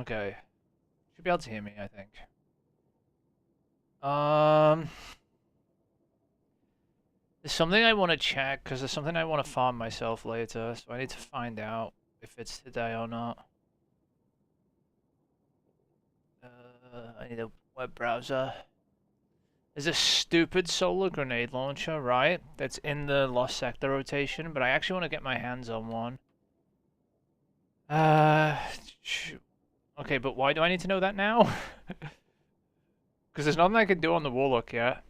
Okay. Should be able to hear me, I think. Um, there's something I want to check because there's something I want to farm myself later, so I need to find out if it's today or not. I need a web browser. There's a stupid solar grenade launcher, right? That's in the Lost Sector rotation, but I actually want to get my hands on one. Uh, okay, but why do I need to know that now? Because there's nothing I can do on the Warlock yet.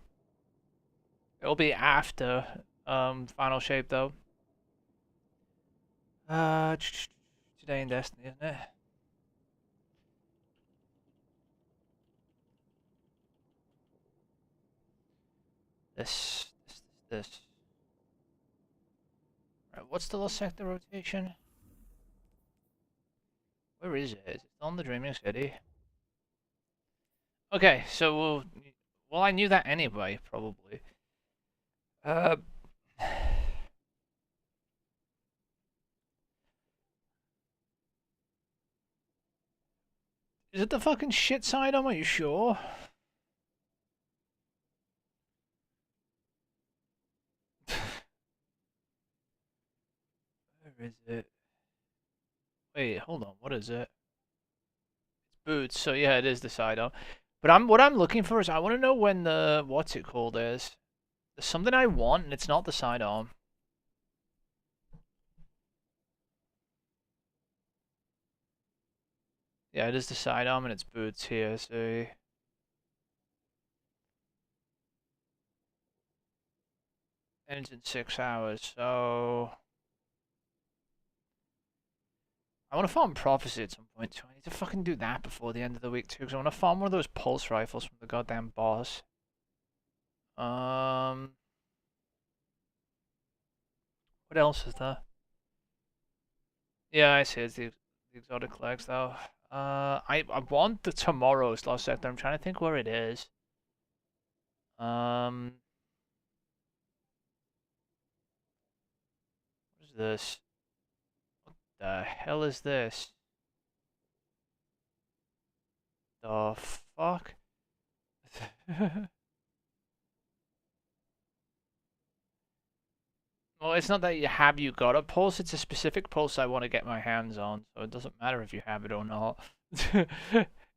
It'll be after final shape though. Today in Destiny, isn't it? This. Right, what's the Lost Sector rotation? Where is it? Is it on the Dreaming City? Okay, so well, I knew that anyway, probably. Uh, is it the fucking shit side? Are you sure? Where is it? Wait, hold on. What is it? It's boots. So yeah, it is the sidearm. But what I'm looking for is I want to know when the what's it called is. There's something I want and it's not the sidearm. Yeah, it is the sidearm and it's boots here. So ends in 6 hours. So I want to farm prophecy at some point too. I need to fucking do that before the end of the week too, because I want to farm one of those pulse rifles from the goddamn boss. Um, what else is there? Yeah, I see it's the exotic legs though. I want the tomorrow's Lost Sector. I'm trying to think where it is. What is this? What the hell is this? The fuck? Well, it's not that you got a pulse, it's a specific pulse I want to get my hands on, so it doesn't matter if you have it or not.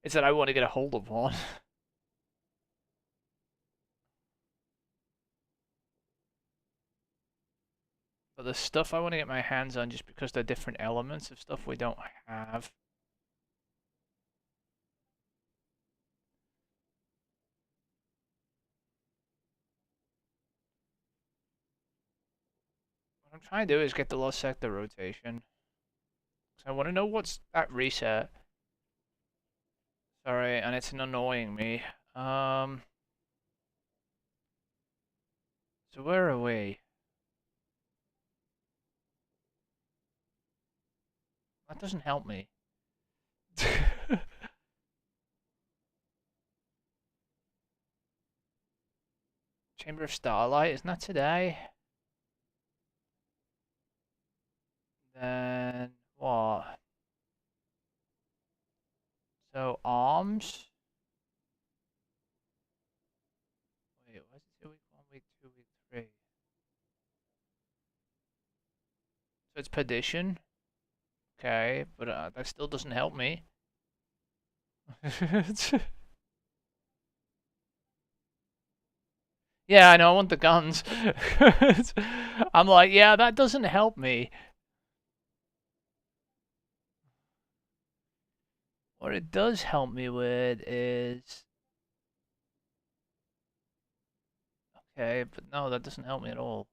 It's that I want to get a hold of one. But the stuff I want to get my hands on just because they're different elements of stuff we don't have. What I'm trying to do is get the Lost Sector rotation. So I want to know what's that reset. Sorry, and it's annoying me. Um, so where are we? That doesn't help me. Chamber of Starlight, isn't that today? Then what? So arms. Wait, what's it? Week 1, week 2, week 3. So it's perdition. Okay, but that still doesn't help me. Yeah, I know. I want the guns. I'm like, yeah, that doesn't help me. What it does help me with is okay, but no, that doesn't help me at all.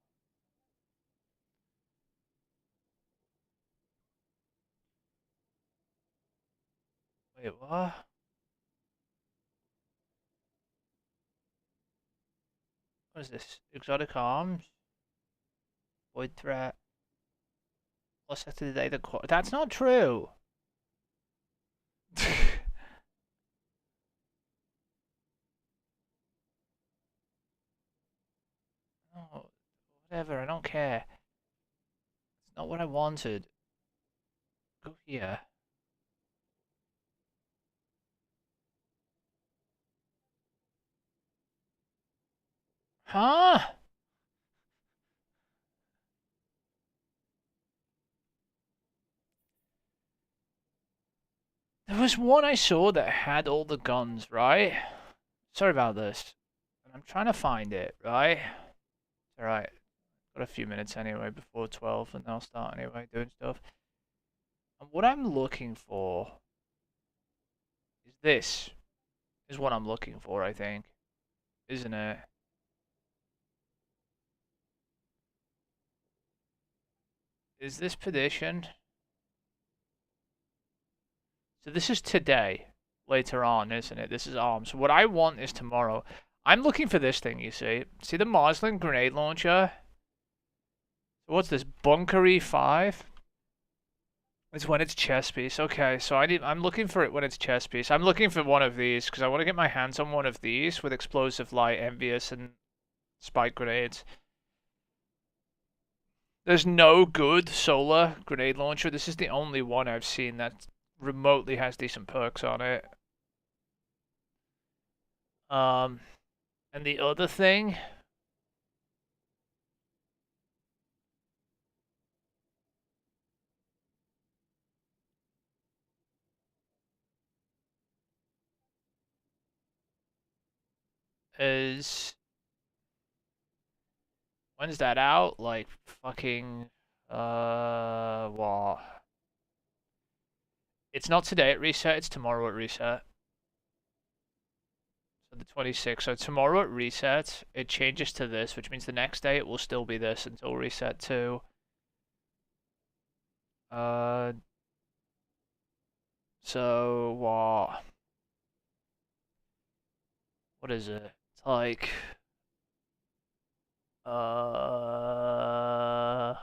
Wait, what? What is this? Exotic arms? Void threat? What's that today? That's not true. No, whatever. I don't care. It's not what I wanted. Go here. Huh? There was one I saw that had all the guns, right? Sorry about this. I'm trying to find it, right? Alright. Got a few minutes anyway before 12 and I'll start anyway doing stuff. And what I'm looking for is this. Is what I'm looking for, I think. Isn't it? Is this petition? So this is today. Later on, isn't it? This is arms. So what I want is tomorrow. I'm looking for this thing, you see. See the Moslin grenade launcher? What's this? Bunkery 5? It's when it's chest piece. Okay, so I'm looking for it when it's chest piece. I'm looking for one of these because I want to get my hands on one of these with explosive light, envious, and spike grenades. There's no good solar grenade launcher. This is the only one I've seen that remotely has decent perks on it. And the other thing is, when's that out? Like fucking what? It's not today at reset, it's tomorrow at reset. So the 26th. So tomorrow at reset, it changes to this, which means the next day it will still be this until reset 2. So what is it? It's like not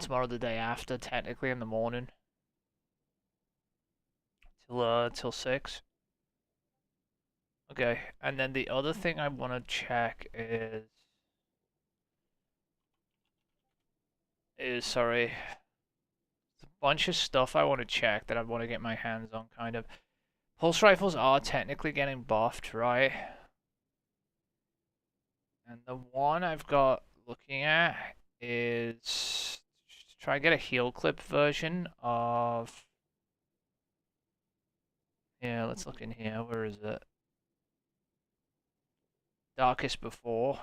tomorrow, the day after, technically in the morning. Till 6. Okay, and then the other thing I want to check is sorry, a bunch of stuff I want to check that I want to get my hands on, kind of. Pulse rifles are technically getting buffed, right? And the one I've got looking at is to try and get a heel clip version of. Yeah, let's look in here. Where is it? Darkest Before.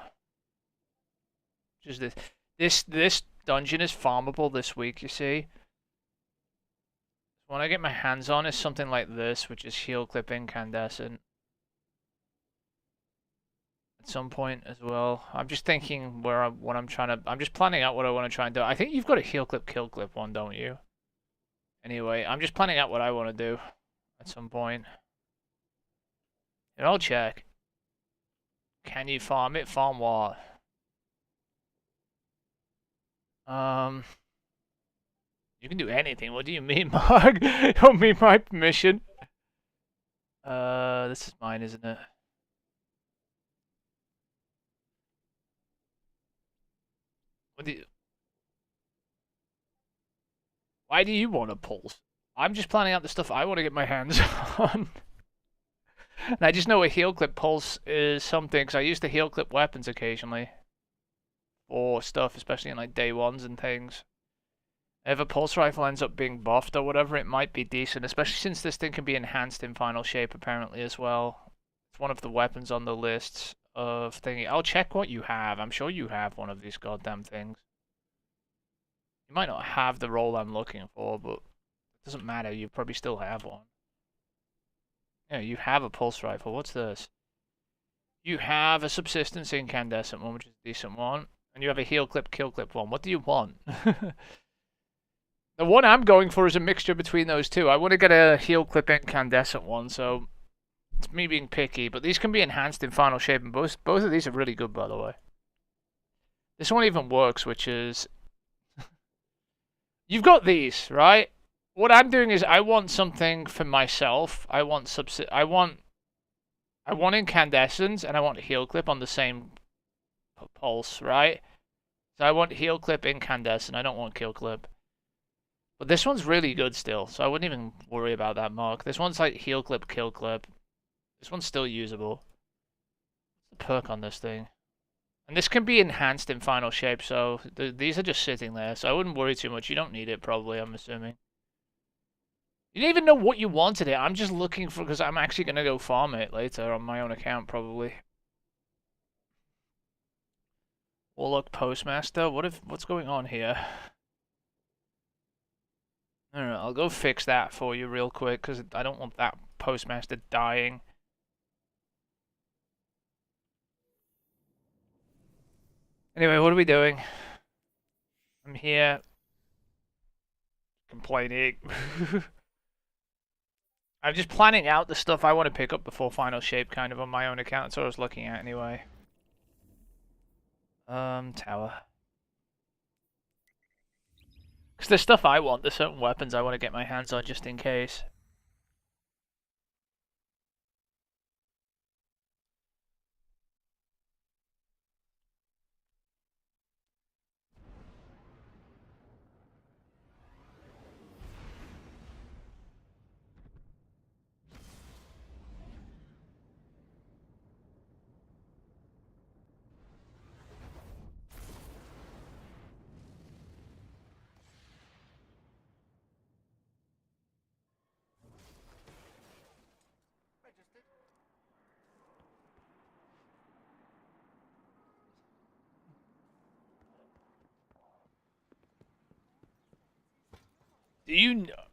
Just this dungeon is farmable this week, you see. When I get my hands on is something like this, which is heel clip incandescent. At some point as well. I'm just thinking I'm just planning out what I want to try and do. I think you've got a heel clip kill clip one, don't you? Anyway, I'm just planning out what I want to do at some point. And I'll check. Can you farm it? Farm what? You can do anything. What do you mean, Mark? You don't need my permission. This is mine, isn't it? Why do you want a pulse? I'm just planning out the stuff I want to get my hands on. And I just know a heel clip pulse is something, because I used to heel clip weapons occasionally. Or stuff, especially in like day ones and things. If a pulse rifle ends up being buffed or whatever, it might be decent, especially since this thing can be enhanced in final shape apparently as well. It's one of the weapons on the list of thingy. I'll check what you have. I'm sure you have one of these goddamn things. You might not have the role I'm looking for, but it doesn't matter. You probably still have one. Yeah, you have a pulse rifle. What's this? You have a subsistence incandescent one, which is a decent one. And you have a heel clip, kill clip one. What do you want? The one I'm going for is a mixture between those two. I want to get a heel clip incandescent one, so it's me being picky. But these can be enhanced in final shape, and both of these are really good, by the way. This one even works, which is... You've got these, right? What I'm doing is I want something for myself. I want incandescence, and I want heel clip on the same pulse, right? So I want heel clip incandescent. I don't want kill clip. But this one's really good still, so I wouldn't even worry about that, Mark. This one's like heel clip, kill clip. This one's still usable. perk on this thing. And this can be enhanced in final shape, so these are just sitting there, so I wouldn't worry too much. You don't need it, probably, I'm assuming. You didn't even know what you wanted it. I'm just looking for, because I'm actually going to go farm it later on my own account, probably. Warlock Postmaster? What's going on here? I don't know, I'll go fix that for you real quick, because I don't want that Postmaster dying. Anyway, what are we doing? I'm here complaining. I'm just planning out the stuff I want to pick up before final shape, kind of on my own account. That's what I was looking at anyway. Tower. Because there's stuff I want, there's certain weapons I want to get my hands on just in case.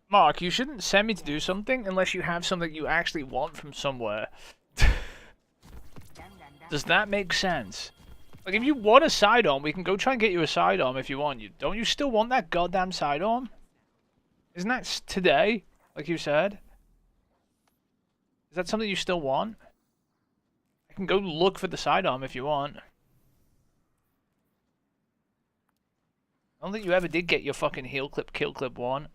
Mark, you shouldn't send me to do something unless you have something you actually want from somewhere. Does that make sense? Like, if you want a sidearm, we can go try and get you a sidearm if you want. Don't you still want that goddamn sidearm? Isn't that today, like you said? Is that something you still want? I can go look for the sidearm if you want. I don't think you ever did get your fucking heal clip, kill clip one.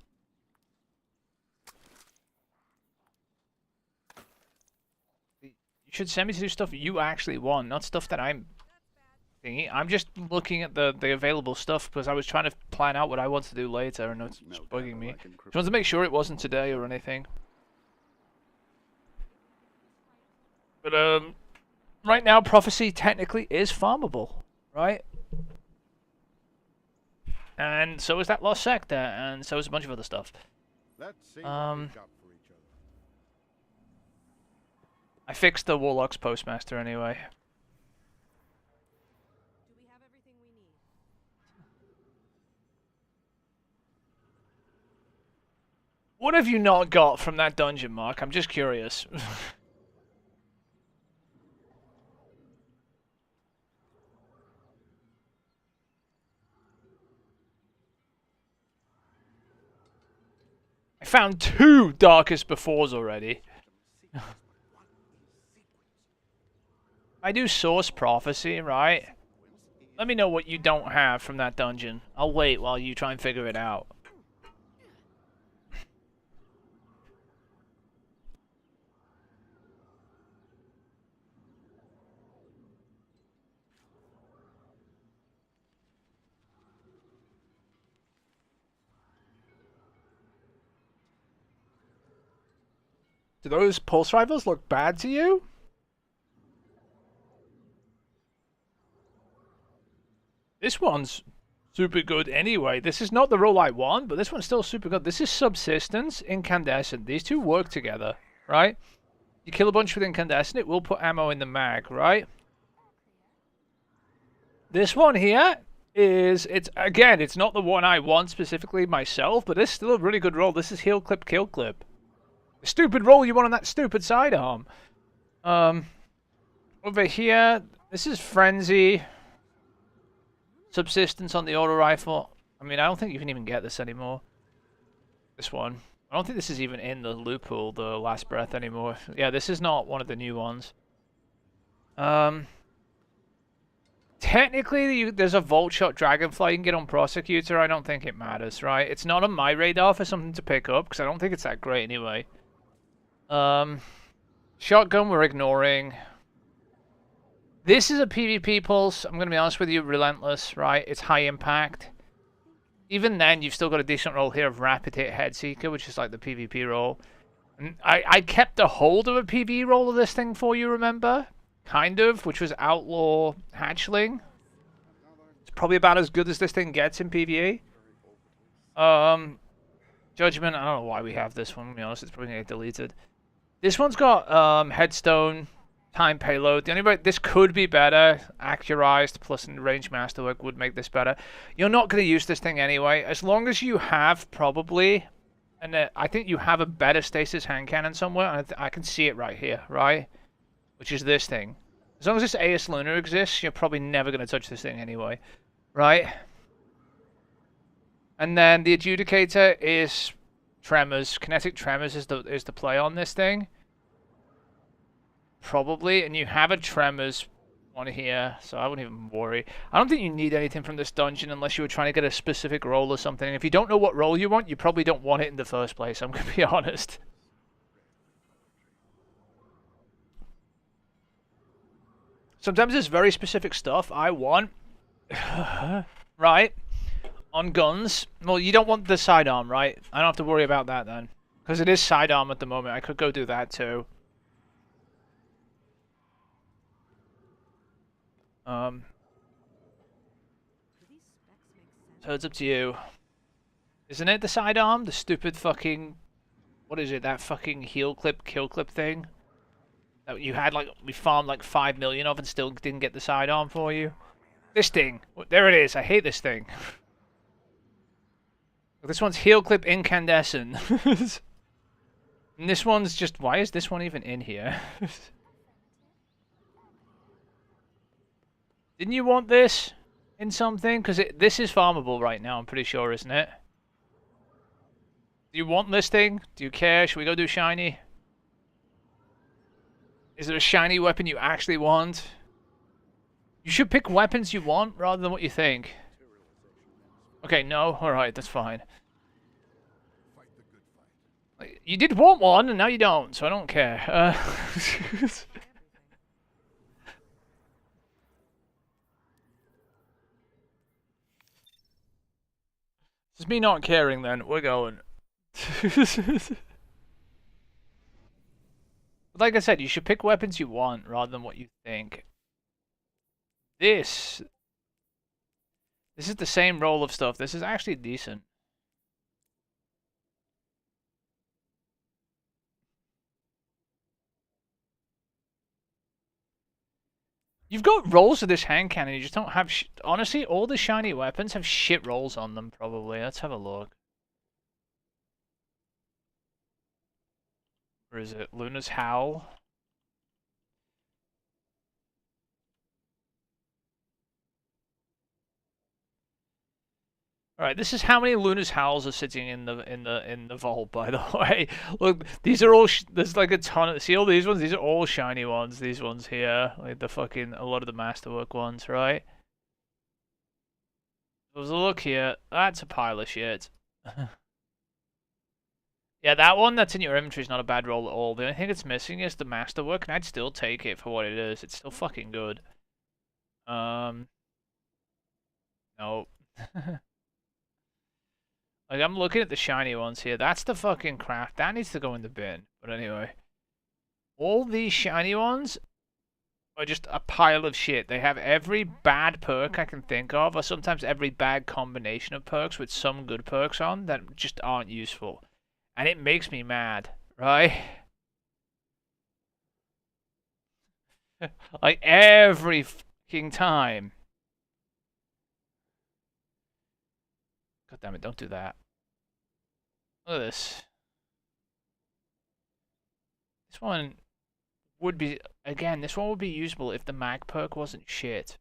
You should send me to do stuff you actually want, not stuff that I'm thinking. I'm just looking at the available stuff because I was trying to plan out what I want to do later and it's bugging me. Just wanted to make sure it wasn't today or anything. But right now Prophecy technically is farmable, right? And so is that Lost Sector, and so is a bunch of other stuff. I fixed the Warlock's Postmaster anyway. Do we have everything we need? What have you not got from that dungeon, Mark? I'm just curious. I found 2 Darkest Befores already. I do Source Prophecy, right? Let me know what you don't have from that dungeon. I'll wait while you try and figure it out. Do those pulse rifles look bad to you? This one's super good anyway. This is not the role I want, but this one's still super good. This is Subsistence, Incandescent. These two work together, right? You kill a bunch with Incandescent, it will put ammo in the mag, right? This one here it's not the one I want specifically myself, but it's still a really good roll. This is Heal Clip, Kill Clip. The stupid roll you want on that stupid sidearm. Over here, this is Frenzy. Subsistence on the auto rifle. I mean, I don't think you can even get this anymore. This one. I don't think this is even in the loot pool, the Last Breath anymore. Yeah, this is not one of the new ones. Technically, there's a Volt Shot Dragonfly you can get on Prosecutor. I don't think it matters, right? It's not on my radar for something to pick up, because I don't think it's that great anyway. Shotgun we're ignoring. This is a PvP pulse. I'm going to be honest with you, Relentless, right? It's high impact. Even then, you've still got a decent roll here of Rapid Hit Headseeker, which is like the PvP roll. And I kept a hold of a PvE roll of this thing for you, remember? kind of, which was Outlaw Hatchling. It's probably about as good as this thing gets in PvE. Judgment, I don't know why we have this one, to be honest, it's probably gonna get deleted. This one's got Headstone, Time Payload. The only way this could be better, Accurized plus Range Masterwork would make this better. You're not going to use this thing anyway. As long as you have probably, and I think you have a better Stasis hand cannon somewhere, and I can see it right here, right? Which is this thing. As long as this AS Lunar exists, you're probably never going to touch this thing anyway, right? And then the Adjudicator is Tremors. Kinetic Tremors is the play on this thing. Probably, and you have a Tremors one here, so I wouldn't even worry. I don't think you need anything from this dungeon unless you were trying to get a specific role or something. If you don't know what role you want, you probably don't want it in the first place, I'm going to be honest. Sometimes there's very specific stuff I want, right, on guns. Well, you don't want the sidearm, right? I don't have to worry about that then. Because it is sidearm at the moment. I could go do that too. So it's up to you. Isn't it the sidearm? The stupid fucking... What is it? That fucking heal clip, kill clip thing? That you had, like, we farmed like 5 million of and still didn't get the sidearm for you? This thing! There it is, I hate this thing. This one's heal clip incandescent. And this one's just... Why is this one even in here? Didn't you want this in something? Because this is farmable right now, I'm pretty sure, isn't it? Do you want this thing? Do you care? Should we go do shiny? Is there a shiny weapon you actually want? You should pick weapons you want rather than what you think. Okay, no? Alright, that's fine. You did want one, and now you don't, so I don't care. It's me not caring then. We're going. Like I said, you should pick weapons you want rather than what you think. This is the same roll of stuff. This is actually decent. You've got rolls of this hand cannon, you just don't have... Honestly, all the shiny weapons have shit rolls on them, probably. Let's have a look. Where is it? Luna's Howl? All right, this is how many Luna's Howls are sitting in the vault. By the way, look, these are all. There's like a ton of. See all these ones? These are all shiny ones. These ones here, like the fucking a lot of the masterwork ones, right? There's a look here. That's a pile of shit. Yeah, that one that's in your inventory is not a bad roll at all. The only thing it's missing is the masterwork, and I'd still take it for what it is. It's still fucking good. No. Like, I'm looking at the shiny ones here. That's the fucking crap. That needs to go in the bin. But anyway. All these shiny ones are just a pile of shit. They have every bad perk I can think of, or sometimes every bad combination of perks with some good perks on that just aren't useful. And it makes me mad, right? Like, every fucking time. God damn it, don't do that. Look at this. This one would be, again, this one would be usable if the mag perk wasn't shit.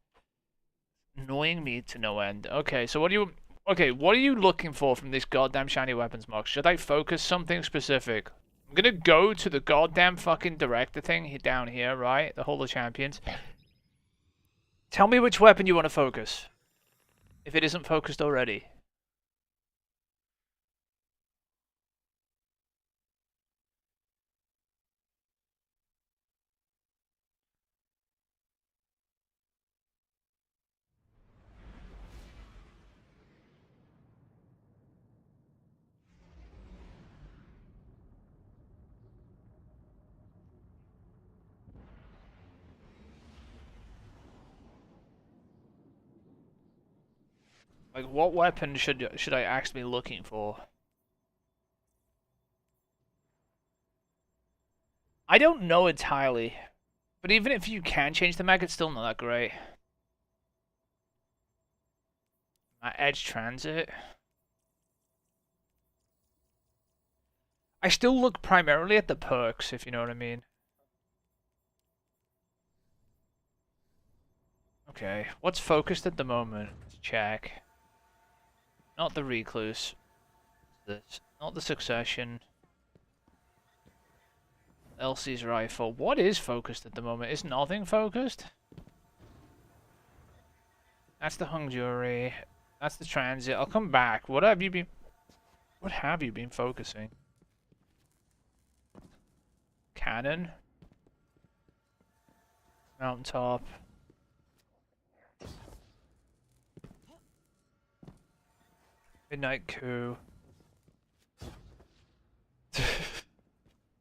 Annoying me to no end. Okay, so what are you looking for from this goddamn shiny weapons box? Should I focus something specific? I'm gonna go to the goddamn fucking director thing down here, right? The Hall of Champions. Tell me which weapon you want to focus. If it isn't focused already. Like, what weapon should I actually be looking for? I don't know entirely. But even if you can change the mag, it's still not that great. My Edge Transit. I still look primarily at the perks, if you know what I mean. Okay, what's focused at the moment? Let's check. Not the Recluse. This. Not the Succession. Elsie's Rifle. What is focused at the moment? Is nothing focused? That's the Hung Jury. That's the Transit. I'll come back. What have you been focusing? Cannon. Mountaintop. Midnight Coup.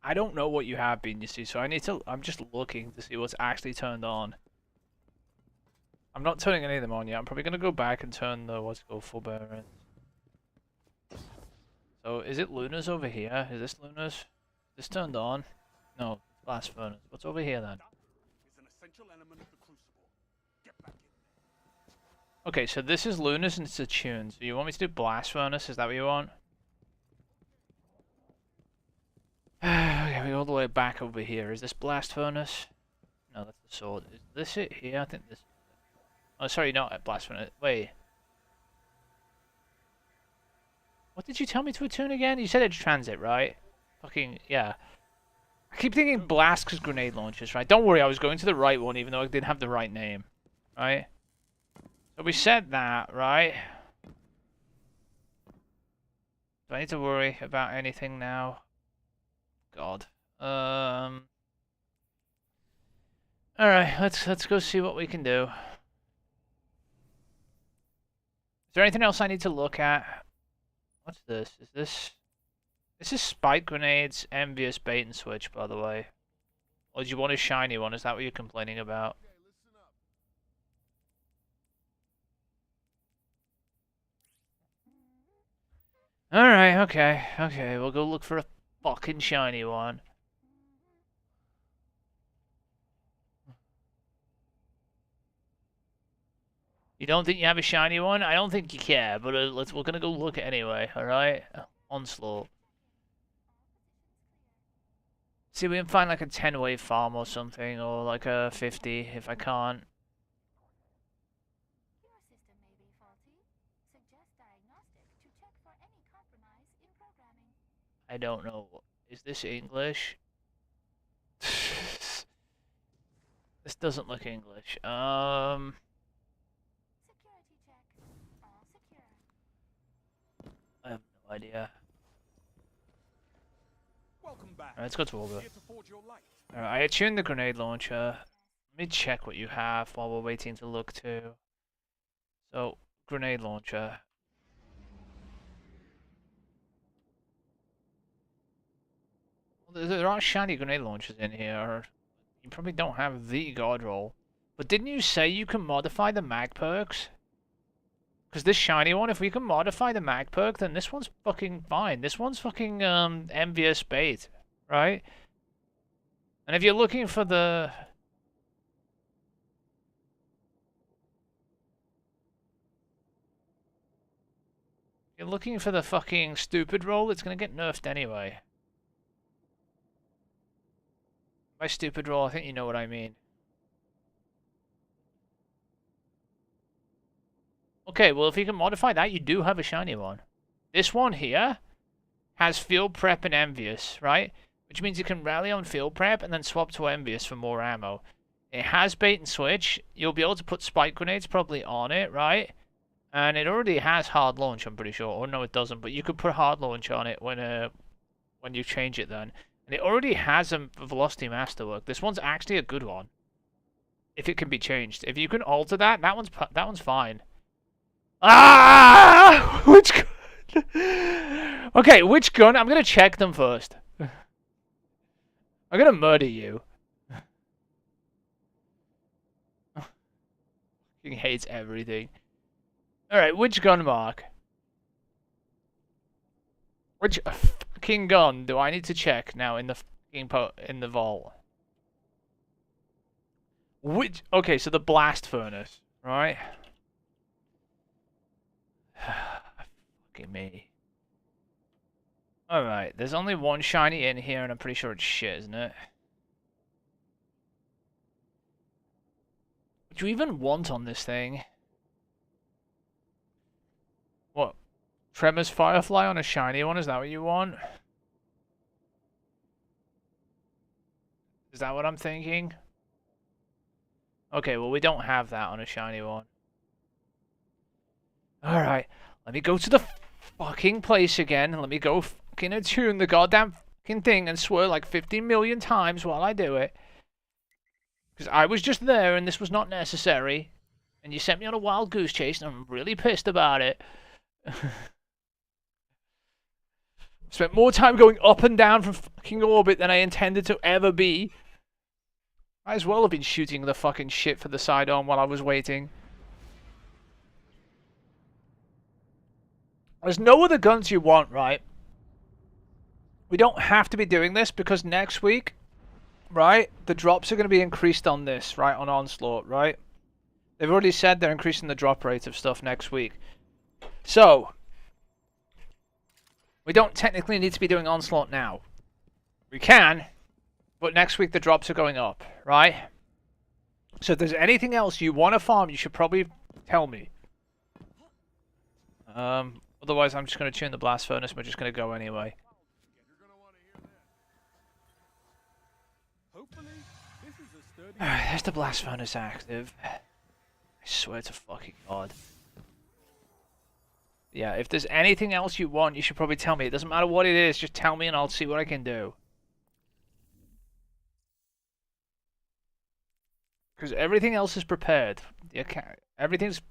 I don't know what you have been, you see, so I'm just looking to see what's actually turned on. I'm not turning any of them on yet. I'm probably gonna go back and turn the what's it called Forbearance. So is it Luna's over here? Is this Luna's? Is this turned on? No, Blast Furnace. What's over here then? Okay, so this is Luna's and it's attuned. So you want me to do Blast Furnace? Is that what you want? Okay, we go all the way back over here. Is this Blast Furnace? No, that's the sword. Is this it here? I think this. Oh, sorry, not Blast Furnace. Wait. What did you tell me to attune again? You said Edge Transit, right? Fucking, yeah. I keep thinking Blast because grenade launchers, right? Don't worry, I was going to the right one even though I didn't have the right name. Right? So we said that, right? Do I need to worry about anything now? God. Alright, let's go see what we can do. Is there anything else I need to look at? What's this? This is spike grenades, envious bait and switch, by the way. Or do you want a shiny one? Is that what you're complaining about? Alright, okay, we'll go look for a fucking shiny one. You don't think you have a shiny one? I don't think you care, but we're gonna go look anyway, alright? Onslaught. See if we can find like a 10-wave farm or something, or like a 50 if I can't. I don't know. Is this English? This doesn't look English. I have no idea. Alright, let's go to Orga. Alright, I attuned the grenade launcher. Let me check what you have while we're waiting to look too. So, grenade launcher. There are shiny grenade launchers in here. You probably don't have the guard roll. But didn't you say you can modify the mag perks? Because this shiny one, if we can modify the mag perk, then this one's fucking fine. This one's fucking envious bait, right? And if you're looking for the... You're looking for the fucking stupid roll, it's gonna get nerfed anyway. By stupid roll, I think you know what I mean. Okay, well if you can modify that, you do have a shiny one. This one here has field prep and envious, right? Which means you can rally on field prep and then swap to envious for more ammo. It has bait and switch. You'll be able to put spike grenades probably on it, right? And it already has hard launch, I'm pretty sure. Or no, it doesn't. But you could put hard launch on it when you change it then. And it already has a velocity masterwork. This one's actually a good one. If it can be changed. If you can alter that, that one's fine. Ah! Which gun? Okay, which gun? I'm gonna check them first. I'm gonna murder you. He hates everything. Alright, which gun mark? Which fucking gun do I need to check now in the fucking in the vault? Which? Okay, so the blast furnace, right? Fucking me. Alright, there's only one shiny in here, and I'm pretty sure it's shit, isn't it? What do you even want on this thing? What? Tremors Firefly on a shiny one? Is that what you want? Is that what I'm thinking? Okay, well, we don't have that on a shiny one. Alright, let me go to the fucking place again, and let me go fucking attune the goddamn fucking thing and swear like 50 million times while I do it. Because I was just there and this was not necessary. And you sent me on a wild goose chase and I'm really pissed about it. Spent more time going up and down from fucking orbit than I intended to ever be. Might as well have been shooting the fucking shit for the side-on while I was waiting. There's no other guns you want, right? We don't have to be doing this because next week, right, the drops are going to be increased on this, right, on Onslaught, right? They've already said they're increasing the drop rate of stuff next week. So, we don't technically need to be doing Onslaught now. We can, but next week the drops are going up, right? So if there's anything else you want to farm, you should probably tell me. Otherwise I'm just going to tune the blast furnace and we're just going to go anyway. Alright, there's the blast furnace active. I swear to fucking God. Yeah, if there's anything else you want, you should probably tell me. It doesn't matter what it is, just tell me and I'll see what I can do. Because everything else is prepared. Everything's...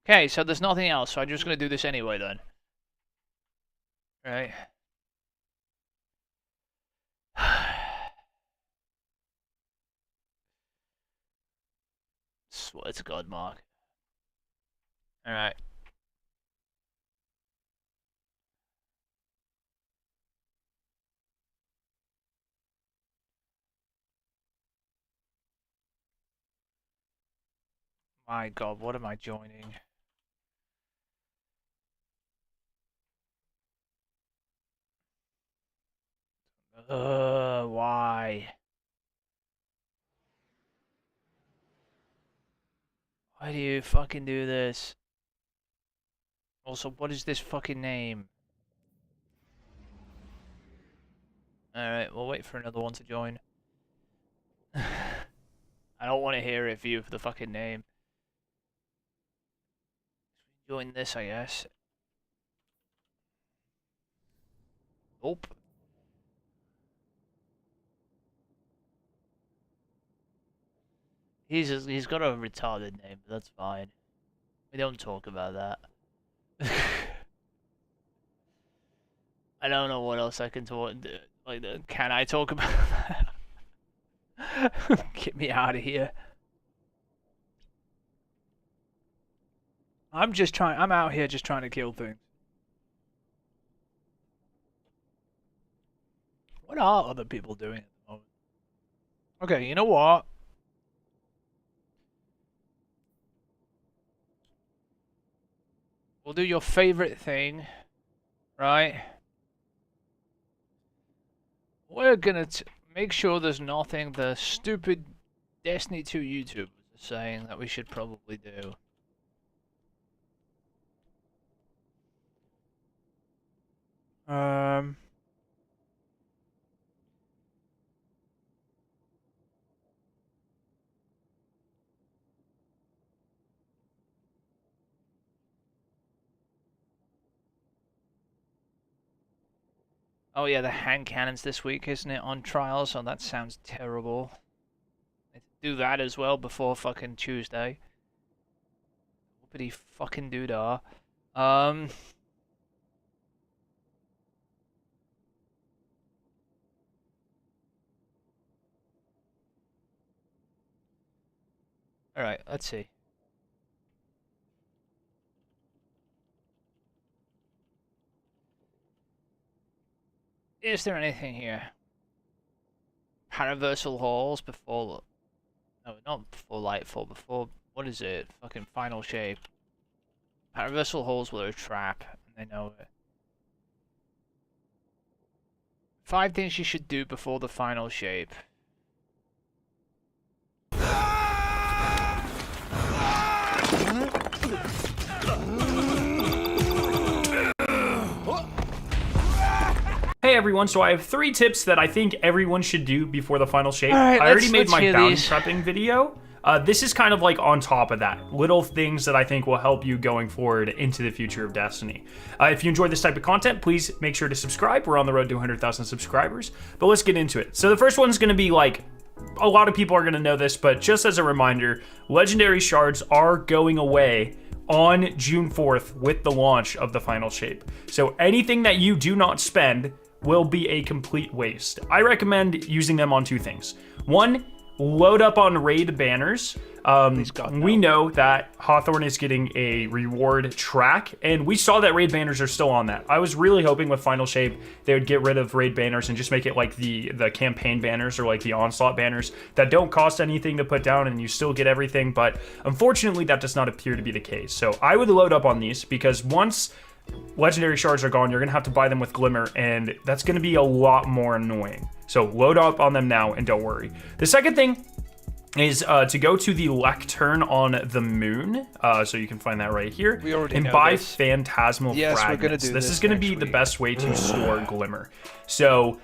Okay, so there's nothing else, so I'm just going to do this anyway then. Right. Swear to God, Mark. Alright. My God, what am I joining? Why? Why do you fucking do this? Also, what is this fucking name? Alright, we'll wait for another one to join. I don't want to hear it for you for the fucking name. Join this, I guess. Nope. He's got a retarded name, but that's fine. We don't talk about that. I don't know what else I can talk. Like, can I talk about that? Get me out of here. I'm out here just trying to kill things. What are other people doing at the moment? Okay, you know what? We'll do your favorite thing, right? We're gonna make sure there's nothing the stupid Destiny 2 YouTubers are saying that we should probably do. Oh yeah, the hand cannons this week, isn't it, on trials? Oh, that sounds terrible. Do that as well before fucking Tuesday. Whoopity fucking doodah. Alright, let's see. Is there anything here? Paraversal halls before... No, not before Lightfall, before... What is it? Fucking Final Shape. Paraversal halls were a trap, and they know it. 5 things you should do before the Final Shape. Hey everyone, so I have 3 tips that I think everyone should do before the final shape. Alright, I already made let's my hear bounty these. prepping video. This is kind of like on top of that. Little things that I think will help you going forward into the future of Destiny. If you enjoy this type of content, please make sure to subscribe. We're on the road to 100,000 subscribers. But let's get into it. So the first one's going to be like, a lot of people are going to know this, but just as a reminder, Legendary Shards are going away on June 4th with the launch of the final shape. So anything that you do not spend will be a complete waste. I recommend using them on 2 things. 1, load up on raid banners. We know that Hawthorne is getting a reward track, and we saw that raid banners are still on that. I was really hoping with Final Shape they would get rid of raid banners and just make it like the campaign banners or like the onslaught banners that don't cost anything to put down and you still get everything, but unfortunately that does not appear to be the case. So I would load up on these, because once Legendary Shards are gone, you're going to have to buy them with Glimmer, and that's going to be a lot more annoying. So load up on them now, and don't worry. The second thing is to go to the lectern on the moon. So you can find that right here. We already and know buy this. Phantasmal Yes, we're Fragments. gonna do This this is going to be next the week. best way to store Glimmer. So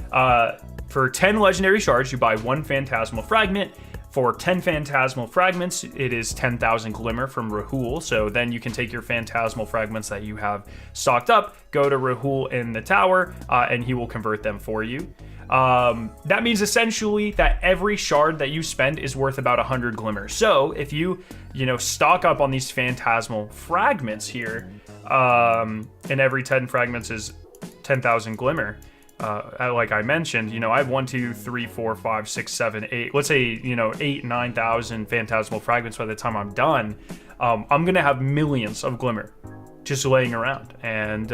for 10 Legendary Shards, you buy 1 Phantasmal Fragment. For 10 Phantasmal Fragments, it is 10,000 Glimmer from Rahul. So then you can take your Phantasmal Fragments that you have stocked up, go to Rahul in the tower, and he will convert them for you. That means essentially that every shard that you spend is worth about 100 Glimmer. So if you stock up on these Phantasmal Fragments here, and every 10 fragments is 10,000 Glimmer, like I mentioned, I have 1, 2, 3, 4, 5, 6, 7, 8. Let's say 8, 9,000 Phantasmal Fragments by the time I'm done. I'm gonna have millions of Glimmer just laying around, and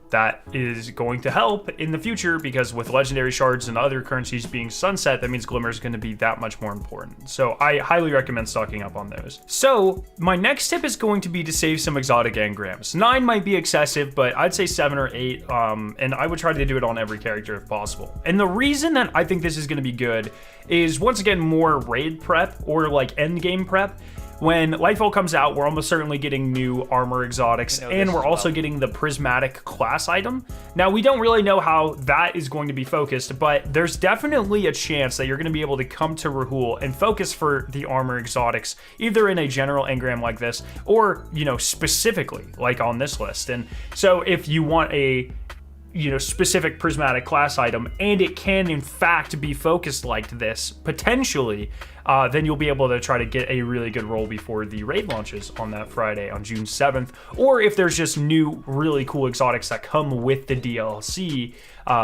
that is going to help in the future, because with Legendary Shards and other currencies being sunset, that means Glimmer is going to be that much more important. So I highly recommend stocking up on those. So my next tip is going to be to save some exotic engrams. 9 might be excessive, but I'd say 7 or 8, and I would try to do it on every character if possible. And the reason that I think this is going to be good is, once again, more raid prep or like end game prep. When Lightfall comes out, we're almost certainly getting new armor exotics, and we're also getting the prismatic class item. Now, we don't really know how that is going to be focused, but there's definitely a chance that you're going to be able to come to Rahul and focus for the armor exotics, either in a general engram like this, or, specifically, like on this list. And so if you want a specific prismatic class item, and it can in fact be focused like this, potentially, then you'll be able to try to get a really good roll before the raid launches on that Friday, on June 7th. Or if there's just new, really cool exotics that come with the DLC,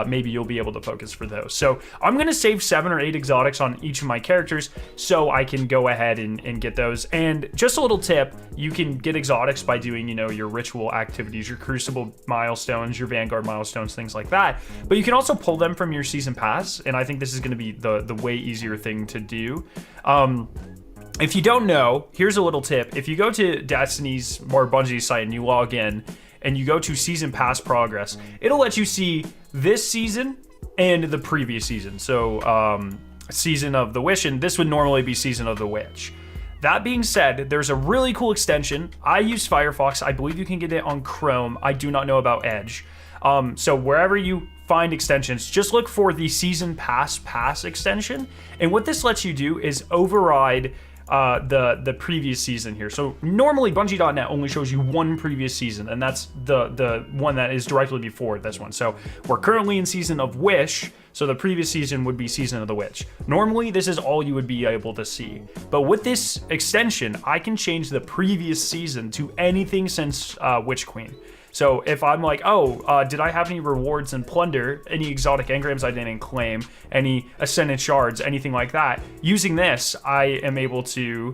maybe you'll be able to focus for those. So I'm going to save 7 or 8 exotics on each of my characters so I can go ahead and get those. And just a little tip, you can get exotics by doing, your ritual activities, your Crucible milestones, your Vanguard milestones, things like that. But you can also pull them from your Season Pass, and I think this is going to be the way easier thing to do. If you don't know, here's a little tip. If you go to Destiny's or Bungie's site and you log in and you go to Season Pass Progress, it'll let you see this season and the previous season. So Season of the Wish, and this would normally be Season of the Witch. That being said, there's a really cool extension. I use Firefox. I believe you can get it on Chrome. I do not know about Edge. So wherever you find extensions, just look for the Season Pass extension. And what this lets you do is override the previous season here. So normally Bungie.net only shows you one previous season, and that's the one that is directly before this one. So we're currently in Season of Wish, so the previous season would be Season of the Witch. Normally this is all you would be able to see, but with this extension I can change the previous season to anything since Witch Queen. So if I'm like, did I have any rewards and plunder, any exotic engrams I didn't claim, any ascendant shards, anything like that, using this, I am able to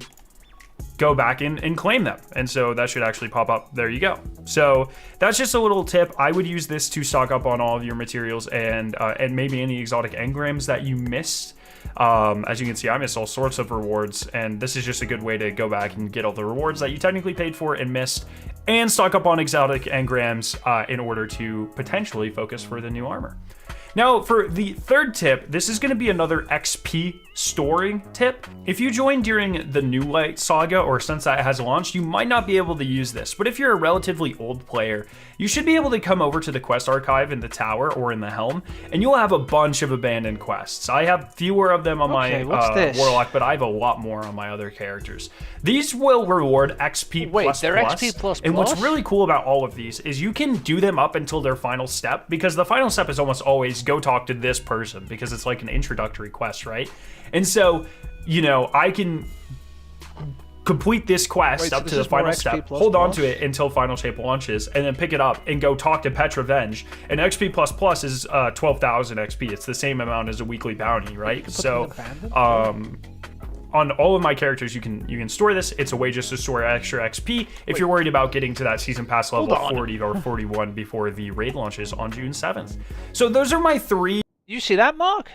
go back and claim them. And so that should actually pop up. There you go. So that's just a little tip. I would use this to stock up on all of your materials and maybe any exotic engrams that you missed. As you can see, I missed all sorts of rewards, and this is just a good way to go back and get all the rewards that you technically paid for and missed, and stock up on exotic engrams in order to potentially focus for the new armor. Now, for the third tip, this is going to be another XP storing tip. If you join during the New Light Saga, or since that has launched, you might not be able to use this. But if you're a relatively old player, you should be able to come over to the quest archive in the tower or in the helm, and you'll have a bunch of abandoned quests. I have fewer of them on my Warlock, but I have a lot more on my other characters. These will reward XP++. Wait, they're XP++? And what's really cool about all of these is you can do them up until their final step, because the final step is almost always go talk to this person, because it's like an introductory quest, right? And so, you know, I can complete this quest up to the final step, hold on to it until Final Shape launches, and then pick it up and go talk to Petrovenge. And XP++ is 12,000 XP. It's the same amount as a weekly bounty, right? So, on all of my characters, you can store this. It's a way just to store extra XP if you're worried about getting to that season pass level 40 or 41 before the raid launches on June 7th. So those are my 3. You see that, Mark?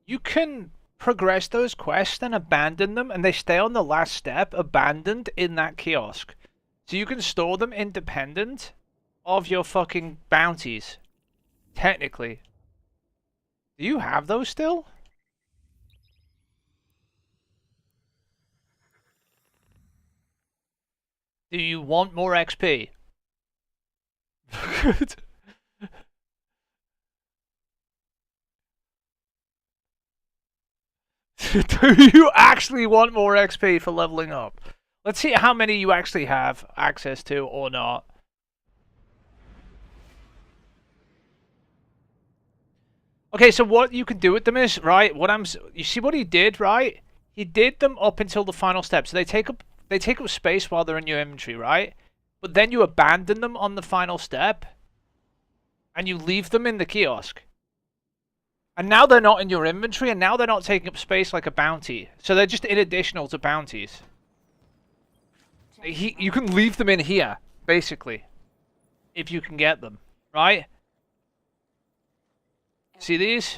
You can progress those quests and abandon them, and they stay on the last step, abandoned in that kiosk. So you can store them independent of your fucking bounties. Technically. Do you have those still? Do you want more XP? Do you actually want more XP for leveling up? Let's see how many you actually have access to or not. Okay, so what you can do with them is, right, you see what he did, right? He did them up until the final step. So they take up space while they're in your inventory, right? But then you abandon them on the final step, and you leave them in the kiosk. And now they're not in your inventory, and now they're not taking up space like a bounty. So they're just additional to bounties. You can leave them in here, basically, if you can get them, right? See these?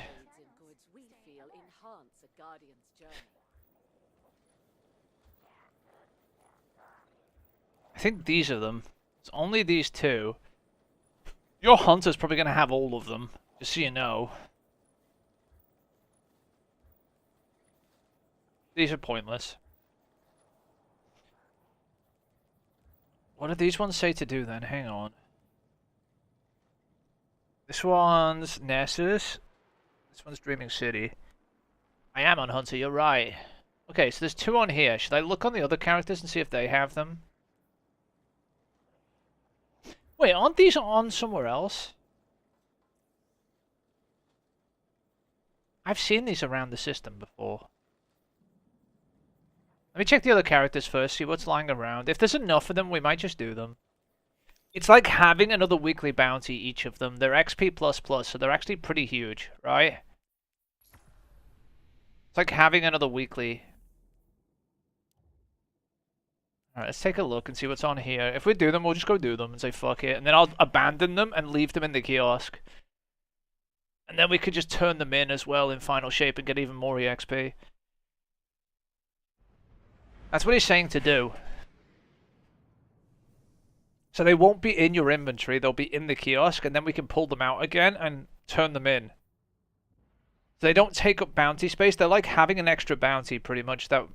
I think these are them. It's only these two. Your hunter's probably going to have all of them, just so you know. These are pointless. What do these ones say to do then? Hang on. This one's Nessus. This one's Dreaming City. I am on Hunter, you're right. Okay, so there's 2 on here. Should I look on the other characters and see if they have them? Wait, aren't these on somewhere else? I've seen these around the system before. Let me check the other characters first, see what's lying around. If there's enough of them, we might just do them. It's like having another weekly bounty, each of them. They're XP++, so they're actually pretty huge, right? It's like having another weekly. Alright, let's take a look and see what's on here. If we do them, we'll just go do them and say fuck it. And then I'll abandon them and leave them in the kiosk. And then we could just turn them in as well in Final Shape and get even more EXP. That's what he's saying to do. So they won't be in your inventory, they'll be in the kiosk, and then we can pull them out again and turn them in. So they don't take up bounty space, they're like having an extra bounty pretty much. That.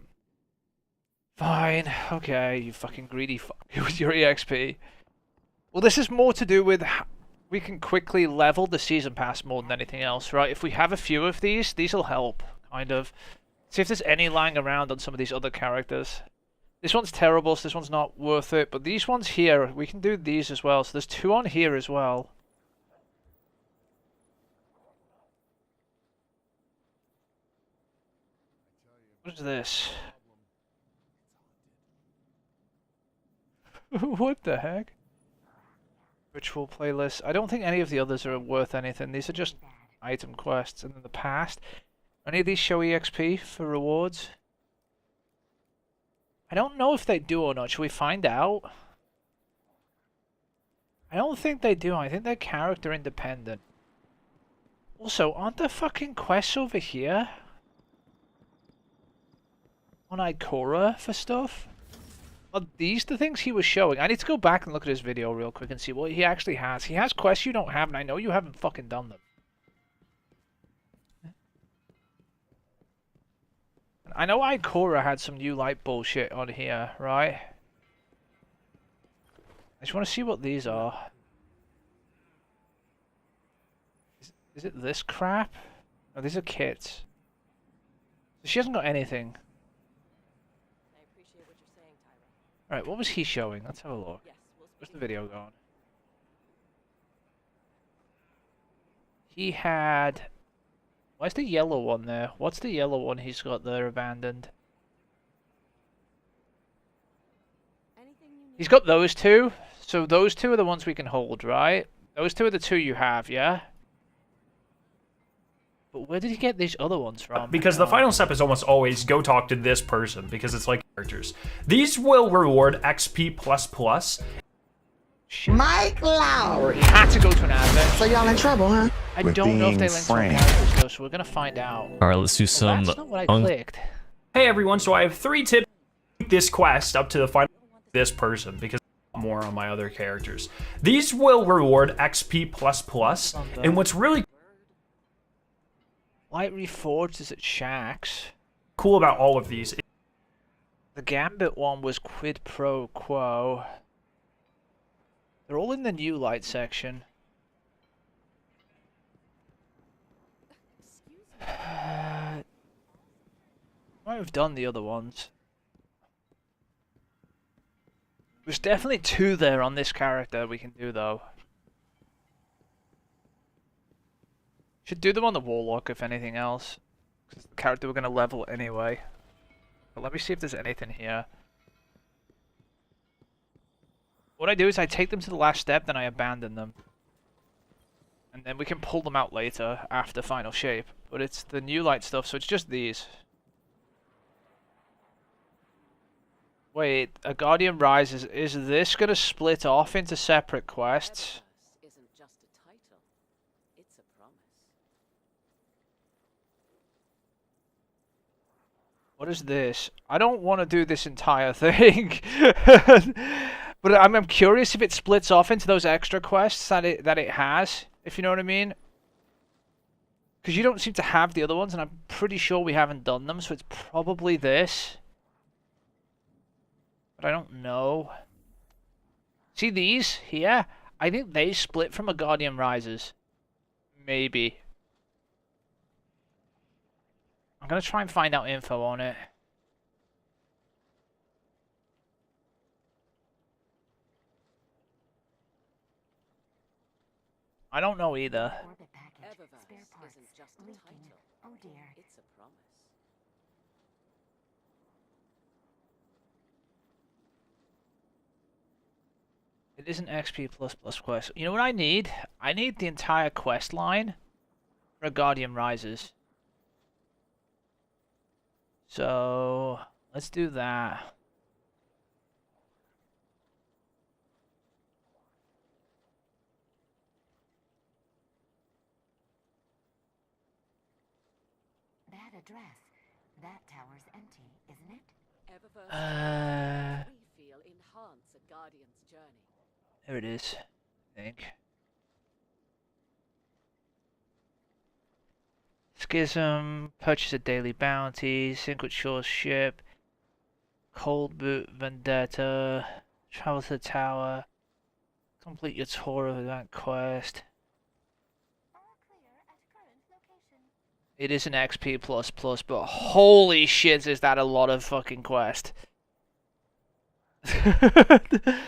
Fine, okay, you fucking greedy fuck with your EXP. Well, this is more to do with we can quickly level the season pass more than anything else, right? If we have a few of these will help, kind of. See if there's any lying around on some of these other characters. This one's terrible, so this one's not worth it. But these ones here, we can do these as well. So there's 2 on here as well. What is this? What the heck? Ritual playlist. I don't think any of the others are worth anything. These are just item quests. And in the past, any of these show EXP for rewards? I don't know if they do or not. Should we find out? I don't think they do. I think they're character independent. Also, aren't there fucking quests over here? On Ikora for stuff? Are these the things he was showing? I need to go back and look at his video real quick and see what he actually has. He has quests you don't have, and I know you haven't fucking done them. I know Ikora had some new light bullshit on here, right? I just want to see what these are. Is it this crap? No, these are kits. So she hasn't got anything. I appreciate what you're saying, Tyra. Alright, what was he showing? Let's have a look. Yes, we'll Where's the speak. video going? He had... Where's the yellow one there? What's the yellow one he's got there abandoned? Anything you need. He's got those two. So those two are the ones we can hold, right? Those two are the two you have, yeah? But where did he get these other ones from? Because the final step is almost always go talk to this person, because it's like characters. These will reward XP++. Shit. Mike Lowry. He had to go to an advert. So y'all in trouble, huh? I With don't know if they being linked to our frank. characters though, so we're gonna find out. All right, let's do Well, some. that's not what I clicked. Hey everyone, so I have 3 tips to make this quest up to the final this person, because more on my other characters. These will reward XP++, and what's really Light Reforged is at Shaxx. cool about all of these, The Gambit one was quid pro quo. They're all in the new light section. Might have done the other ones. There's definitely 2 there on this character we can do though. Should do them on the Warlock if anything else. 'Cause it's the character we're gonna level anyway. But let me see if there's anything here. What I do is I take them to the last step, then I abandon them. And then we can pull them out later, after final shape. But it's the new light stuff, so it's just these. Wait, a Guardian Rises. Is this gonna split off into separate quests? Eververse isn't just a title. It's a promise. What is this? I don't want to do this entire thing. But I'm curious if it splits off into those extra quests that it has, if you know what I mean. Because you don't seem to have the other ones, and I'm pretty sure we haven't done them, so it's probably this. But I don't know. See these here? I think they split from a Guardian Rises. Maybe. I'm gonna try and find out info on it. I don't know either. Orbit package. Eververse Spare parts. isn't just a Leaking. title. Oh dear. It's a promise. It isn't XP++ quest. You know what I need? I need the entire quest line for Guardian Rises. So, let's do that. That address. That tower's empty, isn't it? Eververse we feel enhance a guardian's journey. There it is, I think. Schism, purchase a daily bounty, sink with Shore's ship, Cold Boot Vendetta, travel to the tower, complete your tour of that quest. All clear at current location. It is an XP++, but holy shit, is that a lot of fucking quest. Eververse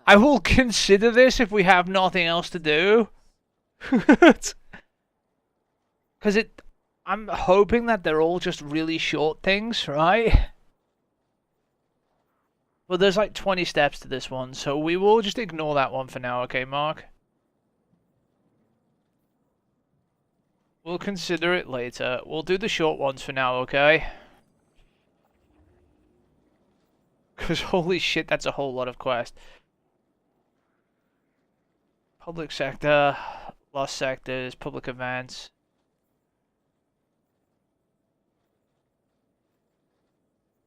I will consider this if we have nothing else to do. Because I'm hoping that they're all just really short things, right? Well, there's like 20 steps to this one, so we will just ignore that one for now, okay, Mark? We'll consider it later. We'll do the short ones for now, okay? Because holy shit, that's a whole lot of quest. Public sector, lost sectors, public events.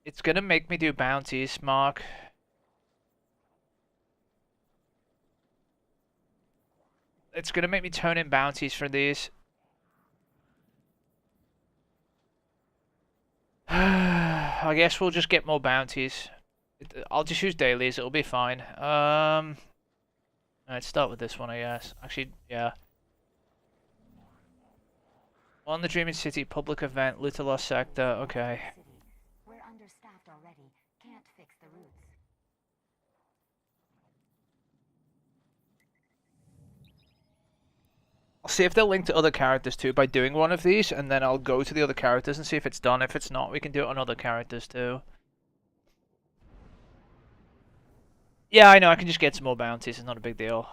It's gonna make me do bounties, Mark. It's gonna make me turn in bounties for these. I guess we'll just get more bounties. I'll just use dailies, it'll be fine. Let's start with this one, I guess. Actually, yeah. On the Dreaming City, public event, loot a lost sector, okay. City. We're understaffed already. Can't fix the routes. I'll see if they'll link to other characters too by doing one of these, and then I'll go to the other characters and see if it's done. If it's not, we can do it on other characters too. Yeah, I know, I can just get some more bounties, it's not a big deal.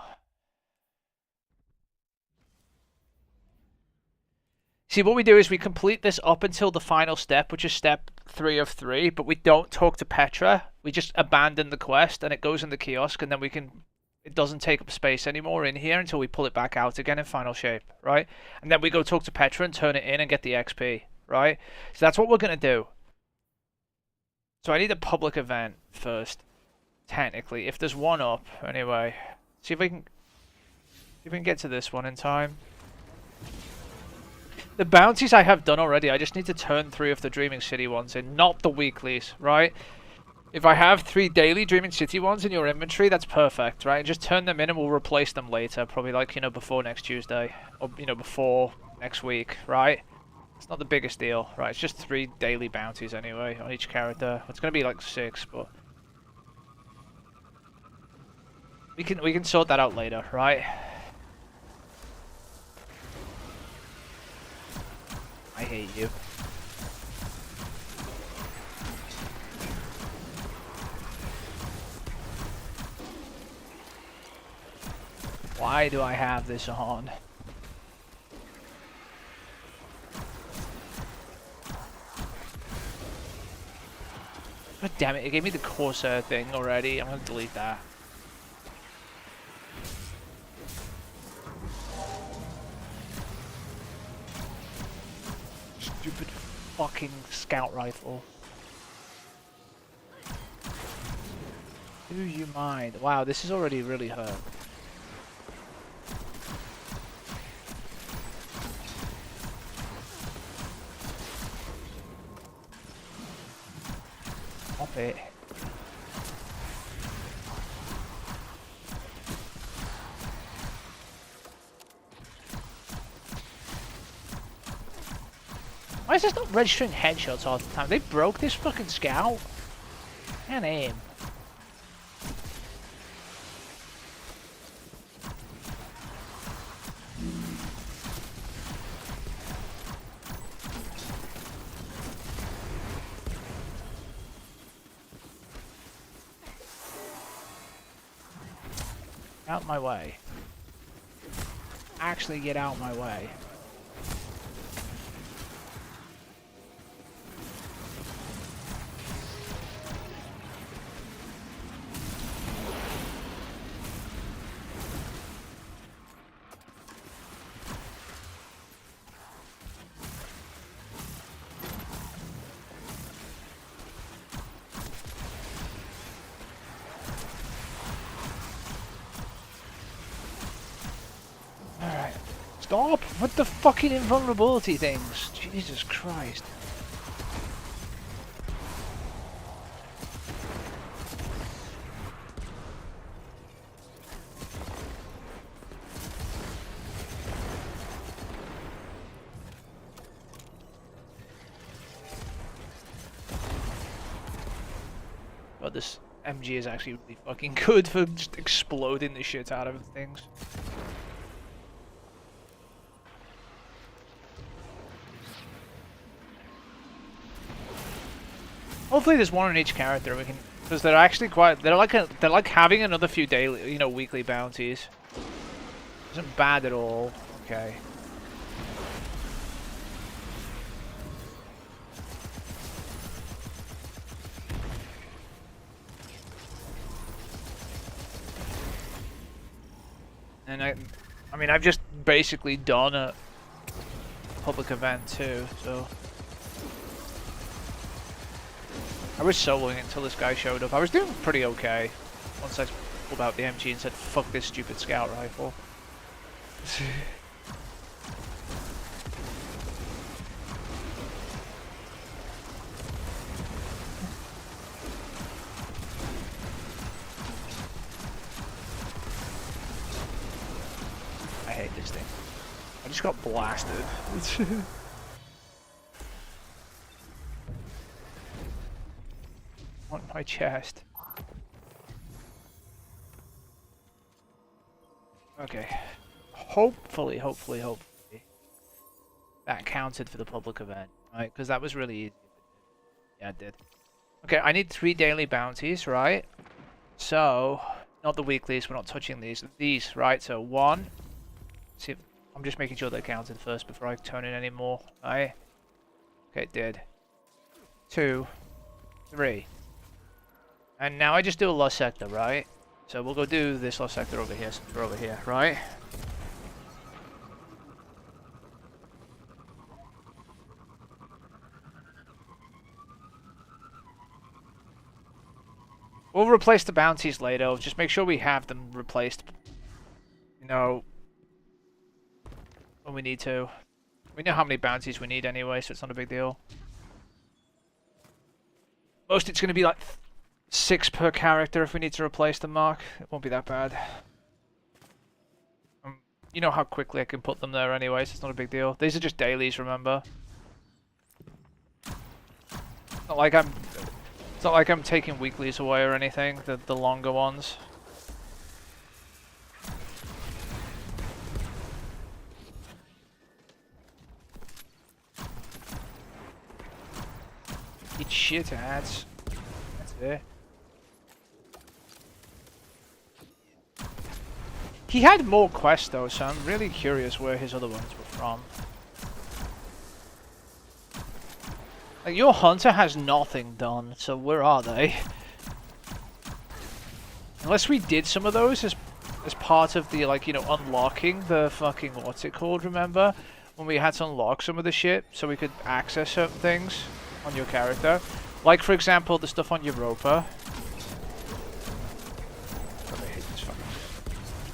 See, what we do is we complete this up until the final step, which is step 3 of 3, but we don't talk to Petra. We just abandon the quest, and it goes in the kiosk, and then we can... It doesn't take up space anymore in here until we pull it back out again in final shape, right? And then we go talk to Petra and turn it in and get the XP, right? So that's what we're going to do. So I need a public event first, technically. If there's one up, anyway. See if we can get to this one in time. The bounties I have done already, I just need to turn 3 of the Dreaming City ones in, not the weeklies, right? If I have 3 daily Dreaming City ones in your inventory, that's perfect, right? Just turn them in and we'll replace them later, probably like, you know, before next Tuesday, or, you know, before next week, right? It's not the biggest deal, right? It's just 3 daily bounties anyway on each character. It's gonna be like 6, but we can sort that out later, right? I hate you. Why do I have this on? God damn it, it gave me the Corsair thing already. I'm gonna delete that. Stupid fucking scout rifle. Do you mind? Wow, this is already really hurt. Stop it. Why is this not registering headshots all the time? They broke this fucking scout. Can't aim. Out my way. Actually get out my way. Stop with the fucking invulnerability things. Jesus Christ. God, this MG is actually really fucking good for just exploding the shit out of things. Hopefully there's one on each character we can, because they're actually quite, they're like having another few daily, you know, weekly bounties. Isn't bad at all. Okay. And I mean, I've just basically done a public event too, so. I was soloing until this guy showed up. I was doing pretty okay once I pulled out the MG and said, fuck this stupid scout rifle. I hate this thing. I just got blasted. On my chest. Okay. Hopefully that counted for the public event, right? Because that was really easy. Yeah, it did. Okay, I need 3 daily bounties, right? So, not the weeklies, we're not touching these. These, right? So 1. See, if, I'm just making sure they counted first before I turn in any more, right? Okay, it did. 2, 3. And now I just do a lost sector, right? So we'll go do this lost sector over here since we're over here, right? We'll replace the bounties later. Just make sure we have them replaced. You know, when we need to. We know how many bounties we need anyway, so it's not a big deal. Most it's going to be like 6 per character if we need to replace them, Mark. It won't be that bad. You know how quickly I can put them there anyway, so it's not a big deal. These are just dailies, remember? It's not like I'm taking weeklies away or anything, the longer ones. Eat shit, ads. That's it. He had more quests though, so I'm really curious where his other ones were from. Like, your hunter has nothing done, so where are they? Unless we did some of those as part of the, like, you know, unlocking the fucking, what's it called, remember? When we had to unlock some of the shit so we could access certain things on your character. Like, for example, the stuff on Europa.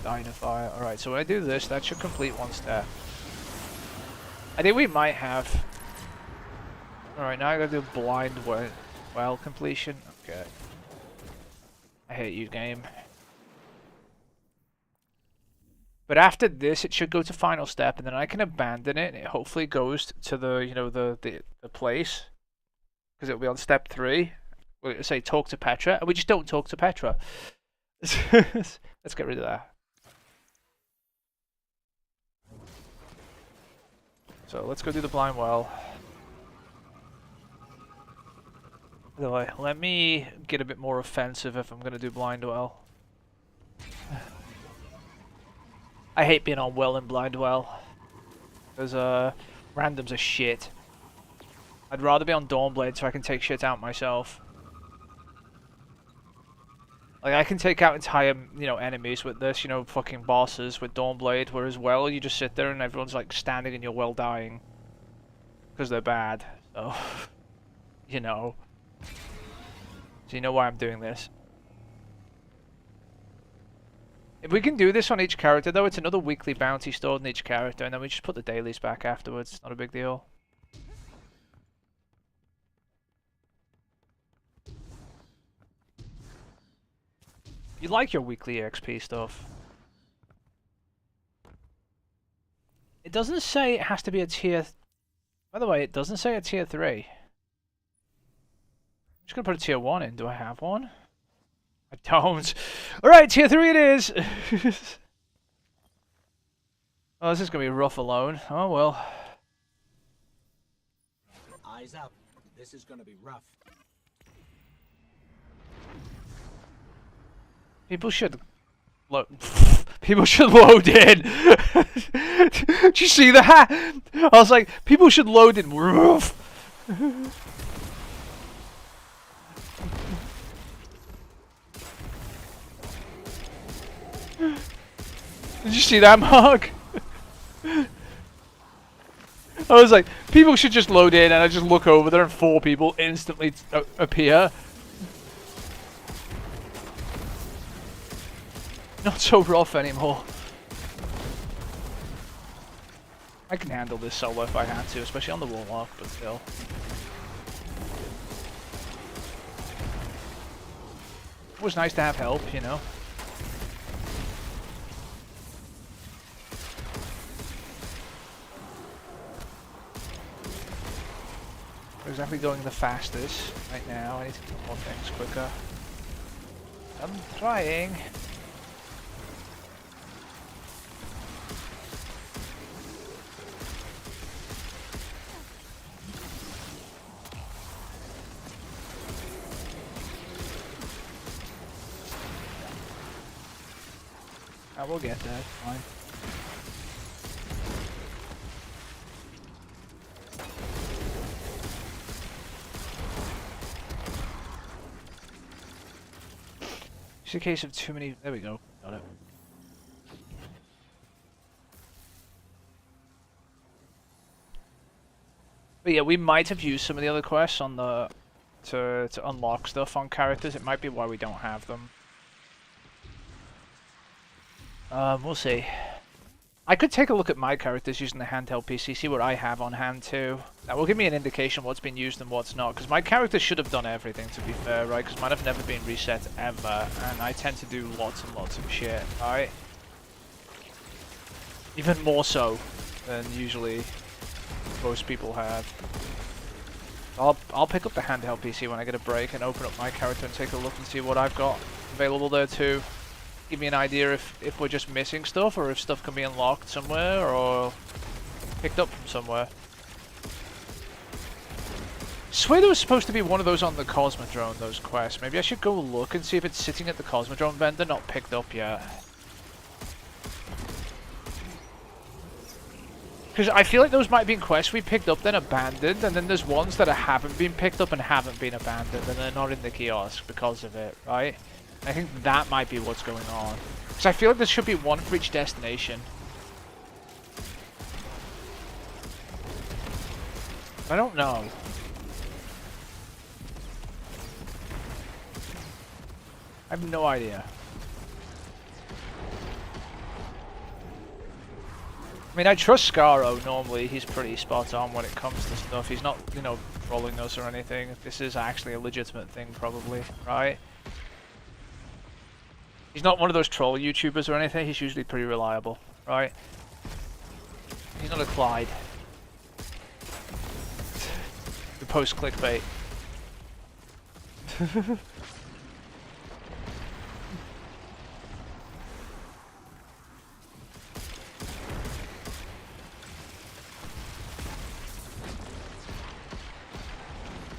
Dynafire. Alright, so when I do this, that should complete 1 step. I think we might have. Alright, now I gotta do blind well completion. Okay. I hate you, game. But after this, it should go to final step, and then I can abandon it, and it hopefully goes to the, you know, the place. Because it'll be on step 3. We'll say talk to Petra, and we just don't talk to Petra. Let's get rid of that. So let's go do the blind well. By the way, let me get a bit more offensive if I'm going to do blind well. I hate being on well and blind well. Because randoms are shit. I'd rather be on Dawnblade so I can take shit out myself. Like, I can take out entire, you know, enemies with this, you know, fucking bosses with Dawnblade, whereas well, you just sit there and everyone's like standing in your well dying. Because they're bad. So, you know. So you know why I'm doing this. If we can do this on each character though, it's another weekly bounty stored in each character, and then we just put the dailies back afterwards. It's not a big deal. You like your weekly XP stuff. It doesn't say it has to be a tier... By the way, it doesn't say a tier 3. I'm just gonna put a tier 1 in. Do I have one? I don't. Alright, tier 3 it is! Oh, this is gonna be rough alone. Oh well. Eyes up. This is gonna be rough. People should load. People should load in. Did you see that? I was like, people should load in. Roof. Did you see that, Mark? I was like, people should just load in, and I just look over there, and 4 people instantly appear. Not so rough anymore. I can handle this solo if I had to, especially on the Warlock, but still. It was nice to have help, you know. We're exactly going the fastest right now. I need to do more things quicker. I'm trying. I will get that, fine. It's a case of too many. There we go. Got it. But yeah, we might have used some of the other quests on the to unlock stuff on characters. It might be why we don't have them. We'll see. I could take a look at my characters using the handheld PC, see what I have on hand too. That will give me an indication what's been used and what's not, because my characters should have done everything, to be fair, right? Because mine have never been reset ever, and I tend to do lots and lots of shit, right? Even more so than usually most people have. I'll pick up the handheld PC when I get a break and open up my character and take a look and see what I've got available there too. Give me an idea if we're just missing stuff, or if stuff can be unlocked somewhere, or picked up from somewhere. I swear there was supposed to be one of those on the Cosmodrome, those quests. Maybe I should go look and see if it's sitting at the Cosmodrome vendor, not picked up yet. Because I feel like those might have been quests we picked up then abandoned, and then there's ones that haven't been picked up and haven't been abandoned, and they're not in the kiosk because of it, right? I think that might be what's going on. Because I feel like there should be one for each destination. I don't know. I have no idea. I mean, I trust Scaro normally. He's pretty spot on when it comes to stuff. He's not, you know, trolling us or anything. This is actually a legitimate thing, probably, right? He's not one of those troll YouTubers or anything. He's usually pretty reliable, right? He's not a Clyde. The post clickbait.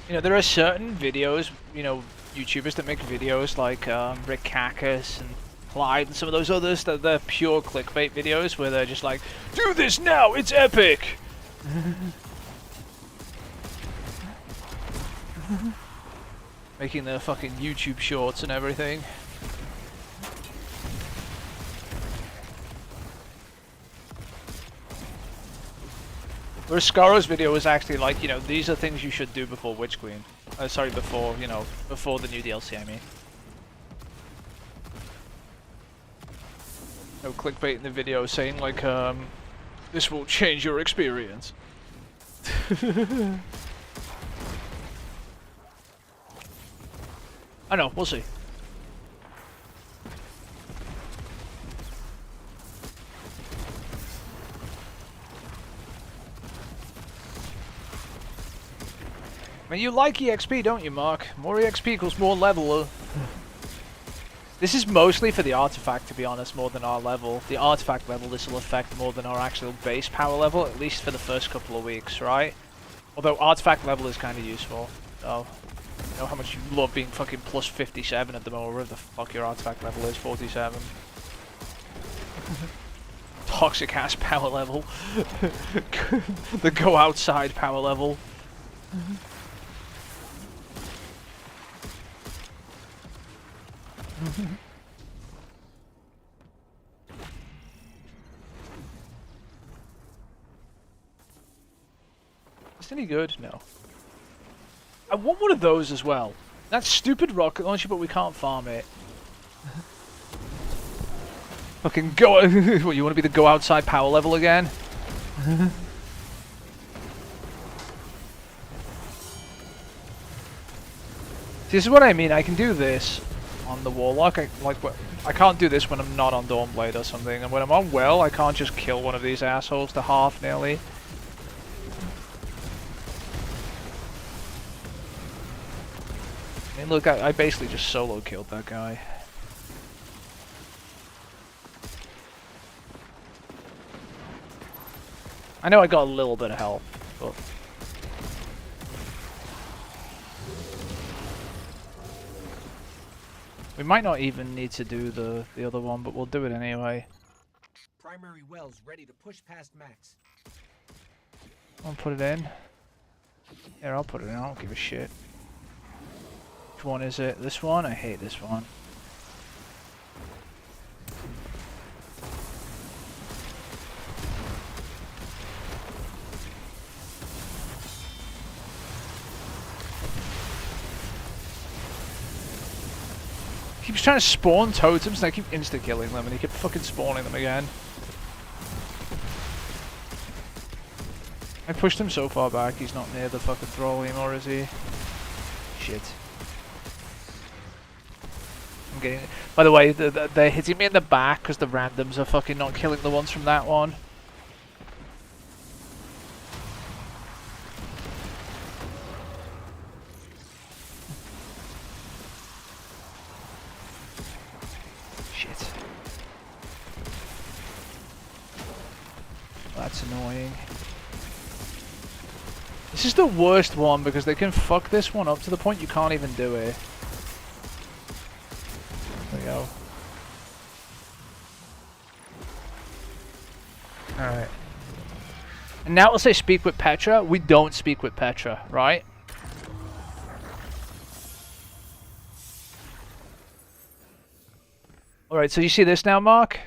You know, there are certain videos, you know, YouTubers that make videos like Rick Kakas and Clyde and some of those others that they're pure clickbait videos where they're just like, do this now, it's epic! Making their fucking YouTube shorts and everything. Whereas Scaro's video was actually like, you know, these are things you should do before Witch Queen. Sorry, before, you know, before the new DLC, I mean. No clickbait in the video saying like, this will change your experience. I know, we'll see. I mean, you like EXP, don't you, Mark? More EXP equals more level. This is mostly for the artifact, to be honest, more than our level. The artifact level this will affect more than our actual base power level, at least for the first couple of weeks, right? Although artifact level is kind of useful. So, you know how much you love being fucking plus 57 at the moment, wherever the fuck your artifact level is, 47. Toxic ass power level. The go outside power level. this any good? No. I want one of those as well. That stupid rocket launcher, but we can't farm it. Fucking go. What, you want to be the go outside power level again? This is what I mean. I can do this on the Warlock. I can't do this when I'm not on Dawnblade or something. And when I'm on Will, I can't just kill one of these assholes to half nearly. I mean, look, I basically just solo killed that guy. I know I got a little bit of health, but... We might not even need to do the other one, but we'll do it anyway. Primary wells ready to push past max. I'll put it in. Here, I'll put it in. I don't give a shit. Which one is it? This one? I hate this one. Keeps trying to spawn totems and I keep insta-killing them and he kept fucking spawning them again. I pushed him so far back he's not near the fucking thrall anymore, is he? Shit. I'm getting... By the way, they're hitting me in the back because the randoms are fucking not killing the ones from that one. Shit. That's annoying. This is the worst one because they can fuck this one up to the point you can't even do it. There we go. Alright. And now we'll say speak with Petra. We don't speak with Petra, right? Alright, so you see this now, Mark?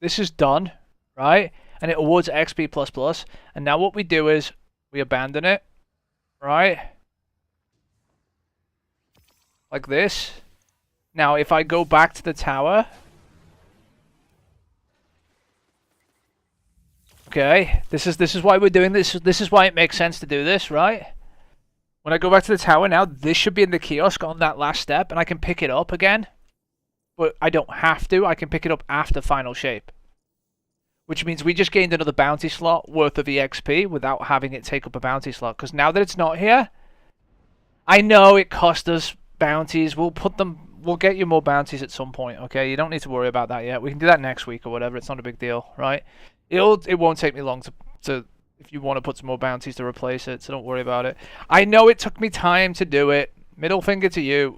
This is done, right? And it awards XP++. And now what we do is we abandon it, right? Like this. Now, if I go back to the tower... Okay, this is why we're doing this. This is why it makes sense to do this, right? When I go back to the tower now, this should be in the kiosk on that last step, and I can pick it up again. But I don't have to. I can pick it up after final shape. Which means we just gained another bounty slot worth of EXP without having it take up a bounty slot. Because now that it's not here, I know it cost us bounties. We'll put them... We'll get you more bounties at some point, okay? You don't need to worry about that yet. We can do that next week or whatever. It's not a big deal, right? It won't take me long to if you want to put some more bounties to replace it, so don't worry about it. I know it took me time to do it. Middle finger to you.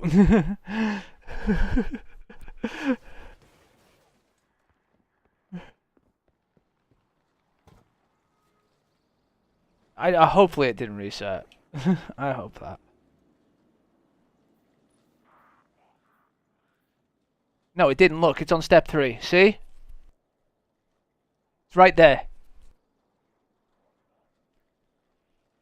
Hopefully it didn't reset. I hope that. No, it didn't. Look, it's on step 3. See? It's right there.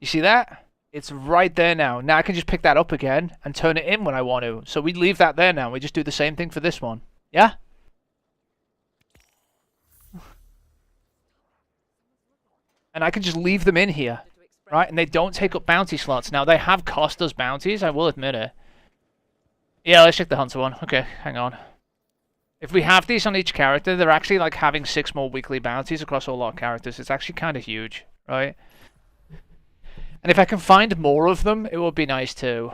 You see that? It's right there now. Now I can just pick that up again and turn it in when I want to. So we leave that there now. We just do the same thing for this one. Yeah? And I can just leave them in here. Right? And they don't take up bounty slots. Now, they have cost us bounties. I will admit it. Yeah, let's check the Hunter one. Okay, hang on. If we have these on each character, they're actually like having 6 more weekly bounties across all our characters. It's actually kind of huge, right? And if I can find more of them, it would be nice too.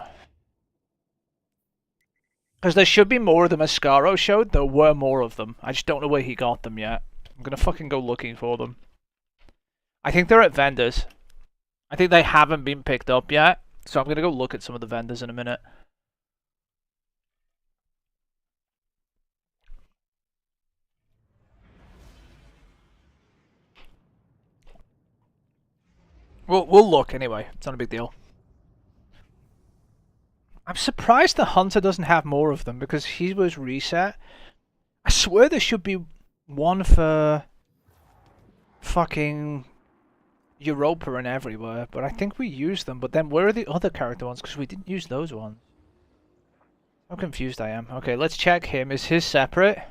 Because there should be more of them, as Scaro showed. There were more of them. I just don't know where he got them yet. I'm going to fucking go looking for them. I think they're at vendors. I think they haven't been picked up yet. So I'm going to go look at some of the vendors in a minute. We'll look anyway. It's not a big deal. I'm surprised the Hunter doesn't have more of them because he was reset. I swear there should be one for fucking Europa and everywhere, but I think we used them. But then where are the other character ones? Because we didn't use those ones. How confused I am. Okay, let's check him. Is his separate?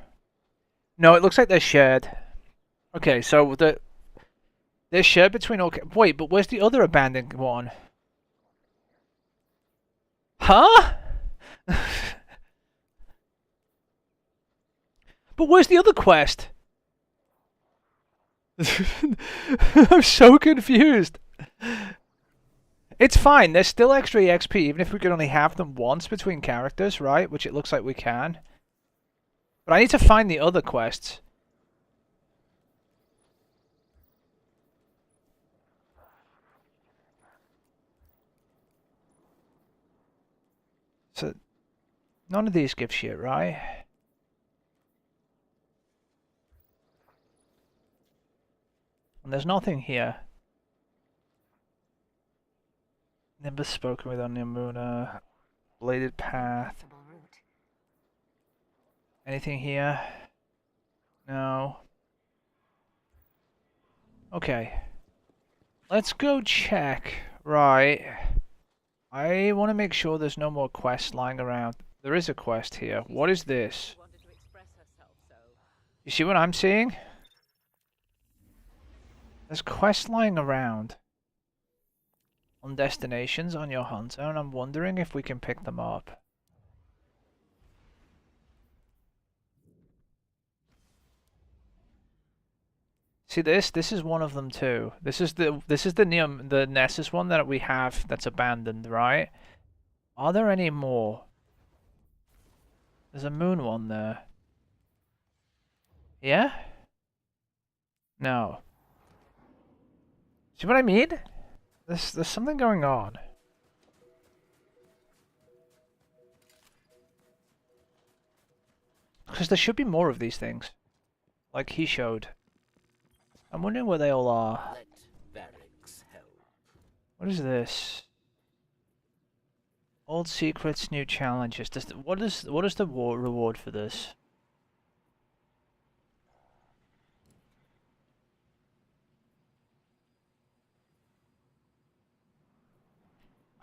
No, it looks like they're shared. Okay, so they're shared between all... Wait, but where's the other abandoned one? Huh? But where's the other quest? I'm so confused. It's fine. There's still extra EXP, even if we could only have them once between characters, right? Which it looks like we can. But I need to find the other quests. So, none of these give shit, right? And there's nothing here. Nimbus spoken with on Nimuna. Bladed path. Possible route. Anything here? No. Okay. Let's go check. Right. I want to make sure there's no more quests lying around. There is a quest here. What is this? Wanted to express herself, so You see what I'm seeing? There's quests lying around on destinations on your hunter, and I'm wondering if we can pick them up. See this? This is one of them too. This is the Nessus one that we have that's abandoned, right? Are there any more? There's a moon one there. Yeah? No. See what I mean? There's something going on. Because there should be more of these things. Like he showed. I'm wondering where they all are. Let barracks help. What is this? Old secrets, new challenges. What is the reward for this?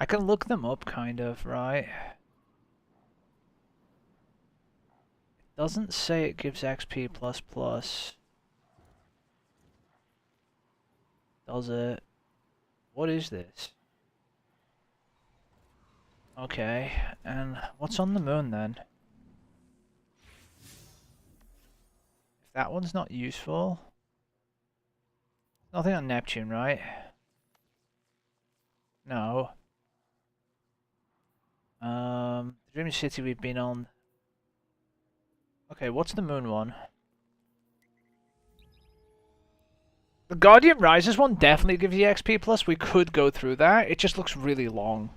I can look them up, kind of, right? It doesn't say it gives XP++. Does it? What is this? Okay, and what's on the moon then? If that one's not useful... Nothing on Neptune, right? No. Dream City we've been on. Okay, what's the moon one? The Guardian Rises one definitely gives you XP plus. We could go through that. It just looks really long.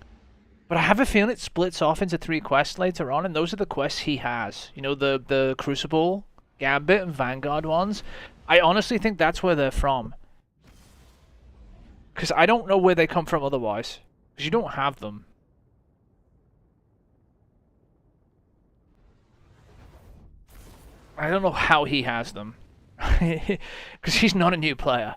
But I have a feeling it splits off into 3 quests later on, and those are the quests he has. You know, the Crucible, Gambit, and Vanguard ones. I honestly think that's where they're from. Because I don't know where they come from otherwise. Because you don't have them. I don't know how he has them. Because he's not a new player.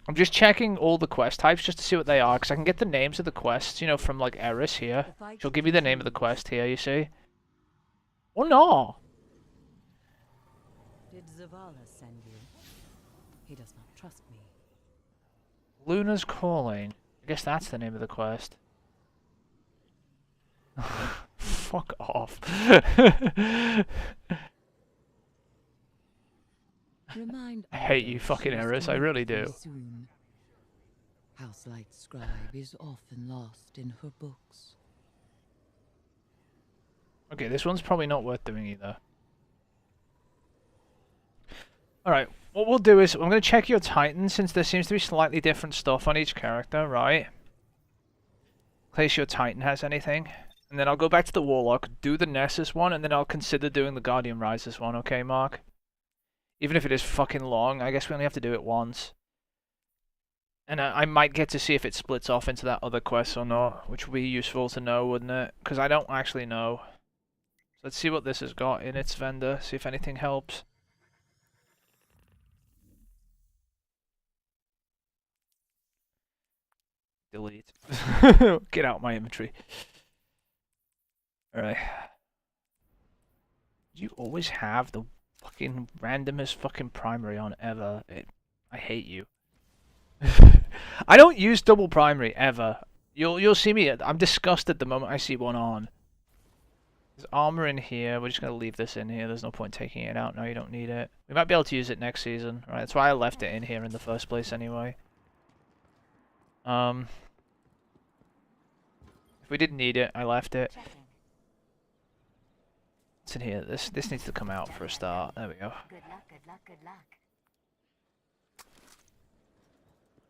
I'm just checking all the quest types just to see what they are. Because I can get the names of the quests, you know, from like Eris here. She'll give you the name of the quest here, you see. Oh no! did Zavala send you? He does not trust me. Luna's Calling. I guess that's the name of the quest. Fuck off. Remind I hate you others fucking she is Eris, I coming really very do. Soon. Houselight Scribe is often lost in her books. Okay, this one's probably not worth doing either. Alright, what we'll do is, I'm going to check your Titan, since there seems to be slightly different stuff on each character, right? In case your Titan has anything. And then I'll go back to the Warlock, do the Nessus one, and then I'll consider doing the Guardian Rises one, okay, Mark? Even if it is fucking long, I guess we only have to do it once. And I might get to see if it splits off into that other quest or not, which would be useful to know, wouldn't it? Because I don't actually know. So let's see what this has got in its vendor, see if anything helps. Delete. Get out my inventory. Alright. You always have the fucking randomest fucking primary on ever. I hate you. I don't use double primary ever. You'll see me. I'm disgusted the moment I see one on. There's armor in here. We're just gonna leave this in here. There's no point taking it out now. You don't need it. We might be able to use it next season. Right. That's why I left it in here in the first place anyway. If we didn't need it, I left it. Checking. What's in here? This needs to come out for a start. There we go. Good luck, good luck, good luck.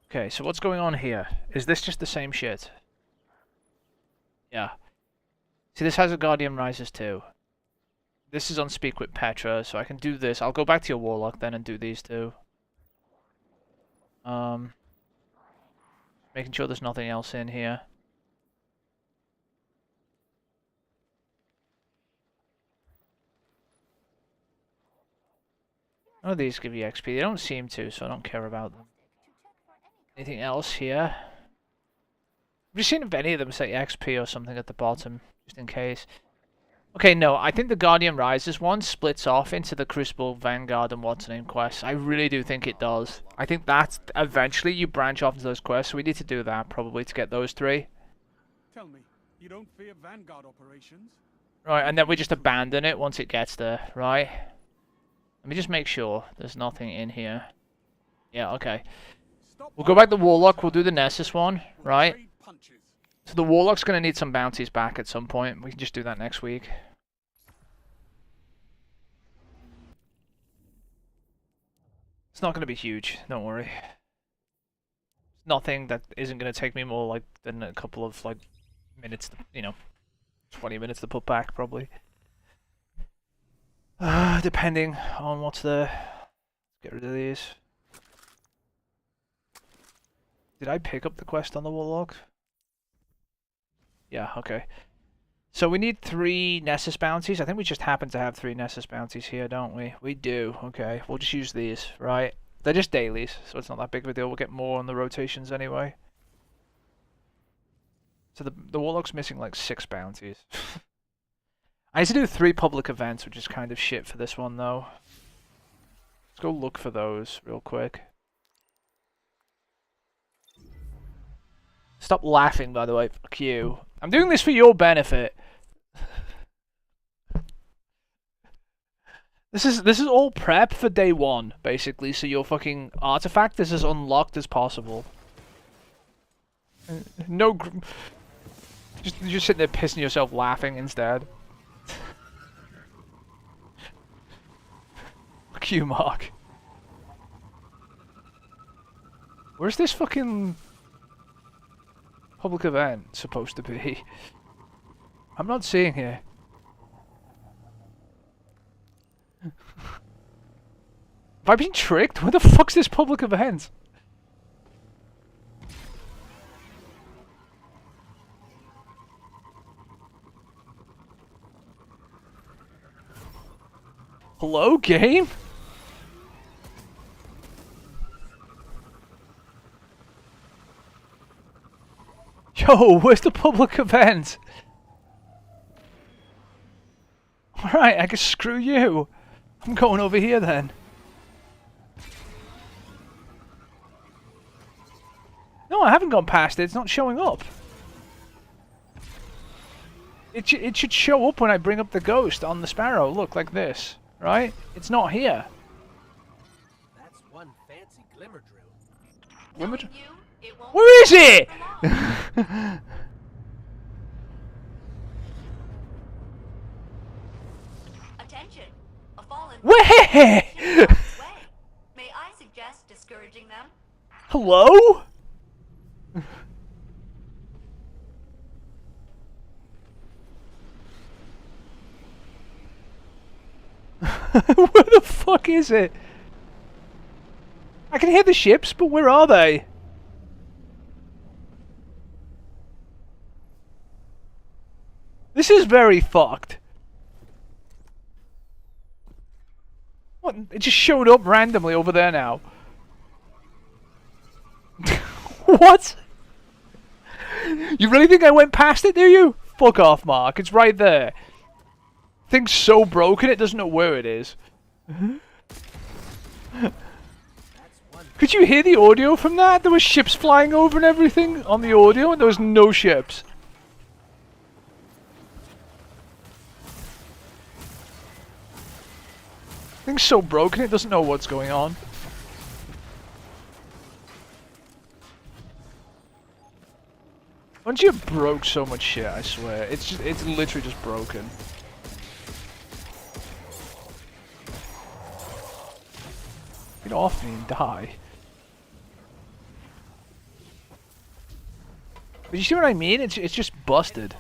Okay, so what's going on here? Is this just the same shit? Yeah. See, this has a Guardian Rises too. This is on Speak with Petra, so I can do this. I'll go back to your Warlock then and do these two. Making sure there's nothing else in here. None of these give you XP. They don't seem to, so I don't care about them. Anything else here? Have you seen if any of them say XP or something at the bottom, just in case? Okay, no, I think the Guardian Rises one splits off into the Crucible, Vanguard, and what's name quests. I really do think it does. I think that eventually you branch off into those quests, so we need to do that probably to get those three. Tell me, you don't fear Vanguard operations? Right, and then we just abandon it once it gets there, right? Let me just make sure there's nothing in here. Yeah, okay. We'll go back to Warlock, we'll do the Nessus one, right? So the Warlock's going to need some bounties back at some point. We can just do that next week. It's not going to be huge, don't worry. It's nothing that isn't going to take me more like than a couple of like minutes, you know, 20 minutes to put back probably. Depending on what's there. Get rid of these. Did I pick up the quest on the Warlock? Yeah, okay. So we need 3 Nessus bounties. I think we just happen to have 3 Nessus bounties here, don't we? We do. Okay, we'll just use these, right? They're just dailies, so it's not that big of a deal. We'll get more on the rotations anyway. So the Warlock's missing like 6 bounties. I need to do 3 public events, which is kind of shit for this one, though. Let's go look for those real quick. Stop laughing, by the way. Fuck you. I'm doing this for your benefit. This is all prep for day 1, basically, so your fucking artifact is as unlocked as possible. No... You're just sitting there pissing yourself laughing instead. Fuck you, Mark. Where's this fucking public event supposed to be? I'm not seeing here. Have I been tricked? Where the fuck's this public event? Hello, game? Yo, where's the public event? Alright, I guess screw you. I'm going over here then. No, I haven't gone past it. It's not showing up. It should show up when I bring up the ghost on the Sparrow. Look, like this. Right? It's not here. That's one fancy glimmer drill. Glimmer drill? Where is it? Attention! A fallen Where? May I suggest discouraging them? Hello? Where the fuck is it? I can hear the ships, but where are they? This is very fucked. What? It just showed up randomly over there now. What? You really think I went past it, do you? Fuck off, Mark. It's right there. Thing's so broken it doesn't know where it is. Could you hear the audio from that? There were ships flying over and everything on the audio, and there was no ships. Thing's so broken it doesn't know what's going on. Once you broke so much shit, I swear. It's literally just broken. Get off me and die. But you see what I mean? It's just busted.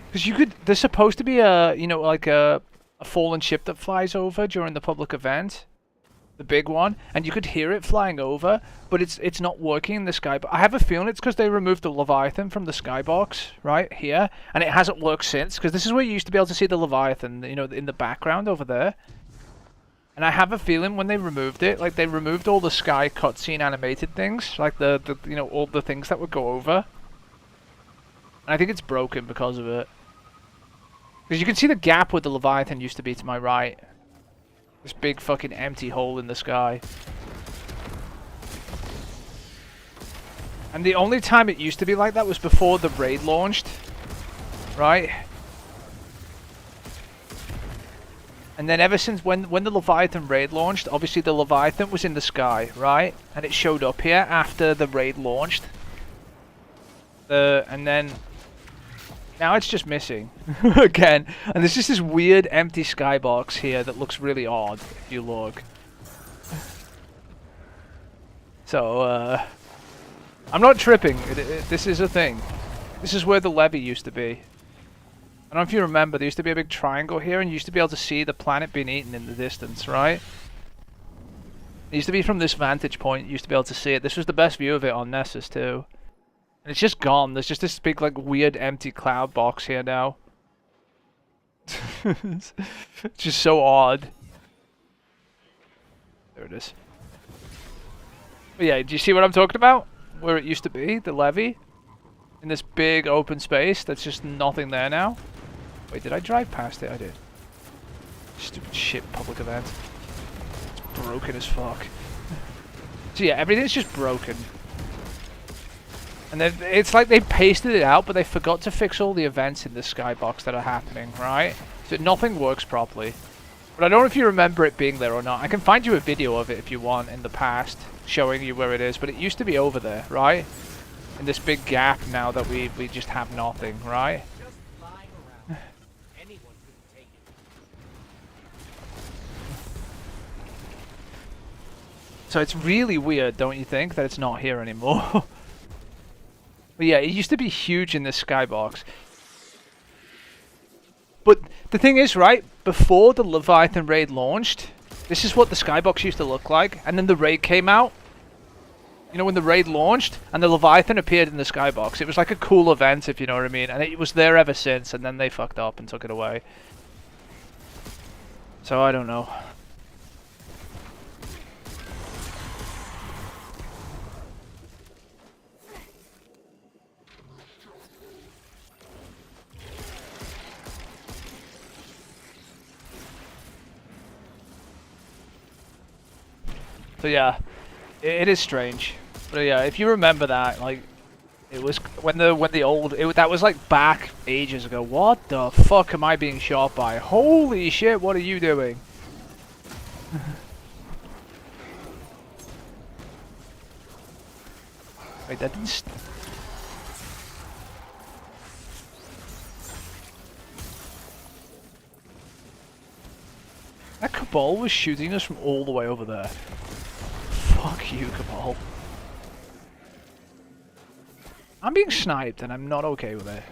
Because you could, there's supposed to be a, you know, like a fallen ship that flies over during the public event. The big one. And you could hear it flying over, but it's not working in the sky. But I have a feeling it's because they removed the Leviathan from the skybox, right here. And it hasn't worked since, because this is where you used to be able to see the Leviathan, you know, in the background over there. And I have a feeling when they removed it, like they removed all the sky cutscene animated things, like the you know, all the things that would go over. And I think it's broken because of it. Because you can see the gap where the Leviathan used to be to my right. This big fucking empty hole in the sky. And the only time it used to be like that was before the raid launched. Right? And then ever since when the Leviathan raid launched, obviously the Leviathan was in the sky, right? And it showed up here after the raid launched. And then now it's just missing again. And there's just this weird empty skybox here that looks really odd if you look. So I'm not tripping. This is a thing. This is where the levee used to be. I don't know if you remember, there used to be a big triangle here, and you used to be able to see the planet being eaten in the distance, right? It used to be from this vantage point, you used to be able to see it. This was the best view of it on Nessus, too. And it's just gone. There's just this big, like, weird, empty cloud box here now. It's just so odd. There it is. But yeah, do you see what I'm talking about? Where it used to be, the levee? In this big open space, that's just nothing there now. Wait, did I drive past it? I did. Stupid shit public event. It's broken as fuck. So yeah, everything's just broken. And then it's like they pasted it out, but they forgot to fix all the events in the skybox that are happening, right? So nothing works properly. But I don't know if you remember it being there or not. I can find you a video of it if you want in the past, showing you where it is. But it used to be over there, right? In this big gap now that we just have nothing, right? So it's really weird, don't you think, that it's not here anymore? But yeah, it used to be huge in this skybox. But the thing is, right, before the Leviathan raid launched, this is what the skybox used to look like, and then the raid came out. You know, when the raid launched, and the Leviathan appeared in the skybox. It was like a cool event, if you know what I mean, and it was there ever since, and then they fucked up and took it away. So I don't know. So yeah, it is strange. But yeah, if you remember that, like, it was when the old that was like back ages ago. What the fuck am I being shot by? Holy shit! What are you doing? Wait, that didn't. That Cabal was shooting us from all the way over there. Fuck you, Cabal. I'm being sniped and I'm not okay with it.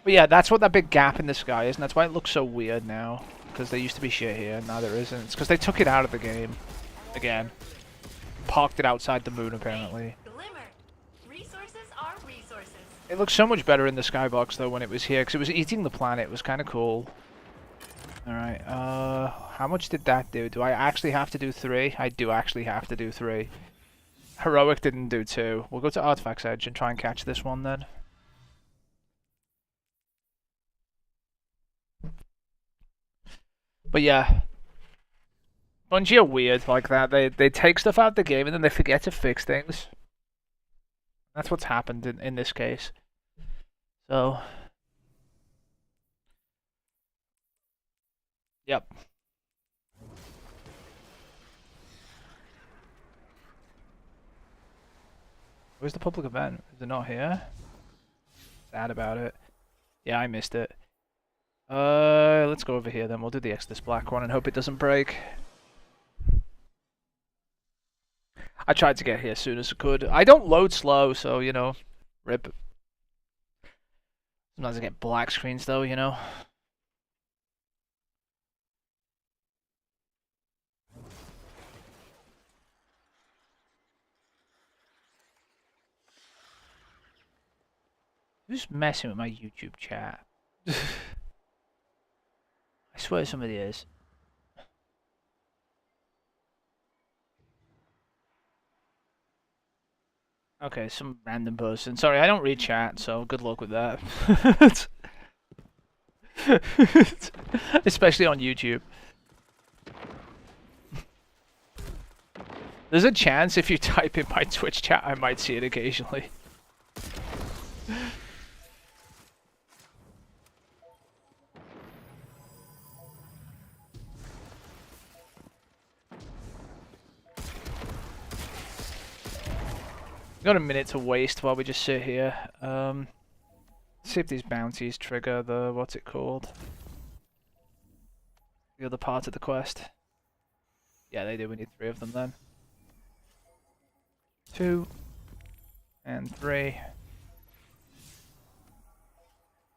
But yeah, that's what that big gap in the sky is, and that's why it looks so weird now. Because there used to be shit here, and now there isn't. It's because they took it out of the game. Again. Parked it outside the moon, apparently. Glimmer. Resources are resources. It looks so much better in the skybox, though, when it was here, because it was eating the planet. It was kind of cool. Alright, how much did that do? Do I actually have to do 3? I do actually have to do 3. Heroic didn't do 2. We'll go to Artifacts Edge and try and catch this one then. But yeah. Bungie are weird like that. They take stuff out of the game and then they forget to fix things. That's what's happened in this case. So... Yep. Where's the public event? Is it not here? Sad about it. Yeah, I missed it. Let's go over here then. We'll do the Exodus Black one and hope it doesn't break. I tried to get here as soon as I could. I don't load slow, so, you know, rip. Sometimes I get black screens though, you know. Who's messing with my YouTube chat? I swear somebody is. Okay, some random person. Sorry, I don't read chat, so good luck with that. Especially on YouTube. There's a chance if you type in my Twitch chat, I might see it occasionally. Got a minute to waste while we just sit here. See if these bounties trigger the, what's it called? The other part of the quest. Yeah, they do. We need 3 of them then. 2 and 3.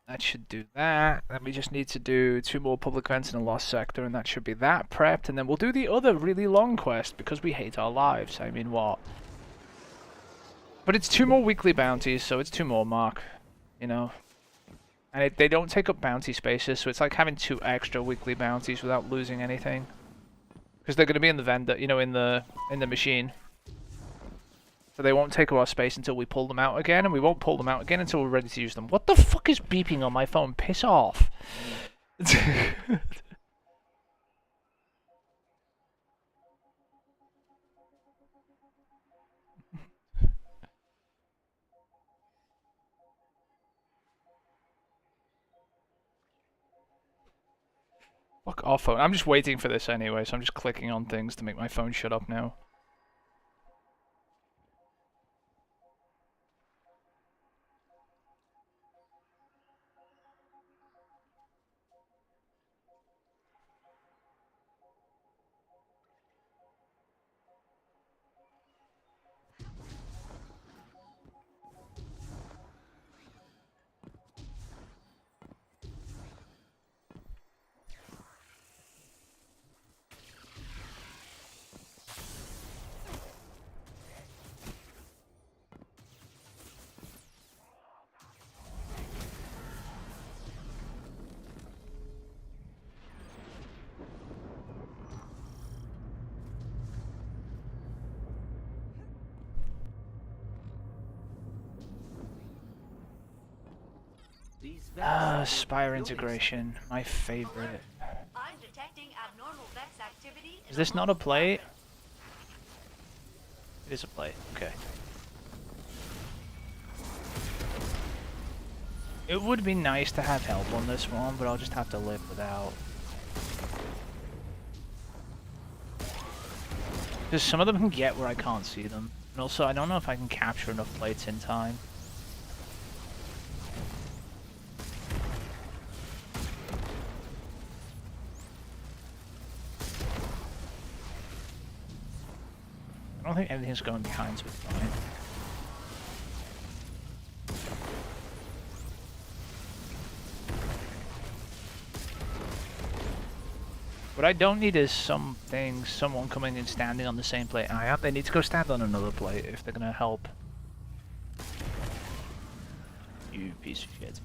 That should do that. Then we just need to do 2 more public events in a lost sector, and that should be that prepped. And then we'll do the other really long quest because we hate our lives. I mean, what? But it's 2 more weekly bounties, so it's 2 more, Mark. You know? And they don't take up bounty spaces, so it's like having 2 extra weekly bounties without losing anything. Because they're going to be in the vendor, you know, in the machine. So they won't take up our space until we pull them out again, and we won't pull them out again until we're ready to use them. What the fuck is beeping on my phone? Piss off. Fuck off phone. I'm just waiting for this anyway, so I'm just clicking on things to make my phone shut up now. Spire integration, my favorite. I'm detecting abnormal Vex activity. Is this not a plate? It is a plate, okay. It would be nice to have help on this one, but I'll just have to live without. Because some of them can get where I can't see them. And also, I don't know if I can capture enough plates in time. I don't think anything's going behind, so it's fine. What I don't need is someone coming and standing on the same plate I am. They need to go stand on another plate if they're gonna help. You piece of shit.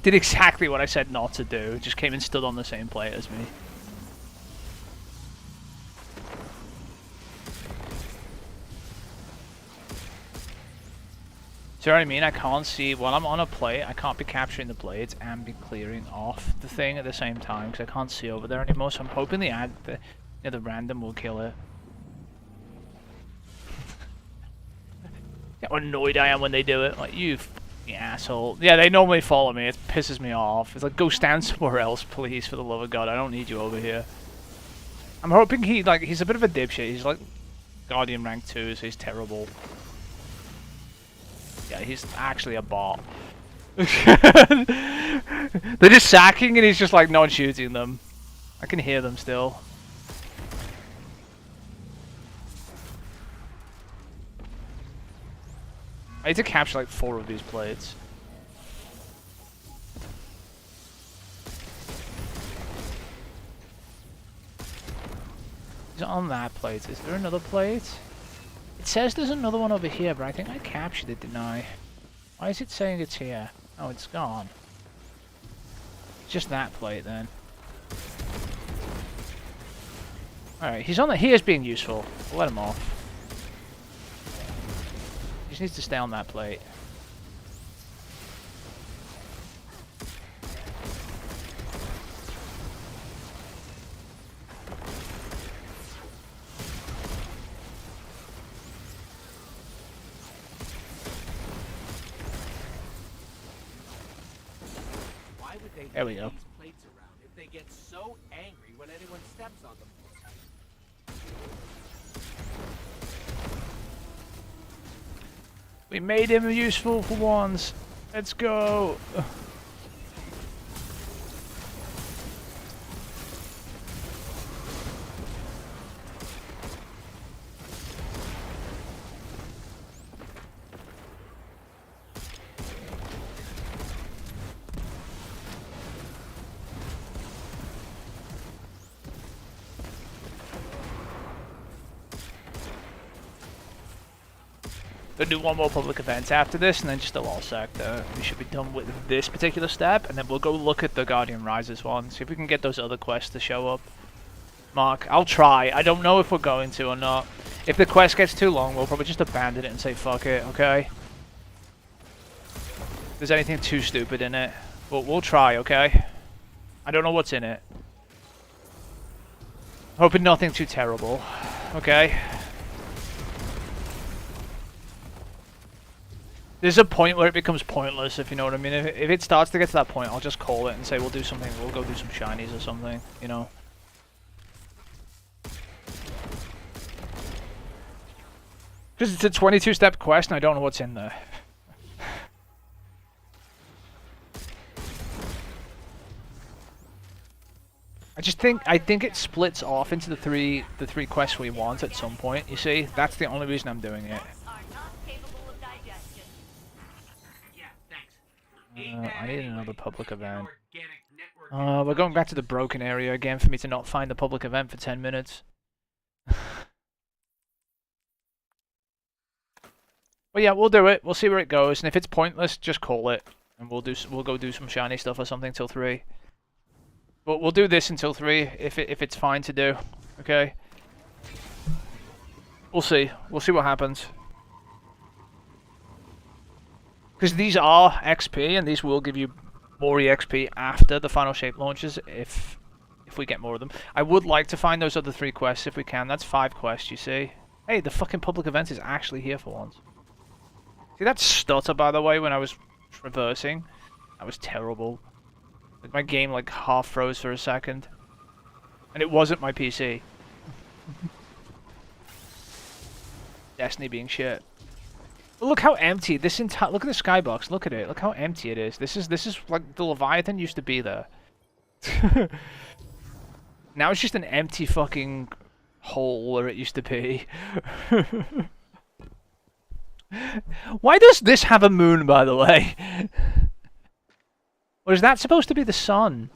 Did exactly what I said not to do. Just came and stood on the same plate as me. See what I mean? I can't see, while I'm on a plate, I can't be capturing the blades and be clearing off the thing at the same time because I can't see over there anymore. So I'm hoping the random will kill it. How annoyed I am when they do it. Like, you f***ing asshole. Yeah, they normally follow me. It pisses me off. It's like, go stand somewhere else, please, for the love of God. I don't need you over here. I'm hoping he's a bit of a dipshit. He's like Guardian rank 2, so he's terrible. Yeah, he's actually a bot. They're just sacking and he's just like not shooting them. I can hear them still. I need to capture like 4 of these plates. He's on that plate. Is there another plate? It says there's another one over here, but I think I captured it, didn't I? Why is it saying it's here? Oh, it's gone. It's just that plate then. Alright, he's on the. He is being useful. We'll let him off. He just needs to stay on that plate. Why would they There we leave go. these plates around if they get so angry when anyone steps on them? We made him useful for once. Let's go. Gonna do one more public event after this, and then just a wall sector. We should be done with this particular step, and then we'll go look at the Guardian Rises one, see if we can get those other quests to show up. Mark, I'll try. I don't know if we're going to or not. If the quest gets too long, we'll probably just abandon it and say fuck it, okay? If there's anything too stupid in it, but we'll try, okay? I don't know what's in it. Hoping nothing too terrible, okay? There's a point where it becomes pointless, if you know what I mean. If it starts to get to that point, I'll just call it and say we'll do something. We'll go do some shinies or something, you know. Because it's a 22-step quest and I don't know what's in there. I think it splits off into the three quests we want at some point. You see, that's the only reason I'm doing it. Are not capable of digestion. Yeah, thanks. I need another public event. We're going back to the broken area again for me to not find the public event for 10 minutes. But yeah, we'll do it. We'll see where it goes, and if it's pointless, just call it, and we'll go do some shiny stuff or something till 3. But we'll do this until 3 if it's fine to do. Okay. We'll see. We'll see what happens. Because these are XP, and these will give you more EXP after the final shape launches if we get more of them. I would like to find those other 3 quests if we can. That's 5 quests, you see. Hey, the fucking public event is actually here for once. See that stutter, by the way, when I was traversing? That was terrible. Like, my game like half froze for a second. And it wasn't my PC. Destiny being shit. But look how empty this entire. Look at the skybox. Look at it. Look how empty it is. This is like the Leviathan used to be there. Now it's just an empty fucking hole where it used to be. Why does this have a moon, by the way? Or is that supposed to be the sun?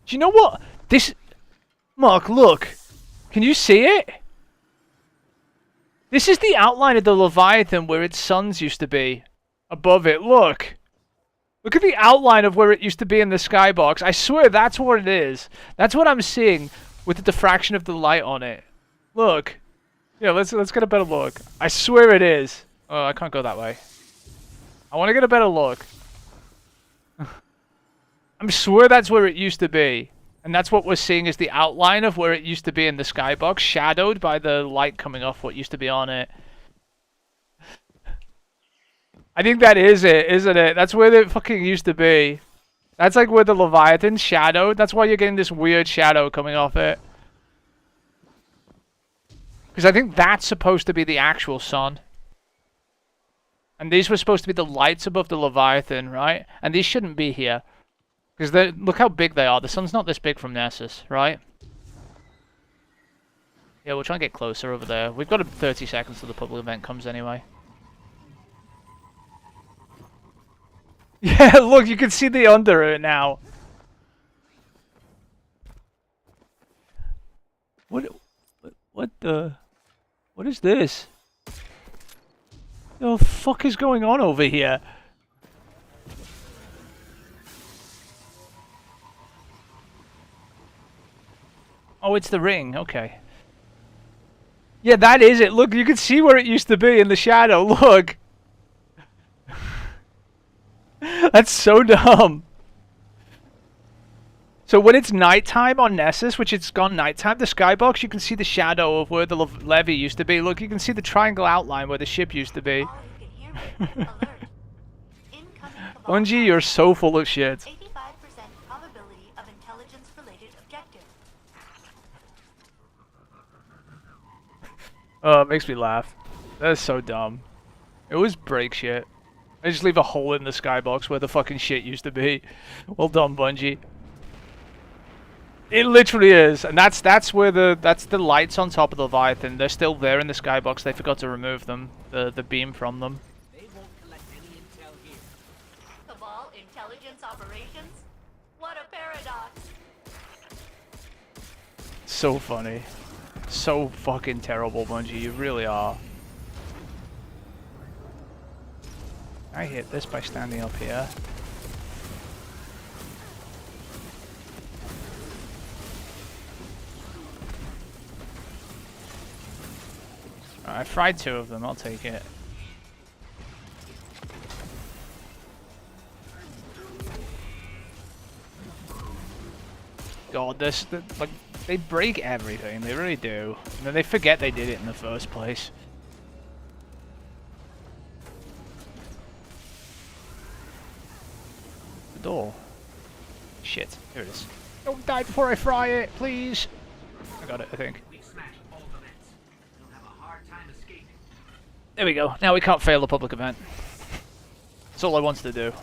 Do you know what? This... Mark, look. Can you see it? This is the outline of the Leviathan where its suns used to be. Above it, look. Look at the outline of where it used to be in the skybox. I swear that's what it is. That's what I'm seeing with the diffraction of the light on it. Look. Yeah, let's get a better look. I swear it is. Oh, I can't go that way. I want to get a better look. I swear that's where it used to be. And that's what we're seeing is the outline of where it used to be in the skybox, shadowed by the light coming off what used to be on it. I think that is it, isn't it? That's where it fucking used to be. That's like where the Leviathan's shadowed. That's why you're getting this weird shadow coming off it. Because I think that's supposed to be the actual sun. And these were supposed to be the lights above the Leviathan, right? And these shouldn't be here. Because look how big they are. The sun's not this big from Nessus, right? Yeah, we'll try and get closer over there. We've got 30 seconds till the public event comes anyway. Yeah, look, you can see the under it now. What is this? What the fuck is going on over here? Oh, it's the ring. Okay. Yeah, that is it. Look, you can see where it used to be in the shadow. Look. That's so dumb. So when it's nighttime on Nessus, which it's gone nighttime, the skybox, you can see the shadow of where the levee used to be. Look, you can see the triangle outline where the ship used to be. All you can hear me. Alert. Incoming Cabal Bungie, you're so full of shit. 85% probability of intelligence-related objective. Oh, it makes me laugh. That's so dumb. It was break shit. I just leave a hole in the skybox where the fucking shit used to be. Well done, Bungie. It literally is, and that's where that's the lights on top of the Leviathan. They're still there in the skybox. They forgot to remove them, the beam from them. They won't collect any intel here. Cabal intelligence operations? What a paradox! So funny, so fucking terrible, Bungie. You really are. I hit this by standing up here. I fried 2 of them, I'll take it. God, like, they break everything, they really do. And then they forget they did it in the first place. The door. Shit, here it is. Don't die before I fry it, please! I got it, I think. We smash all the vents. They'll have a hard time escaping. There we go. Now we can't fail the public event. That's all I wanted to do.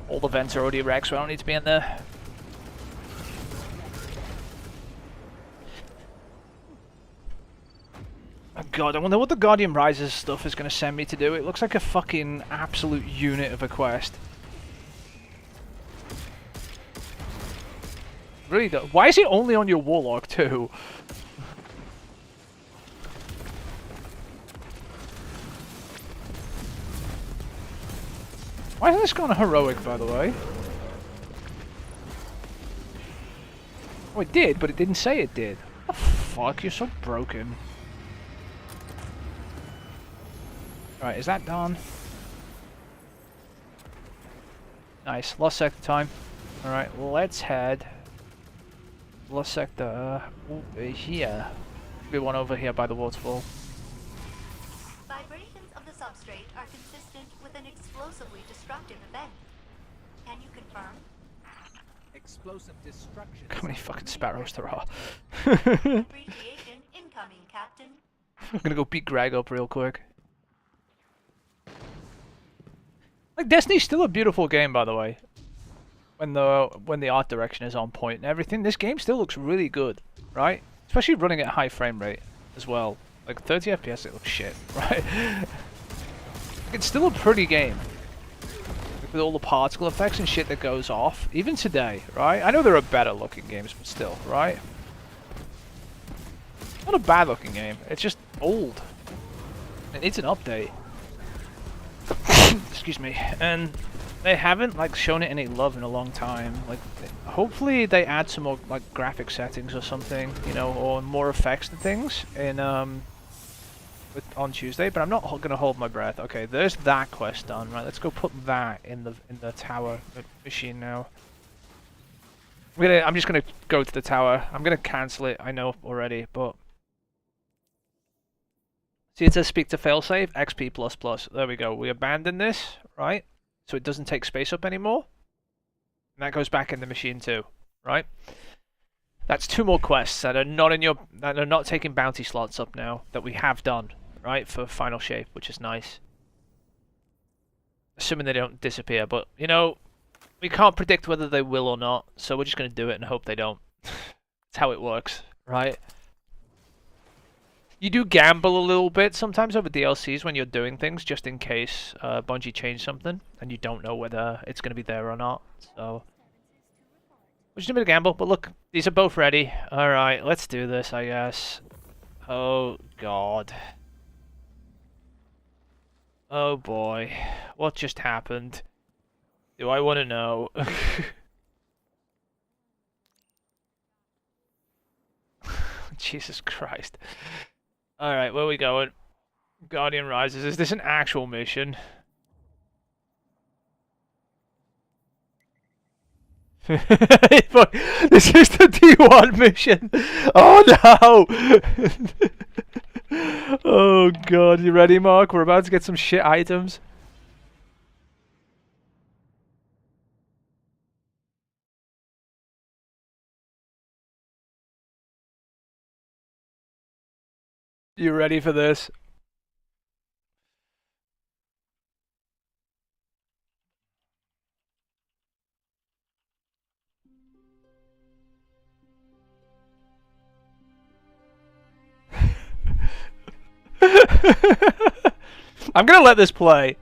All the vents are already wrecked, so I don't need to be in there. Oh god, I wonder what the Guardian Rises stuff is going to send me to do. It looks like a fucking absolute unit of a quest. Really though. Why is it only on your Warlock too? Why hasn't this gone heroic, by the way? Oh, it did, but it didn't say it did. What the fuck? You're so broken. Alright, is that done? Nice. Lost sector time. Alright, well, let's head. Lost sector over here. Be one over here by the waterfall. Vibrations of the substrate are consistent with an explosively destructive event. Can you confirm? Explosive destruction. How many fucking sparrows there are? Appreciation incoming, Captain. I'm gonna go beat Greg up real quick. Like, Destiny's still a beautiful game, by the way. When the art direction is on point and everything, this game still looks really good, right? Especially running at high frame rate as well. Like 30 FPS, it looks shit, right? It's still a pretty game. with all the particle effects and shit that goes off, even today, right? I know there are better looking games, but still, right? Not a bad looking game, it's just old. It needs an update. Excuse me. And they haven't like shown it any love in a long time. Like, hopefully they add some more like graphic settings or something, you know, or more effects and things in on Tuesday. But I'm not gonna hold my breath. Okay, there's that quest done. Right, let's go put that in the tower machine now. I'm just gonna go to the tower. I'm gonna cancel it. I know already, but. See, it says speak to failsafe, XP++. There we go. We abandon this, right? So it doesn't take space up anymore. And that goes back in the machine too, right? That's 2 more quests that are not in that are not taking bounty slots up now that we have done, right? For Final Shape, which is nice. Assuming they don't disappear, but you know, we can't predict whether they will or not, so we're just gonna do it and hope they don't. That's how it works, right? You do gamble a little bit sometimes over DLCs when you're doing things, just in case Bungie changed something and you don't know whether it's going to be there or not. So, we're just a bit of gamble. But look, these are both ready. All right, let's do this, I guess. Oh God. Oh boy, what just happened? Do I want to know? Jesus Christ. Alright, where are we going? Guardian Rises. Is this an actual mission? This is the D1 mission! Oh no! Oh god, you ready, Mark? We're about to get some shit items. You ready for this? I'm gonna let this play.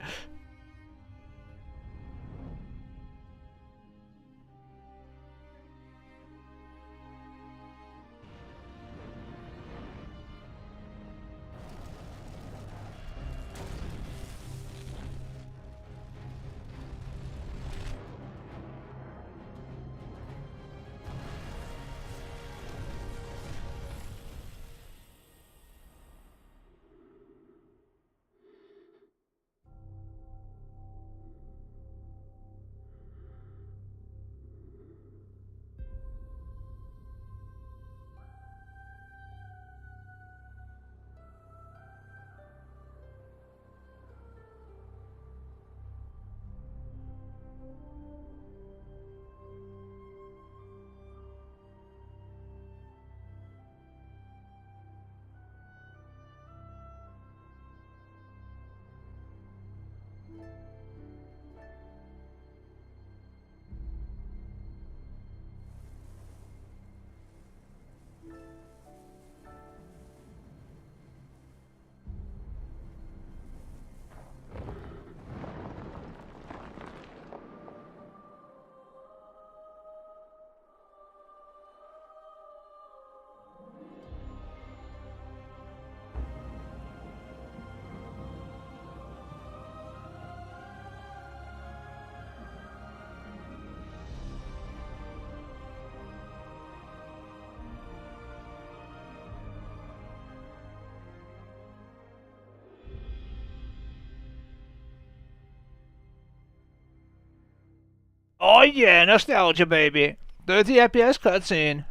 Oh yeah, nostalgia baby. 30 FPS cutscene.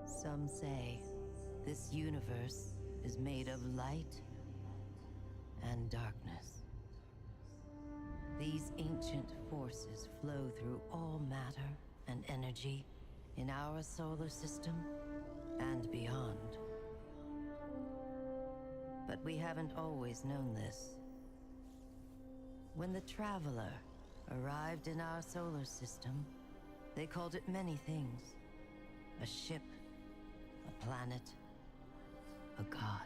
Some say this universe is made of light and darkness. These ancient forces flow through all matter and energy in our solar system and beyond. But we haven't always known this. When the Traveler arrived in our solar system, they called it many things. A ship, a planet, a god.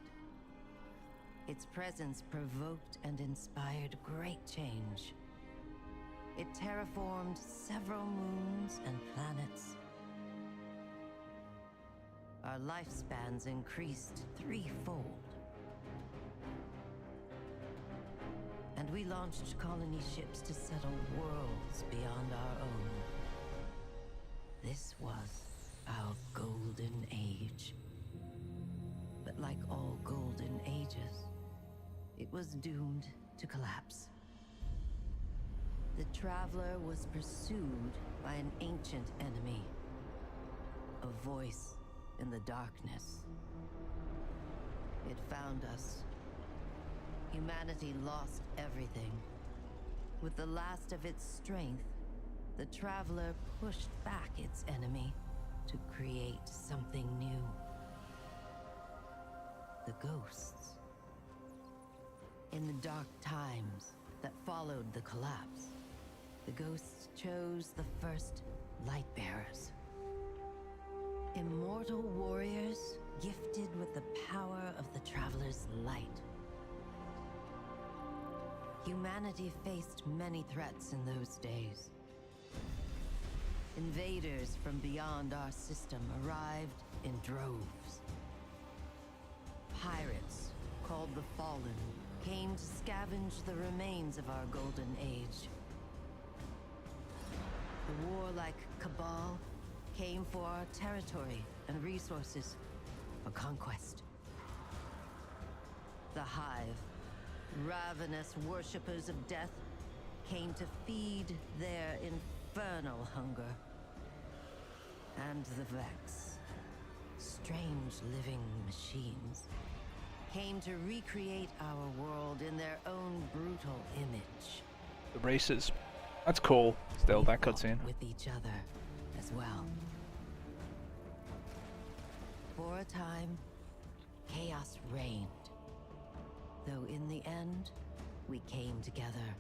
Its presence provoked and inspired great change. It terraformed several moons and planets. Our lifespans increased threefold. And we launched colony ships to settle worlds beyond our own. This was our golden age. But like all golden ages, it was doomed to collapse. The Traveler was pursued by an ancient enemy, a voice in the darkness. It found us. Humanity lost everything. With the last of its strength, the Traveler pushed back its enemy to create something new. The ghosts. In the dark times that followed the collapse, the ghosts chose the first Lightbearers. Immortal warriors gifted with the power of the Traveler's light. Humanity faced many threats in those days. Invaders from beyond our system arrived in droves. Pirates, called the Fallen, came to scavenge the remains of our golden age. The warlike Cabal came for our territory and resources for conquest. The Hive, ravenous worshippers of death, came to feed their infernal hunger. And the Vex, strange living machines, came to recreate our world in their own brutal image. The races. That's cool. Still, that We fought cutscene. with each other as well. For a time, chaos reigned. Though in the end, we came together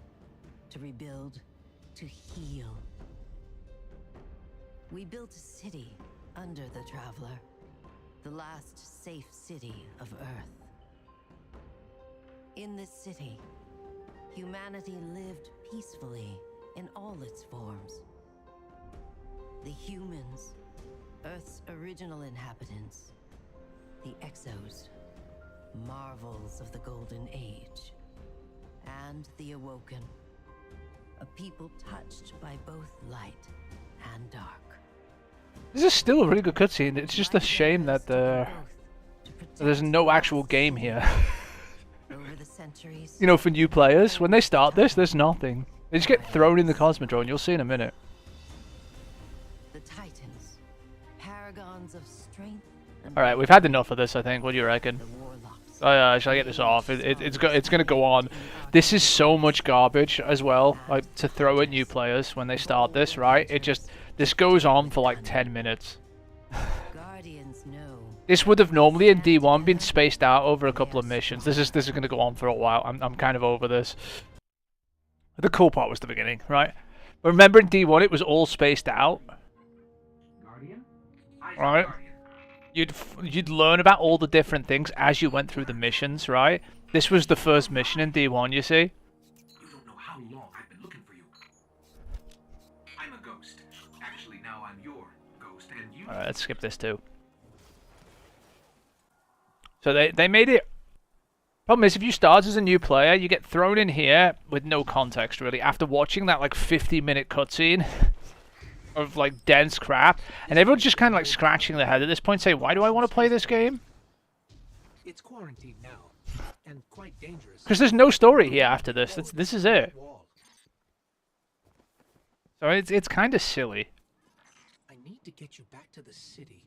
to rebuild, to heal. We built a city under the Traveler, the last safe city of Earth. In this city, humanity lived peacefully in all its forms. The humans, Earth's original inhabitants, the Exos, marvels of the Golden Age, and the Awoken, a people touched by both light and dark. This is still a really good cutscene. It's just a shame that there's no actual game here. Over the centuries, You know, for new players, when they start this, there's nothing. They just get thrown in the Cosmodrome. You'll see in a minute. the Titans, paragons of strength and All right, we've had enough of this. I think. What do you reckon? the warlocks. Oh yeah, shall I get this off? It's gonna go on. This is so much garbage as well. Like to throw at new players when they start this, right? This goes on for like 10 minutes. Guardians know. This would have normally in D1 been spaced out over a couple of missions. This is gonna go on for a while. I'm kind of over this. The cool part was the beginning, right? But remember in D1 it was all spaced out, right? You'd learn about all the different things as you went through the missions, right? This was the first mission in D1, you see? You don't know how long I've been looking for you. I'm a ghost. Actually, now I'm your ghost, and you... Alright, let's skip this too. So they made it... Problem is, if you start as a new player, you get thrown in here with no context, really, after watching that, like, 50-minute cutscene of, like, dense crap. And everyone's just kind of, like, scratching their head at this point, saying, why do I want to play this game? It's quarantined now, and quite dangerous. Because there's no story here after this. This is it. Wall. So it's kind of silly. I need to get you back to the city.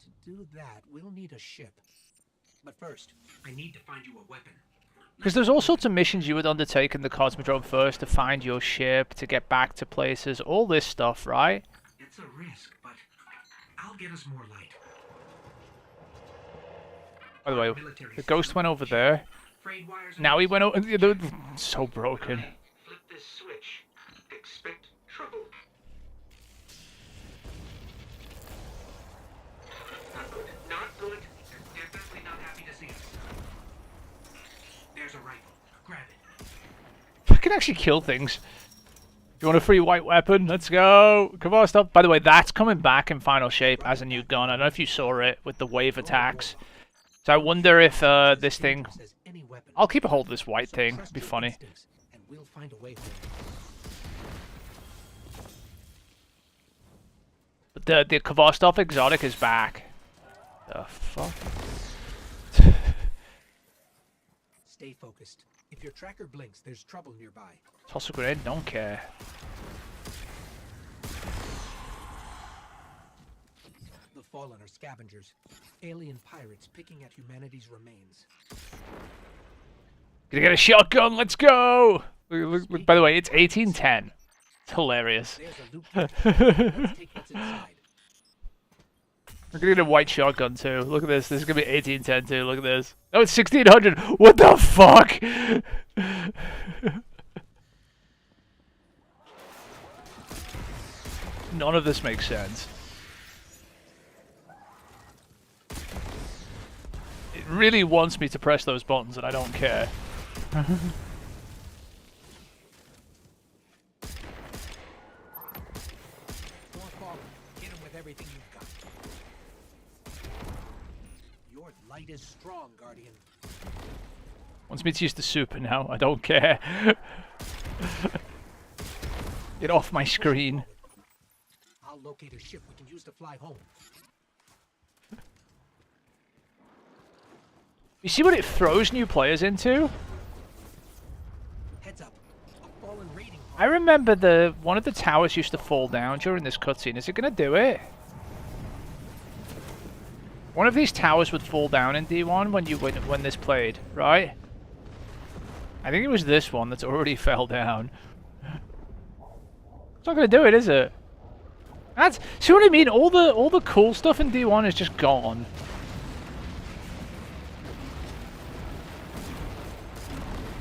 To do that, we'll need a ship. But first, I need to find you a weapon. Because there's all sorts of missions you would undertake in the Cosmodrome first to find your ship, to get back to places, all this stuff, right? It's a risk, but I'll get us more light. By the way, Military the ghost went over there. frayed wires and- Now he went over... So broken. Flip this switch. Expect trouble. Not good. Not good. They're definitely not happy to see us. There's a rifle. Grab it. I can actually kill things. You want a free white weapon? Let's go. Come on, stop. By the way, that's coming back in final shape as a new gun. I don't know if you saw it with the wave attacks. So I wonder if this thing... Says any weapon. I'll keep a hold of this white So thing. trust It'd be your funny. instincts, and we'll find a way for it. But the Kvostov exotic is back. The fuck? Stay focused. If your tracker blinks, there's trouble nearby. Toss a grenade, don't care. The Fallen are scavengers. Alien pirates picking at humanity's remains. Gonna get a shotgun, let's go! Look, by the way, it's 1810. It's hilarious. There's a loop. Let's take what's inside. We're gonna get a white shotgun too. Look at this. This is gonna be 1810 too. Look at this. Oh, it's 1600. What the fuck? None of this makes sense. It really wants me to press those buttons and I don't care. More Fallen. Hit him with everything you've got. Your light is strong, Guardian. Wants me to use the super now. I don't care. Get off my screen. I'll locate a ship we can use to fly home. You see what it throws new players into? Heads up. A Fallen raiding I remember one of the towers used to fall down during this cutscene. Is it gonna do it? One of these towers would fall down in D1 when this played, right? I think it was this one that's already fell down. It's not gonna do it, is it? See what I mean? All the cool stuff in D1 is just gone.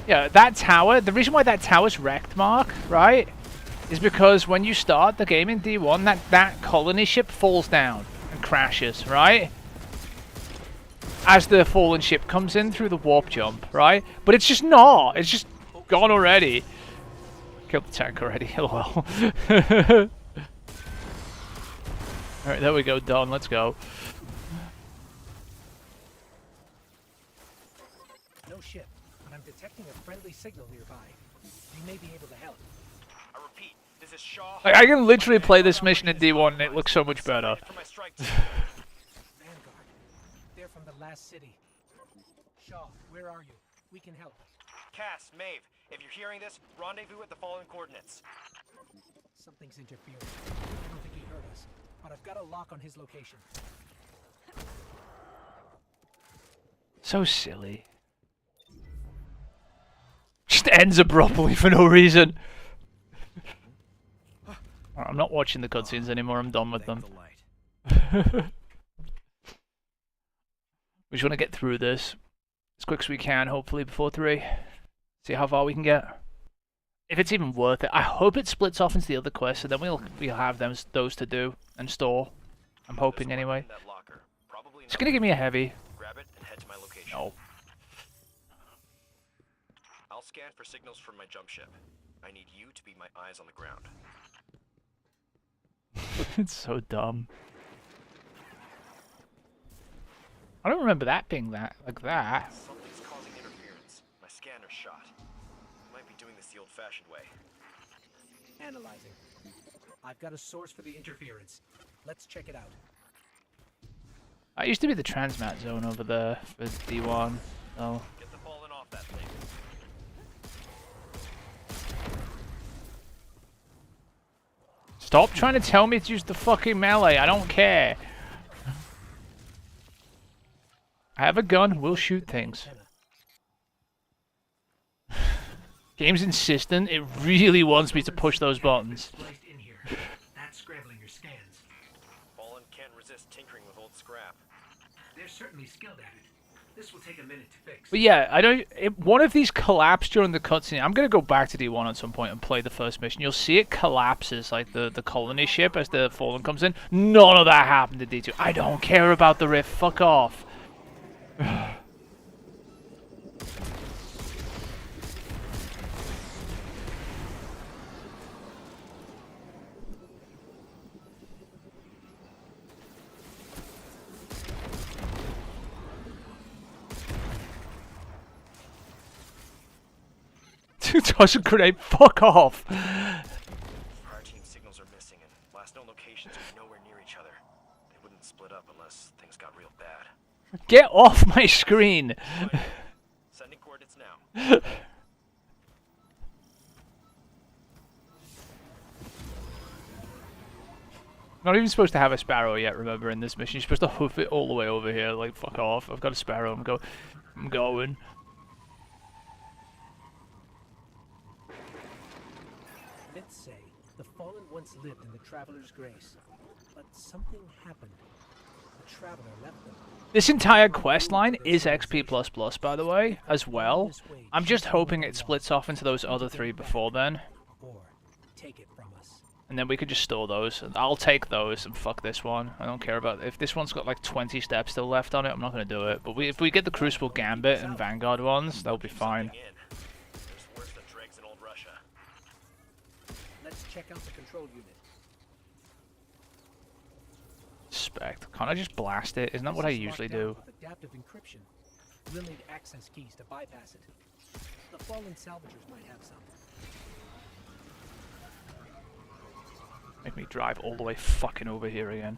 Yeah, that tower, the reason why that tower's wrecked, Mark, right, is because when you start the game in D1, that colony ship falls down and crashes, right? As the fallen ship comes in through the warp jump, right? But it's just not. It's just gone already. Killed the tank already, lol. Alright, there we go, done. Let's go. No ship, but I'm detecting a friendly signal nearby. We may be able to help. I repeat, this is Shaw. Like, I can literally play this mission in D1 and it looks so much better. For my strike team. Vanguard. They're from the last city. Shaw, where are you? We can help. Cass, Maeve, if you're hearing this, rendezvous at the following coordinates. Something's interfering. I don't think he heard us, but I've got a lock on his location. So silly. Just ends abruptly for no reason. I'm not watching the cutscenes anymore. I'm done with them. We just want to get through this as quick as we can, hopefully before 3. See how far we can get. If it's even worth it. I hope it splits off into the other quests, so then we'll have those to do and store. I'm hoping anyway. It's gonna give me a heavy. Grab it and head to my location. No. I'll scan for signals from my jump ship. I need you to be my eyes on the ground. It's so dumb. I don't remember that being like that. Something's causing interference. My scanner's shot. Might be doing this the old-fashioned way. Analyzing. I've got a source for the interference. Let's check it out. I used to be the transmat zone over there for D1. Oh. Get the fallen off that thing. Stop trying to tell me to use the fucking melee. I don't care. I have a gun. We'll shoot things. Game's insistent. It really wants me to push those buttons. Spliced in here. That's scrambling your scans. Fallen can't resist tinkering with old scrap. They're certainly skilled at it. This will take a minute to fix. But yeah, I don't. One of these collapsed during the cutscene. I'm gonna go back to D1 at some point and play the first mission. You'll see it collapses, like the colony ship as the Fallen comes in. None of that happened in D2. I don't care about the rift. Fuck off. Toss a grenade. Fuck off. Our team signals are missing, and last known locations are nowhere near each other. They wouldn't split up unless things got real bad. Get off my screen. Fine. Sending coordinates now. Not even supposed to have a sparrow yet, remember, in this mission. You're supposed to hoof it all the way over here. Like, fuck off. I've got a sparrow. I'm going. Let's say the Fallen once lived in the Traveler's Grace, but something happened. The Traveler left them. This entire quest line is XP++, by the way, as well. I'm just hoping it splits off into those other 3 before then. Or take it from us. And then we could just store those. I'll take those and fuck this one. I don't care about... If this one's got like 20 steps still left on it, I'm not going to do it. But if we get the Crucible Gambit and Vanguard ones, that'll be fine. There's worse than dregs in old Russia. Let's check out the control unit. Spect. Can't I just blast it? Isn't that what I usually do? Adaptive encryption. We'll need access keys to bypass it. The Fallen salvagers might have some. Make me drive all the way fucking over here again.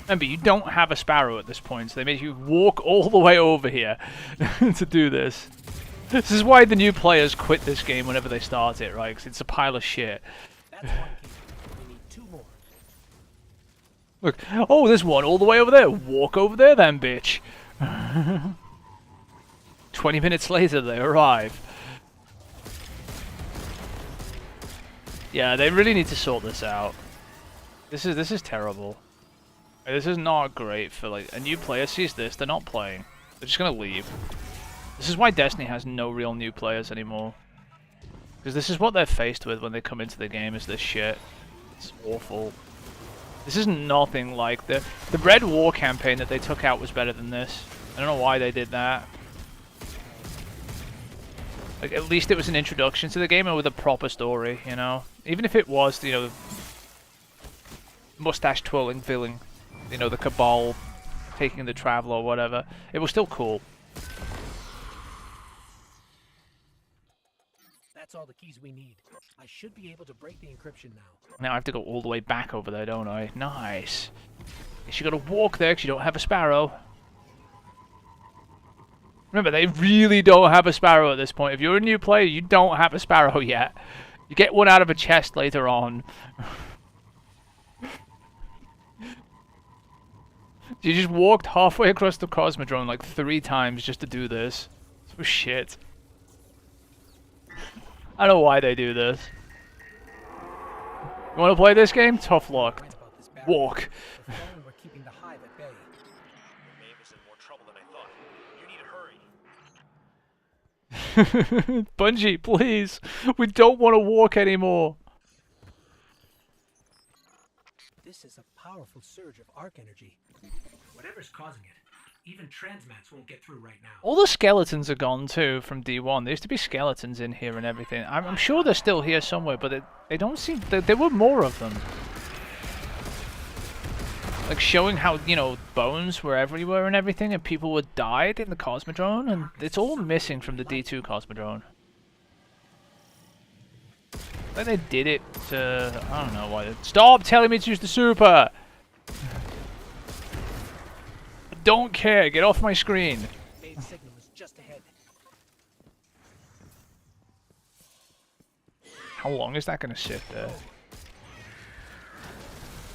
Remember, you don't have a sparrow at this point, so they made you walk all the way over here to do this. This is why the new players quit this game whenever they start it, right? Because it's a pile of shit. That's one key. We need 2 more. Look, oh, there's one all the way over there. Walk over there then, bitch. 20 minutes later, they arrive. Yeah, they really need to sort this out. This is terrible. This is not great for, like, a new player sees this, they're not playing. They're just gonna leave. This is why Destiny has no real new players anymore. Because this is what they're faced with when they come into the game, is this shit. It's awful. This is nothing like the Red War campaign that they took out was better than this. I don't know why they did that. Like, at least it was an introduction to the game and with a proper story, you know? Even if it was, you know, mustache twirling villain, you know, the Cabal taking the Traveler or whatever, it was still cool. That's all the keys we need. I should be able to break the encryption now. Now I have to go all the way back over there, don't I? Nice. Guess you gotta walk there because you don't have a sparrow. Remember, they really don't have a sparrow at this point. If you're a new player, you don't have a sparrow yet. You get one out of a chest later on. You just walked halfway across the Cosmodrome like 3 times just to do this. So shit. I don't know why they do this. You want to play this game? Tough luck. Right about this barrier. Walk. The Fallen were keeping the Hive at bay. Maeve is in more trouble than I thought. You need to hurry. Bungie, please. We don't want to walk anymore. This is a powerful surge of arc energy. Whatever's causing it, even transmats won't get through right now. All the skeletons are gone too from D1. There used to be skeletons in here and everything. I'm sure they're still here somewhere, but they don't seem... There were more of them. Like showing how, you know, bones were everywhere and everything, and people had died in the Cosmodrome, and it's all missing from the D2 Cosmodrome. Like they did it to... I don't know why. Stop telling me to use the super! I don't care. Get off my screen. Main signal is just ahead. How long is that going to sit there?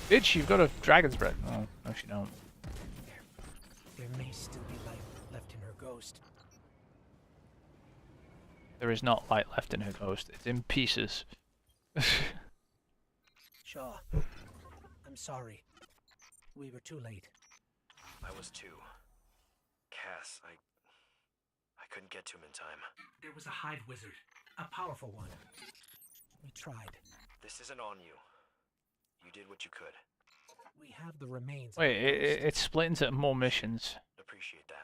Bitch, you've got a dragon's breath. Oh, no, you don't. There may still be light left in her ghost. There is not light left in her ghost. It's in pieces. Shaw, I'm sorry. We were too late. I was too. Cass, I couldn't get to him in time. There was a Hive wizard, a powerful one. We tried. This isn't on you. You did what you could. We have the remains. Wait, it's split into more missions. Appreciate that.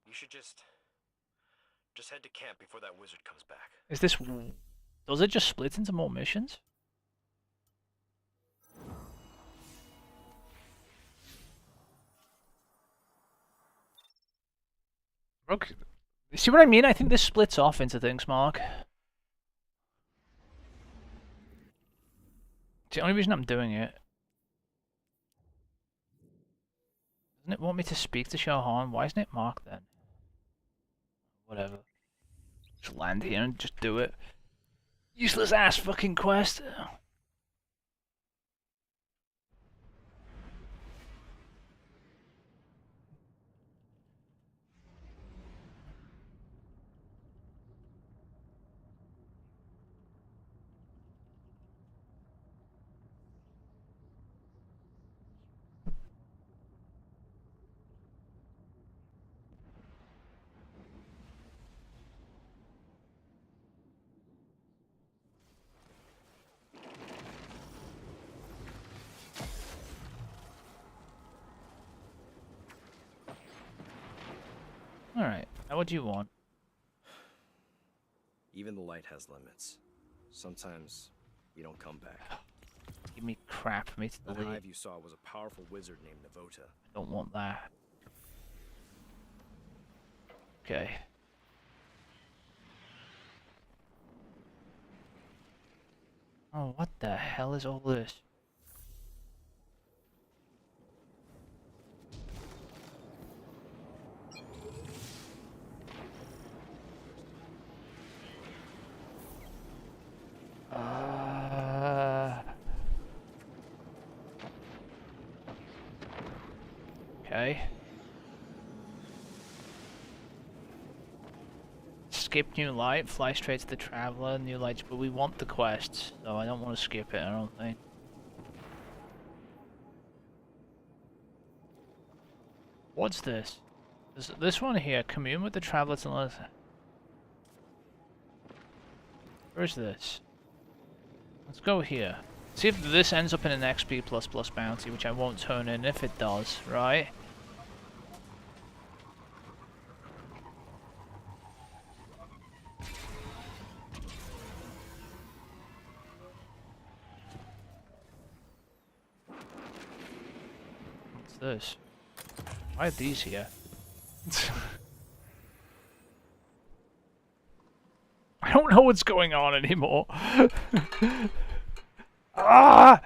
You should just head to camp before that wizard comes back. Is this... Does it just split into more missions? Broke See what I mean? I think this splits off into things, Mark. It's the only reason I'm doing it. Doesn't it want me to speak to Shohan? Why isn't it marked then? Whatever. Just land here and just do it. Useless ass fucking quest. Alright, now what do you want? Even the light has limits. Sometimes we don't come back. Give me crap for me to The delete. hive you saw was a powerful wizard named Navota. I don't want that. Okay. Oh, what the hell is all this? Okay. Skip new light, fly straight to the traveler, new lights, but we want the quests, so I don't want to skip it, I don't think. What's this? This one here, commune with the traveler to learn. Where's this? Let's go here. See if this ends up in an XP++ bounty, which I won't turn in if it does, right? What's this? Why are these here? I don't know what's going on anymore. Ah!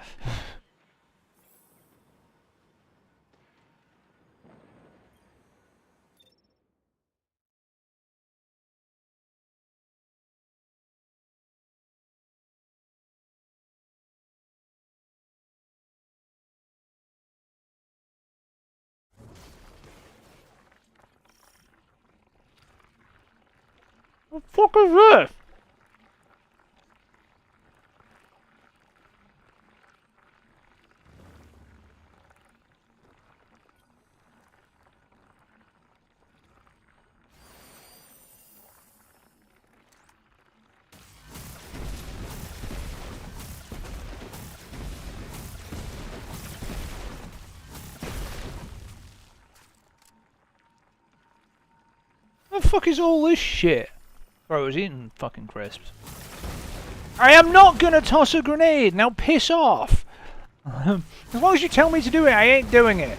What the fuck is this? What the fuck is all this shit? Bro, I was eating fucking crisps. I am not gonna toss a grenade! Now piss off! As long as you tell me to do it, I ain't doing it.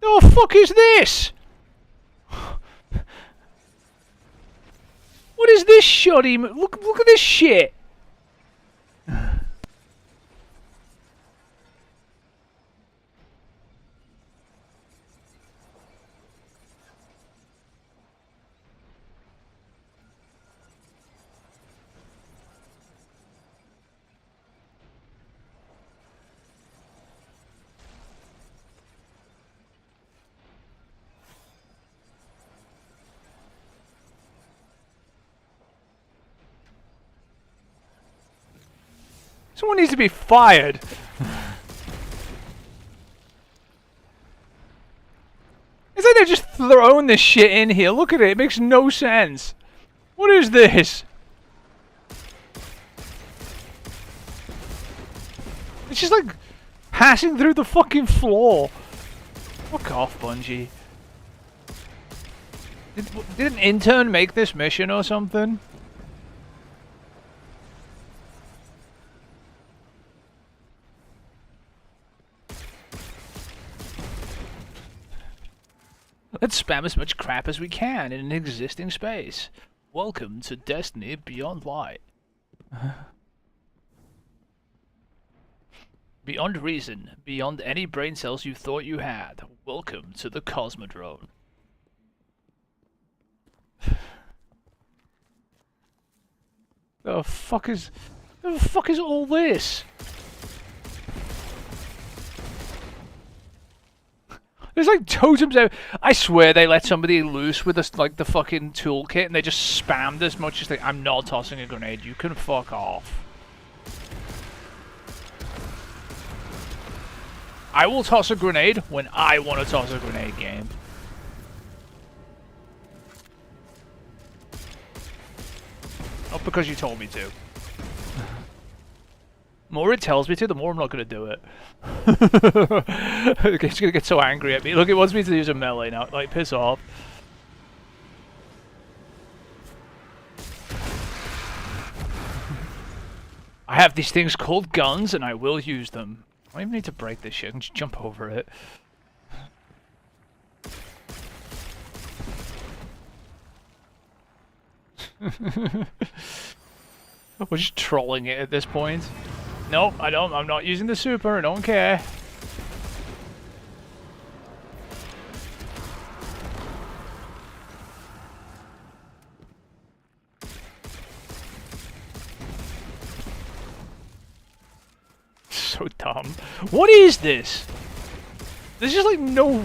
The fuck is this? What is this shoddy? Look at this shit. Someone needs to be fired. It's like they're just throwing this shit in here. Look at it. It makes no sense. What is this? It's just like passing through the fucking floor. Fuck off, Bungie. Did an intern make this mission or something? Let's spam as much crap as we can in an existing space. Welcome to Destiny Beyond Light. Beyond reason, beyond any brain cells you thought you had. Welcome to the Cosmodrome. The fuck is all this? There's like totems out. I swear they let somebody loose with this, like the fucking toolkit, and they just spammed as much as they. I'm not tossing a grenade. You can fuck off. I will toss a grenade when I want to toss a grenade, game. Not because you told me to. The more it tells me to, the more I'm not going to do it. It's going to get so angry at me. Look, it wants me to use a melee now. Like, piss off. I have these things called guns, and I will use them. I don't even need to break this shit. I can just jump over it. We're just trolling it at this point. Nope, I'm not using the super. I don't care. So dumb. What is this? This is like no...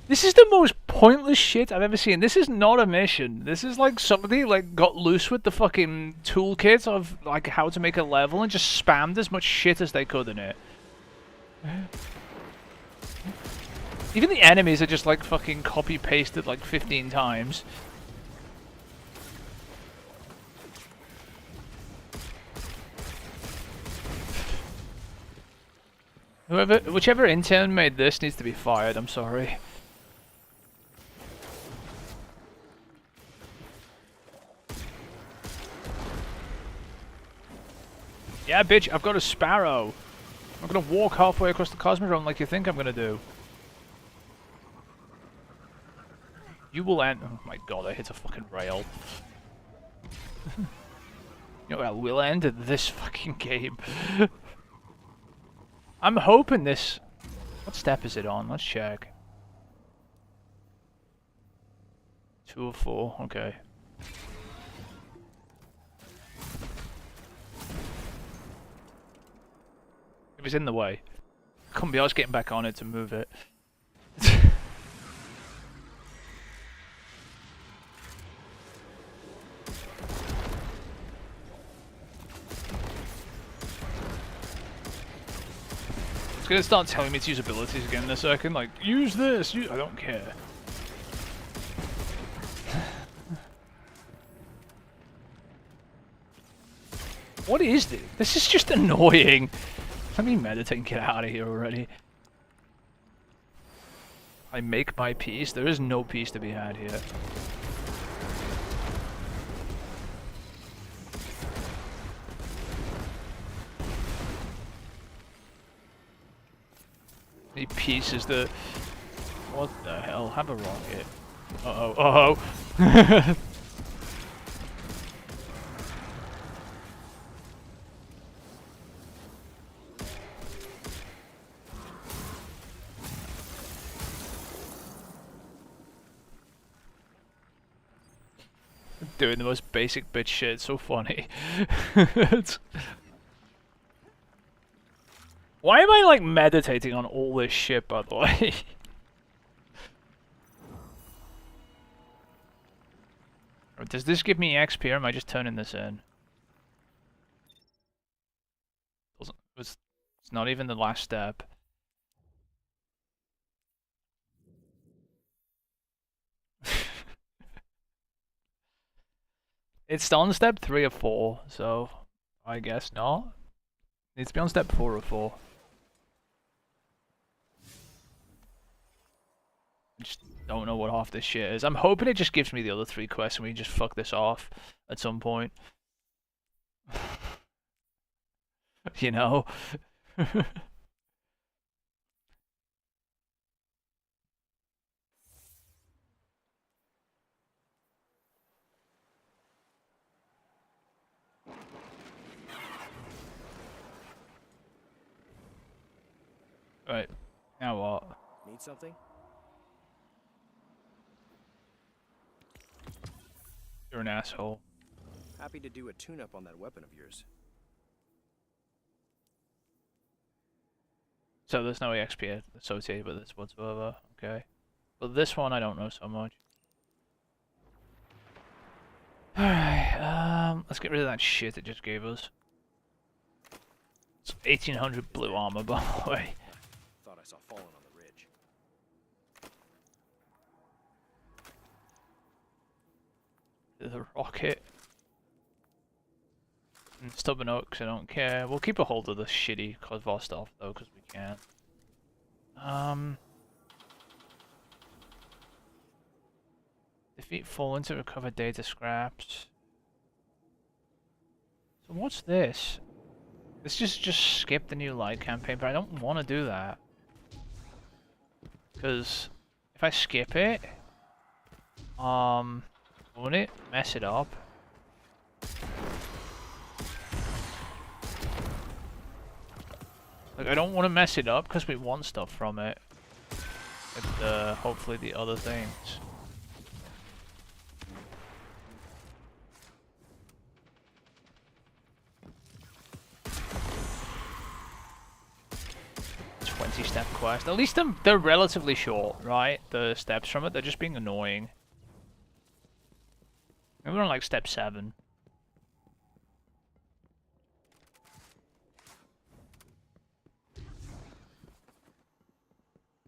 This is the most pointless shit I've ever seen. This is not a mission. This is like somebody like got loose with the fucking toolkit of like how to make a level and just spammed as much shit as they could in it. Even the enemies are just like fucking copy pasted like 15 times. Whichever intern made this needs to be fired, I'm sorry. Yeah, bitch, I've got a sparrow. I'm gonna walk halfway across the Cosmodrome like you think I'm gonna do. You will end. Oh my god, I hit a fucking rail. You know what I will end at this fucking game. I'm hoping this... What step is it on? Let's check. 2 of 4, okay. It was in the way. Couldn't be arsed getting back on it to move it. It's gonna start telling me to use abilities again in a second, like, use this, I don't care. What is this? This is just annoying. Let me meditate and get out of here already. I make my peace. There is no peace to be had here. The peace is the... What the hell? Have a rocket. Uh-oh. Uh-oh. Doing the most basic bitch shit, it's so funny. Why am I like meditating on all this shit, by the way? Does this give me XP or am I just turning this in? It's not even the last step. It's on step 3 or 4, so I guess not. Needs to be on step 4 or 4. Just don't know what half this shit is. I'm hoping it just gives me the other 3 quests and we just fuck this off at some point. You know? Right. Now what? Need something? You're an asshole. Happy to do a tune-up on that weapon of yours. So there's no EXP associated with this whatsoever. Okay. But this one I don't know so much. Alright, let's get rid of that shit it just gave us. It's 1800 blue armor, by the way. Thought I saw Fallen on the ridge. The rocket. And stubborn oaks, I don't care. We'll keep a hold of the shitty Kozvar stuff though, because we can. Defeat Fallen to recover data scraps. So what's this? This just skip the new light campaign, but I don't want to do that. Because if I skip it, won't it mess it up? Like, I don't want to mess it up because we want stuff from it. And hopefully the other things. Step quest. At least they're relatively short, right? The steps from it. They're just being annoying. Maybe we're on like step 7.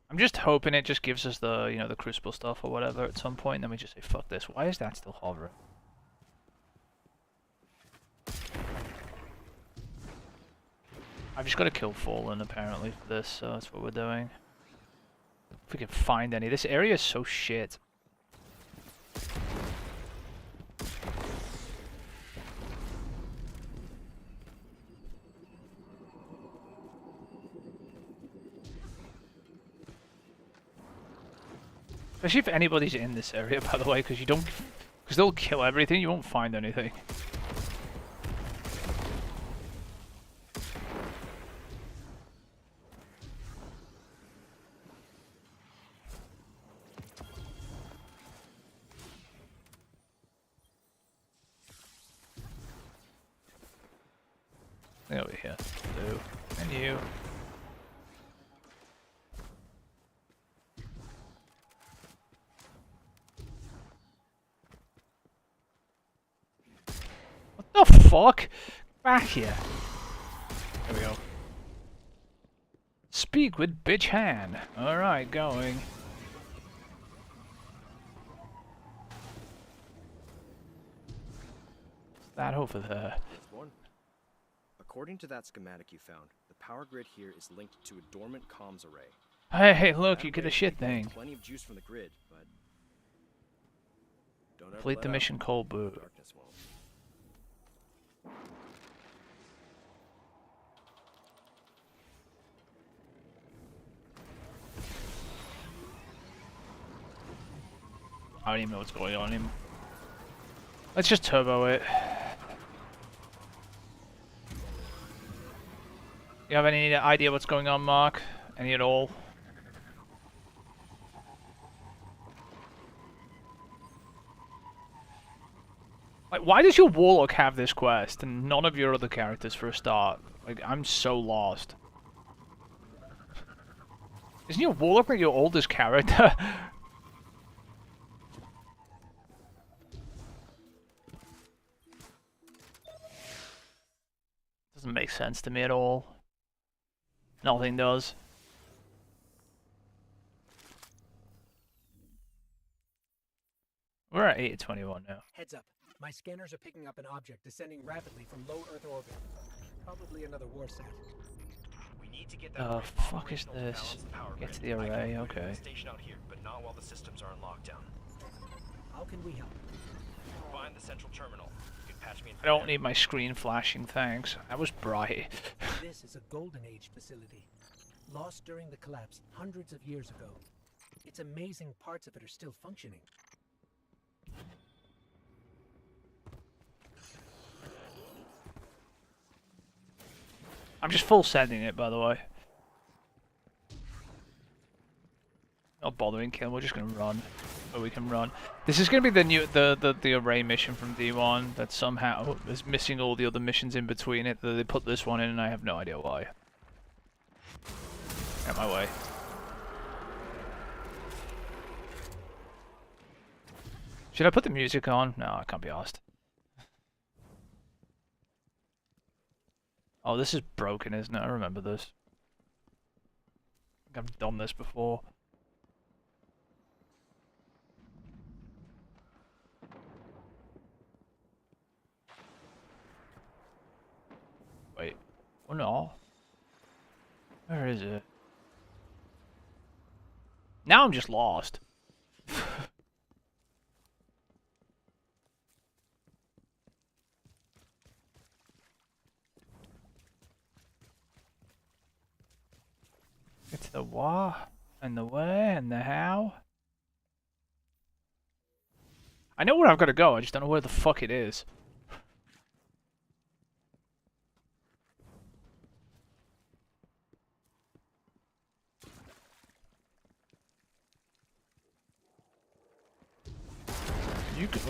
I'm just hoping it just gives us the, you know, the crucible stuff or whatever at some point, and then we just say, fuck this. Why is that still hovering? I've just got to kill Fallen apparently for this, so that's what we're doing. If we can find any. This area is so shit. Especially if anybody's in this area, by the way, because they'll kill everything, you won't find anything. Over here. So, and you. What the fuck? Back here. There we go. Speak with bitch Han. Alright, going. What's that over there? According to that schematic you found, the power grid here is linked to a dormant comms array. Hey, look, you get a shit thing. Plenty of juice from the grid, but don't ever Complete let the out. mission cold boot. Darkness won't. I don't even know what's going on anymore. Let's just turbo it. You have any idea what's going on, Mark? Any at all? Like, why does your Warlock have this quest and none of your other characters for a start? Like, I'm so lost. Isn't your Warlock like your oldest character? Doesn't make sense to me at all. Nothing does. We're at 8:21 now. Heads up. My scanners are picking up an object descending rapidly from low Earth orbit. Probably another warsat. We need need to get that The array fuck is operational to this? balance the power Get to grid. the I can array, move it okay. to the station out here, but not while the systems are in lockdown. How can we help? Find the central terminal. You can patch me in I from don't there. need my screen flashing, thanks. That was bright. This is a Golden Age facility, lost during the collapse hundreds of years ago. It's amazing parts of it are still functioning. I'm just full sending it, by the way. Not bothering killing, we're just gonna run. Or we can run. This is gonna be the new the array mission from D1 that somehow is missing all the other missions in between it. They put this one in and I have no idea why. Out my way. Should I put the music on? No, I can't be asked. Oh, this is broken, isn't it? I remember this. I think I've done this before. Wait. Oh no. Where is it? Now I'm just lost. Get to the what, and the where, and the how. I know where I've got to go, I just don't know where the fuck it is.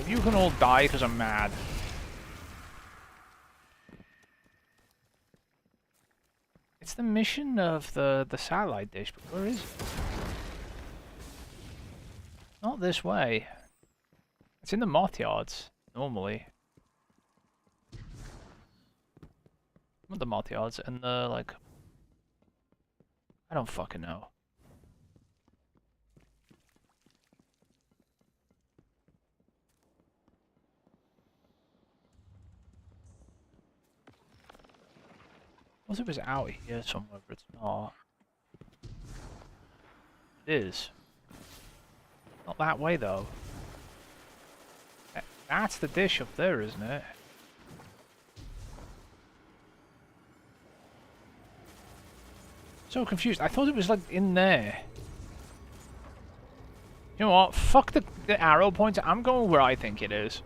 You can all die because I'm mad. It's the mission of the satellite dish, but where is it? Not this way. It's in the moth yards, normally. Not the moth yards, and the, like... I don't fucking know. What if it was out here somewhere, but it's not. It is. Not that way, though. That's the dish up there, isn't it? So confused. I thought it was, like, in there. You know what? Fuck the arrow pointer. I'm going where I think it is.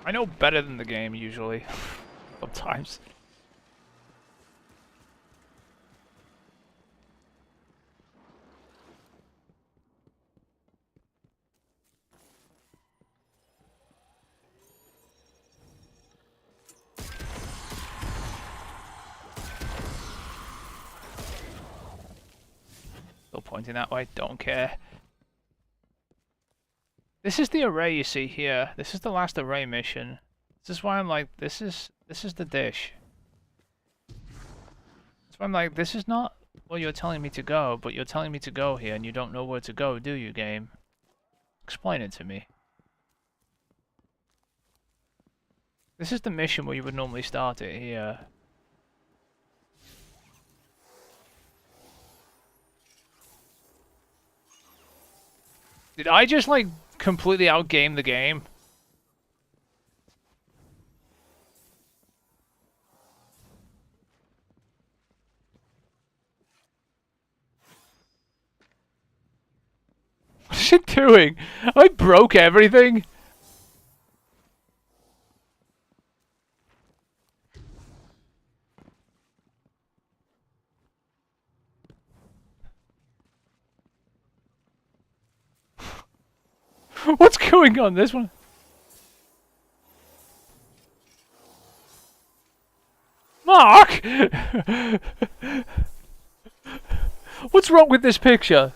I know better than the game, usually. Sometimes. Still pointing that way, don't care. This is the array you see here. This is the last array mission. This is why I'm like, this is the dish. That's why I'm like, this is not where you're telling me to go, but you're telling me to go here and you don't know where to go, do you, game? Explain it to me. This is the mission where you would normally start it here. Did I just, like, completely outgame the game? What's it doing? I broke everything. What's going on this one? Mark! What's wrong with this picture?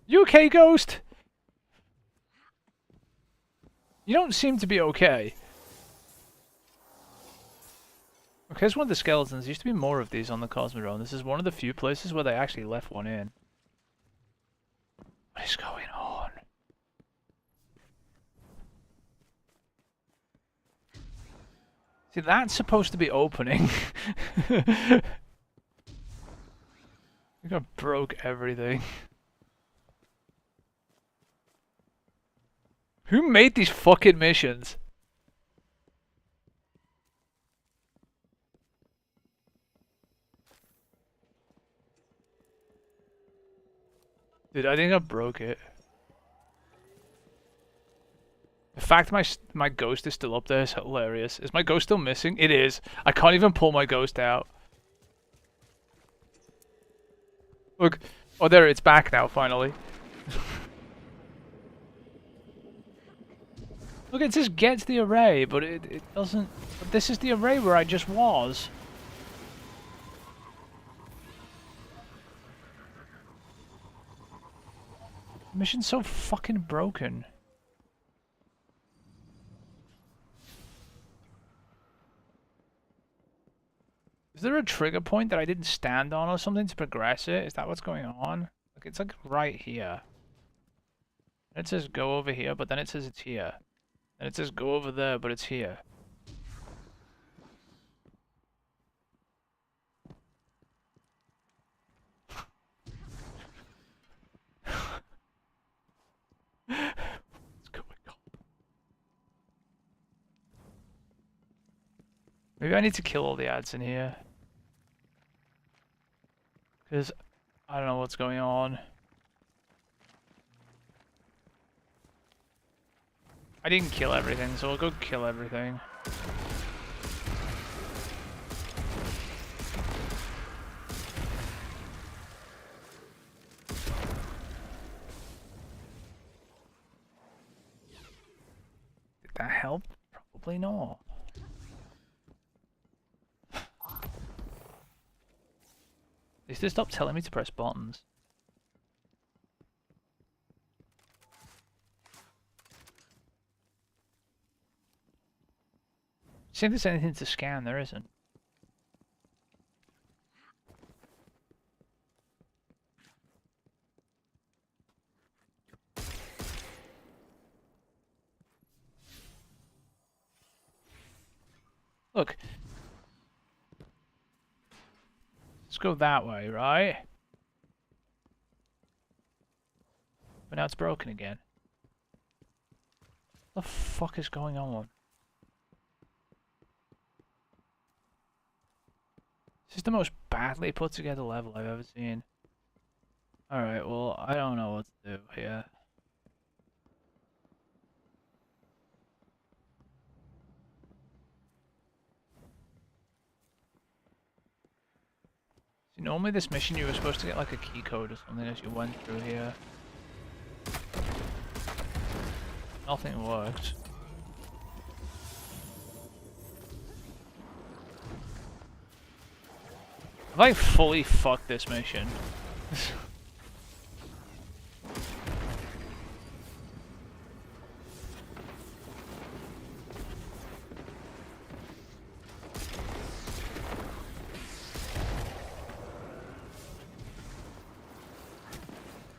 You okay, Ghost? You don't seem to be okay. Okay, here's one of the skeletons. There used to be more of these on the Cosmodrome. This is one of the few places where they actually left one in. What is going on? See, that's supposed to be opening. I think I broke everything. Who made these fucking missions? Dude, I think I broke it. The fact my ghost is still up there is hilarious. Is my ghost still missing? It is. I can't even pull my ghost out. Look. Oh, there, it's back now, finally. Look, it says get to the array, but it doesn't... But this is the array where I just was. The mission's so fucking broken. Is there a trigger point that I didn't stand on or something to progress it? Is that what's going on? Like, it's like right here. It says go over here, but then it says it's here. And it says go over there, but it's here. What's going on? Maybe I need to kill all the ads in here. Because I don't know what's going on. I didn't kill everything, so I'll go kill everything. Did that help? Probably not. At least they stopped telling me to press buttons. See if there's anything to scan. There isn't. Look. Let's go that way, right? But now it's broken again. What the fuck is going on? This is the most badly put together level I've ever seen. Alright, well, I don't know what to do here. See, normally this mission you were supposed to get like a key code or something as you went through here. Nothing worked. Have I fully fucked this mission?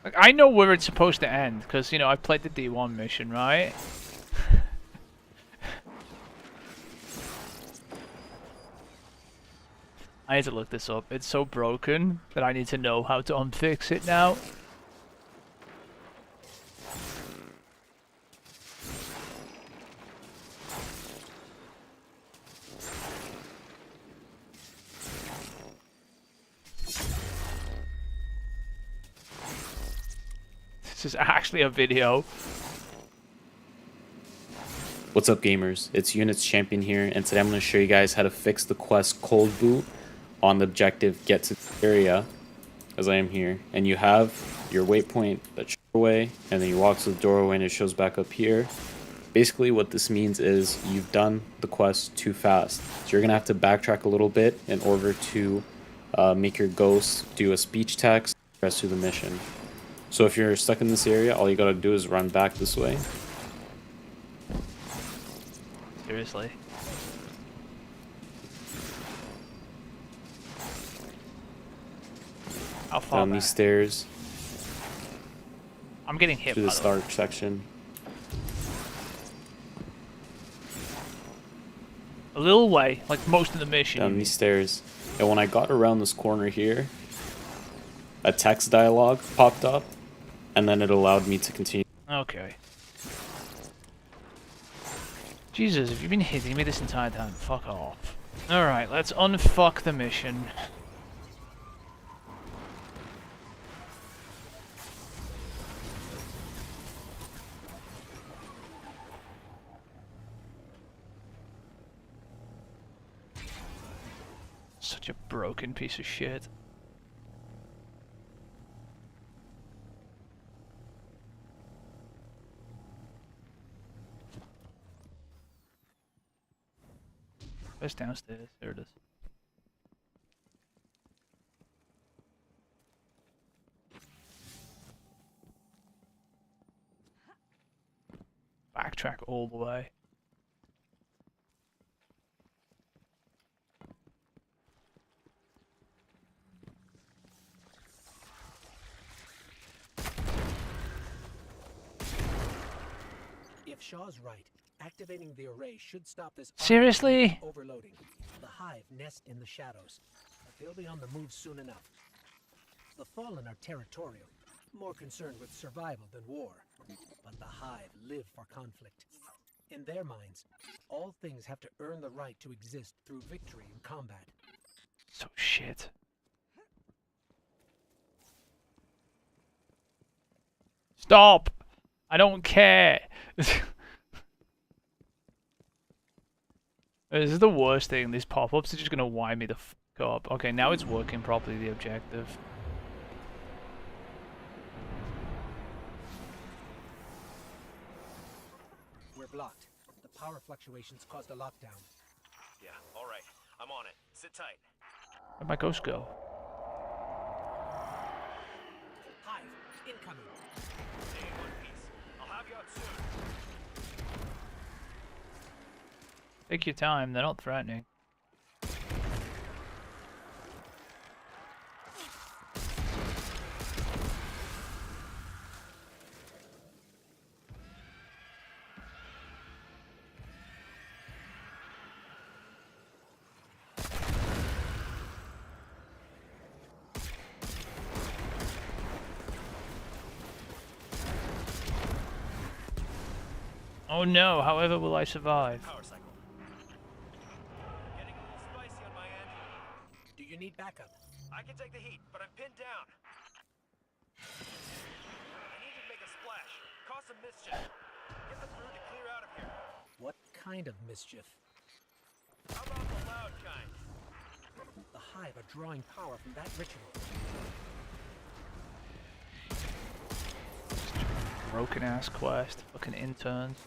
Like, I know where it's supposed to end, because, you know, I've played the D1 mission, right? I need to look this up. It's so broken that I need to know how to unfix it now. This is actually a video. What's up, gamers? It's Units Champion here, and today I'm going to show you guys how to fix the quest Cold Boot on the objective Get to the Area, as I am here. And you have your waypoint that's away, and then you walk to the doorway and it shows back up here. Basically what this means is you've done the quest too fast. So you're going to have to backtrack a little bit in order to make your ghost do a speech text the rest of the mission. So if you're stuck in this area, all you gotta do is run back this way. Seriously. How far Down back? these stairs I'm getting hit to by this the dark section. a little way, like most of the mission. Down these stairs. And when I got around this corner here, a text dialogue popped up, and then it allowed me to continue. Okay. Jesus, have you been hitting me this entire time? Fuck off. Alright, let's unfuck the mission. Such a broken piece of shit. Where's downstairs? There it is. Backtrack all the way. If Shaw's right, activating the array should stop this Seriously? overloading. The Hive nest in the shadows, but they'll be on the move soon enough. The Fallen are territorial, more concerned with survival than war. But the Hive live for conflict. In their minds, all things have to earn the right to exist through victory in combat. So shit. Stop! I don't care. This is the worst thing. These pop-ups are just gonna wind me the fuck up. Okay, now it's working properly, the objective. We're blocked. The power fluctuations caused a lockdown. Yeah, alright. I'm on it. Sit tight. Where'd my ghost go? Hive, incoming. Stay in one piece. I'll have you out soon. Take your time, they're not threatening. Oh no, however will I survive? Power cycle. Getting a little spicy on my end. Do you need backup? I can take the heat, but I'm pinned down. I need to make a splash. Cause some mischief. Get the brood to clear out of here. What kind of mischief? How about the loud kind? The Hive are drawing power from that ritual. Broken ass quest, fucking interns.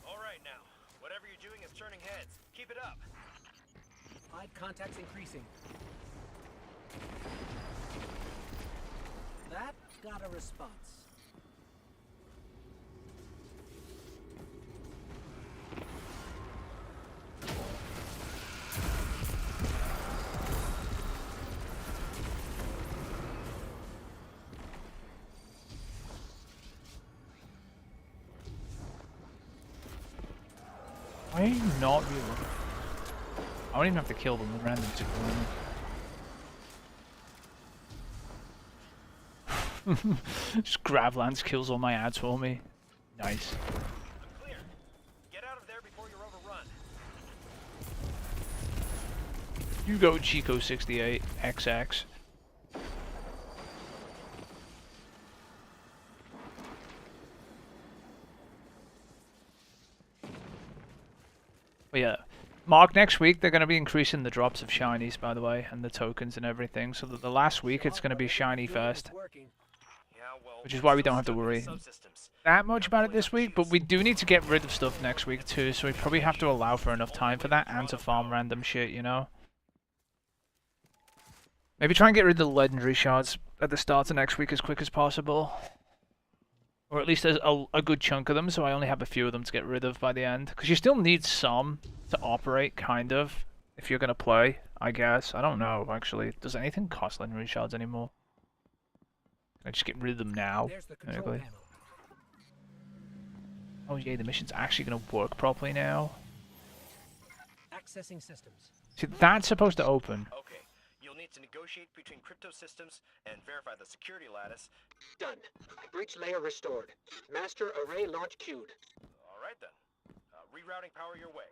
Alright now. Whatever you're doing is turning heads. Keep it up. Hive contacts increasing. That got a response. Why are you not real? I don't even have to kill them, the random to kill them. Just Gravlance kills all my ads for me. Nice. I'm clear. Get out of there before you're overrun. You go Chico68 XX. But yeah, Mark, next week they're going to be increasing the drops of shinies, by the way, and the tokens and everything. So that the last week it's going to be shiny first, which is why we don't have to worry that much about it this week. But we do need to get rid of stuff next week too, so we probably have to allow for enough time for that and to farm random shit, you know. Maybe try and get rid of the legendary shards at the start of next week as quick as possible. Or at least a good chunk of them, so I only have a few of them to get rid of by the end. Because you still need some to operate, kind of, if you're going to play, I guess. I don't know, actually. Does anything cost legendary shards anymore? Can I just get rid of them now? Technically? Oh yeah, the mission's actually going to work properly now. Accessing systems. See, that's supposed to open. Okay, you'll need to negotiate between crypto systems and verify the security lattice. Done. Breach layer restored. Master array launch queued. All right then. Rerouting power your way.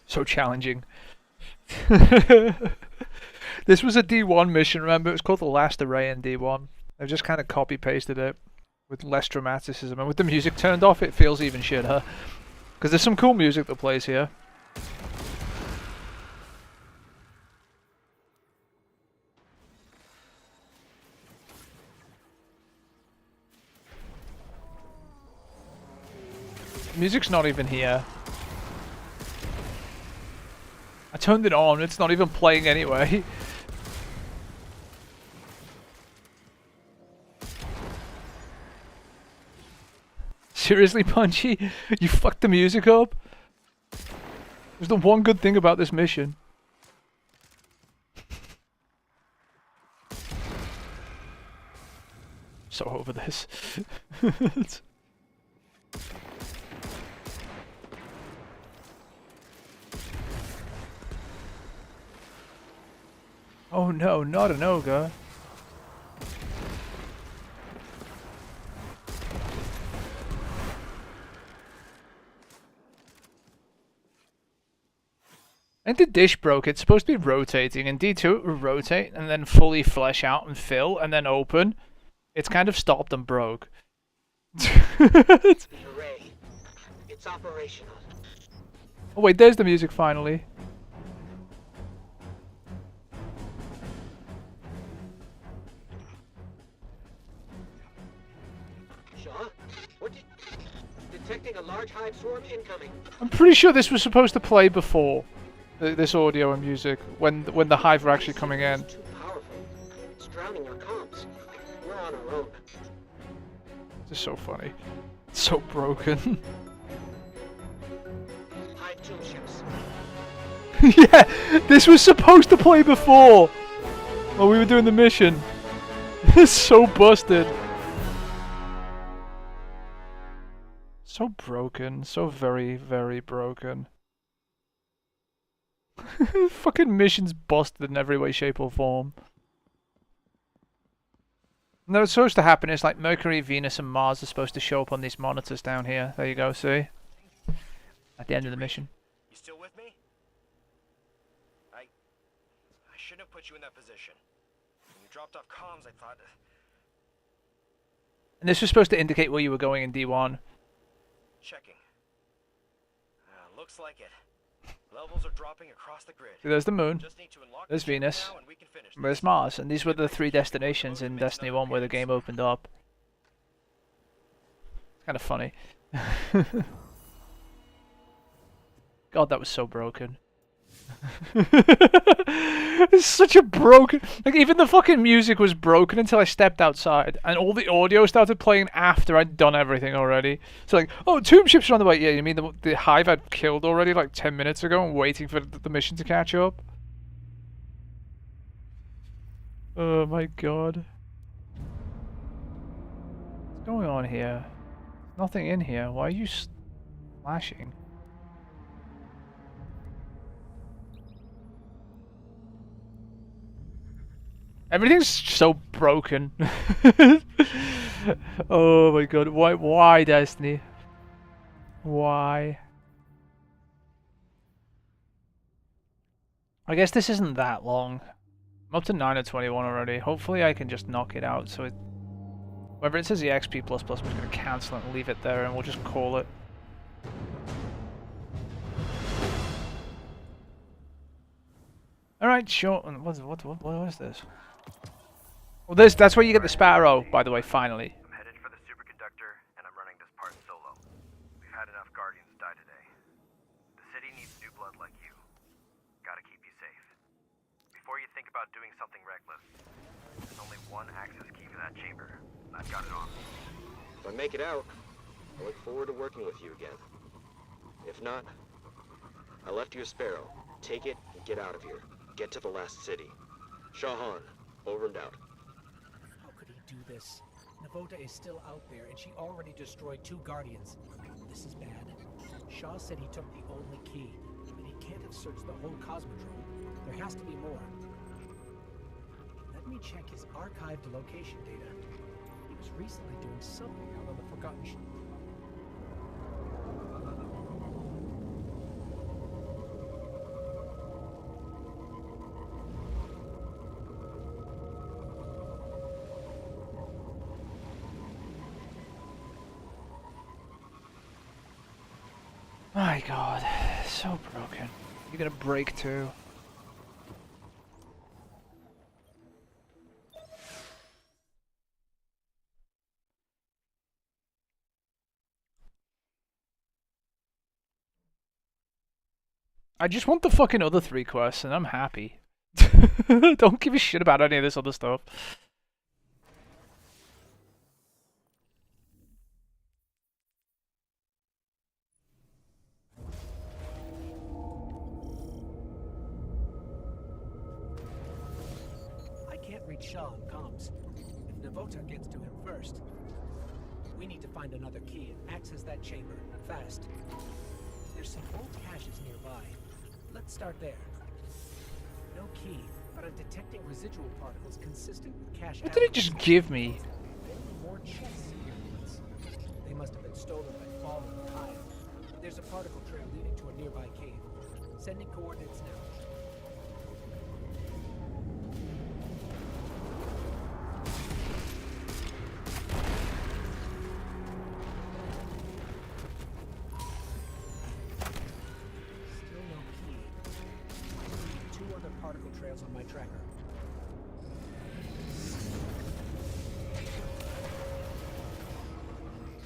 So challenging. This was a D1 mission, remember? It was called The Last Array in D1. They've just kind of copy-pasted it with less dramaticism. And with the music turned off, it feels even shitter. Because there's some cool music that plays here. Music's not even here. I turned it on, it's not even playing anyway. Seriously, Punchy? You fucked the music up? There's the one good thing about this mission. So over this. Oh no, not an ogre. And the dish broke. It's supposed to be rotating. In D2 it would rotate and then fully flesh out and fill and then open. It's kind of stopped and broke. The array. It's operational. Oh wait, there's the music finally. Detecting a large hive swarm incoming. I'm pretty sure this was supposed to play before this audio and music when the hive were actually coming in. It's too powerful. It's drowning our comms. We're on our own. This is so funny. It's so broken. Hive tomb ships. Yeah, this was supposed to play before while we were doing the mission. It's so busted. So broken, so very, very broken. Fucking mission's busted in every way, shape or form. No, what's supposed to happen is like Mercury, Venus and Mars are supposed to show up on these monitors down here. There you go, see? At the end of the mission. You still with me? I shouldn't have put you in that position. When you dropped off comms, I thought... And this was supposed to indicate where you were going in D1. Checking. Looks like it. Levels are dropping across the grid. So there's the moon, Just need to unlock there's the ship Venus, now and we can finish there's this. Mars, and these were the three destinations in Destiny 1 where the game opened up. Kind of funny. God, that was so broken. It's such a broken... Like, even the fucking music was broken until I stepped outside. And all the audio started playing after I'd done everything already. So like, oh, tomb ships are on the way. Yeah, you mean the hive I'd killed already like 10 minutes ago and waiting for the mission to catch up? Oh my god. What's going on here? Nothing in here. Why are you splashing? Everything's so broken. Oh my god. Why Destiny? Why? I guess this isn't that long. I'm up to 9 or 21 already. Hopefully I can just knock it out so it... Whether it says the XP++, I'm just going to cancel it and leave it there and we'll just call it. Alright, sure. What is this? Well, that's where you get the Sparrow, by the way, finally. I'm headed for the superconductor, and I'm running this part solo. We've had enough Guardians die today. The city needs new blood like you. Gotta keep you safe. Before you think about doing something reckless, there's only one access key for that chamber. I've got it on. If I make it out, I look forward to working with you again. If not, I left you a Sparrow. Take it and get out of here. Get to the last city. Shahan, over and out. How could he do this? Navota is still out there, and she already destroyed 2 Guardians. This is bad. Shaw said he took the only key, but he can't have searched the whole Cosmodrome. There has to be more. Let me check his archived location data. He was recently doing something out on the Forgotten Ship. My god, so broken. You're gonna break too. I just want the fucking other 3 quests and I'm happy. Don't give a shit about any of this other stuff. Shaw on comms. If Navota gets to him first, we need to find another key and access that chamber, fast. There's some old caches nearby. Let's start there. No key, but I'm detecting residual particles consistent with cache. What did it just give me? There were more chests here once. They must have been stolen by Fallen and Hive. There's a particle trail leading to a nearby cave. Sending coordinates now. On my tracker.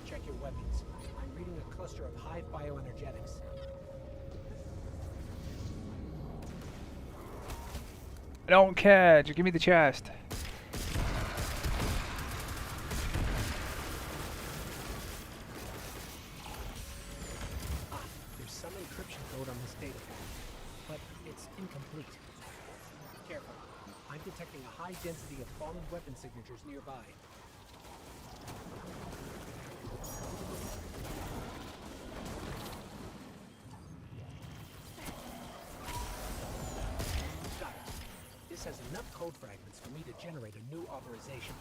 Check your weapons. I'm reading a cluster of hive bioenergetics. I don't care, just give me the chest. There's some encryption code on this data file, but it's incomplete. Careful. I'm detecting a high density of fallen weapon signatures nearby. Got it. This has enough code fragments for me to generate a new authorization.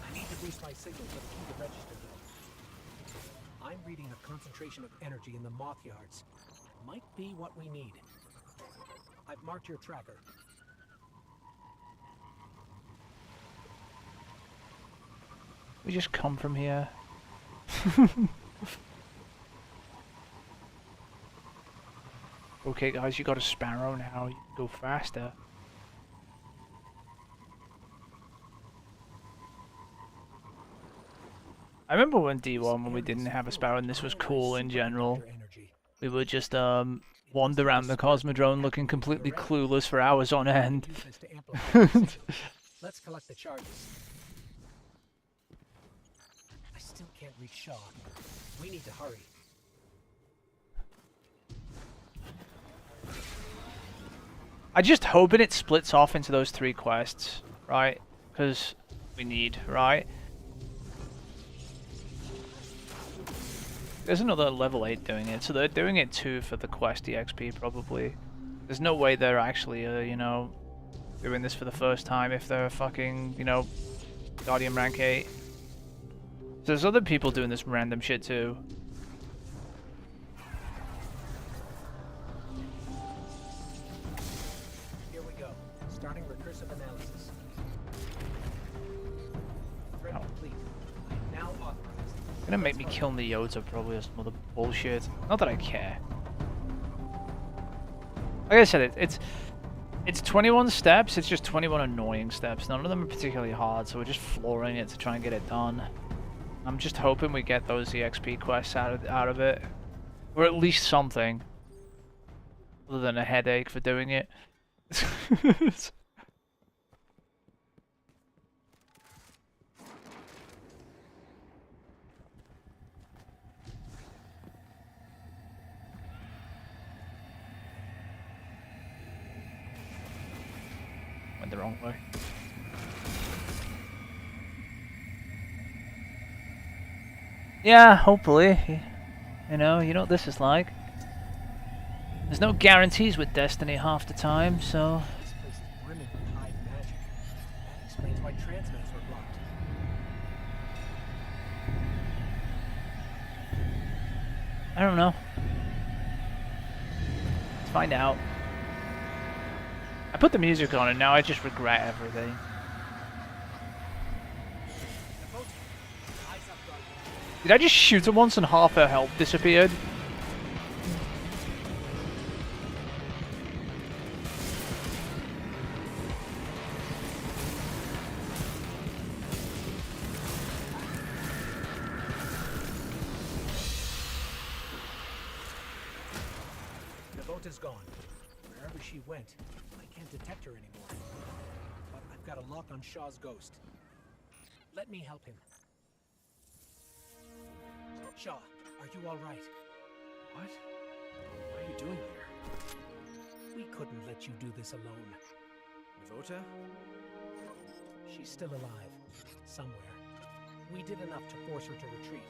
I need to boost my signal for the key to register though. I'm reading a concentration of energy in the moth yards. Might be what we need. I've marked your tracker. We just come from here. Okay guys, you got a Sparrow now, you can go faster. I remember when D1 when we didn't have a Sparrow and this was cool in general. We would just wander around the Cosmodrome looking completely clueless for hours on end. Let's collect the charges. I still can't reach Shaw. We need to hurry. I just hoping it splits off into those 3 quests, right? Because we need, right? There's another level 8 doing it, so they're doing it too for the quest EXP probably. There's no way they're actually, you know, doing this for the first time if they're fucking, you know, Guardian rank 8. So there's other people doing this random shit too. Here we go. Starting recursive analysis. Thread complete. Now authorized. Gonna make me kill Nyota probably or some other bullshit. Not that I care. Like I said, it's 21 steps, it's just 21 annoying steps. None of them are particularly hard, so we're just flooring it to try and get it done. I'm just hoping we get those EXP quests out of it. Or at least something. Other than a headache for doing it. Went the wrong way. Yeah, hopefully. You know what this is like. There's no guarantees with Destiny half the time, so... This place is brimming with Hive magic. That explains why transmitters were blocked. I don't know. Let's find out. I put the music on and now I just regret everything. Did I just shoot her once and half her health disappeared? The boat is gone. Wherever she went, I can't detect her anymore. But I've got a lock on Shaw's ghost. Let me help him. Shaw, are you all right? What? What are you doing here? We couldn't let you do this alone. Nyota? She's still alive, somewhere. We did enough to force her to retreat.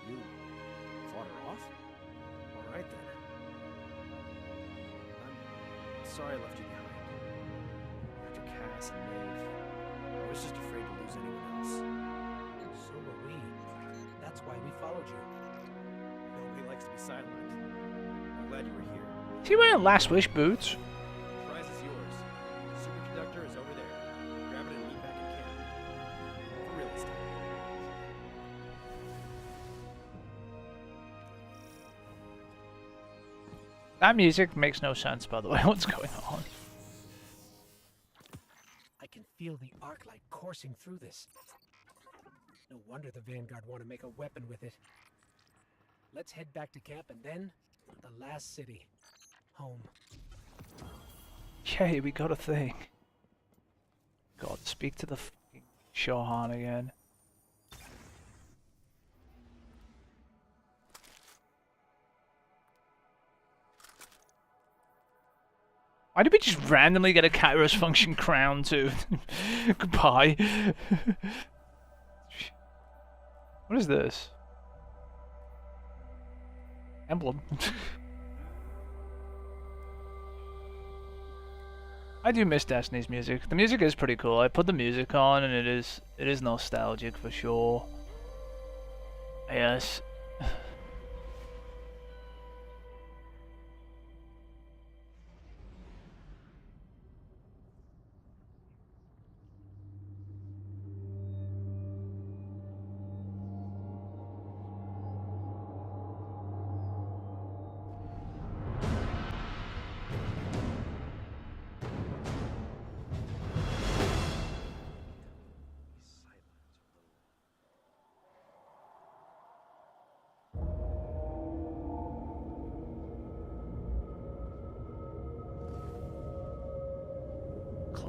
You fought her off? All right then. I'm sorry I left you behind. After Cass and Maeve, I was just afraid to lose anyone else. So were we. That's why we followed you. Nobody likes to be silent. I'm glad you were here. Is he wearing Last Wish boots? The prize is yours. Superconductor is over there. Grab it and meet back in camp. For real this time. That music makes no sense, by the way. What's going on? I can feel the arc light coursing through this. No wonder the Vanguard want to make a weapon with it. Let's head back to camp and then the last city. Home. Yay, we got a thing. God, speak to the fucking Shohan again. Why did we just randomly get a Kairos function crown too? Goodbye. What is this? Emblem. I do miss Destiny's music. The music is pretty cool. I put the music on and it is nostalgic for sure. Yes.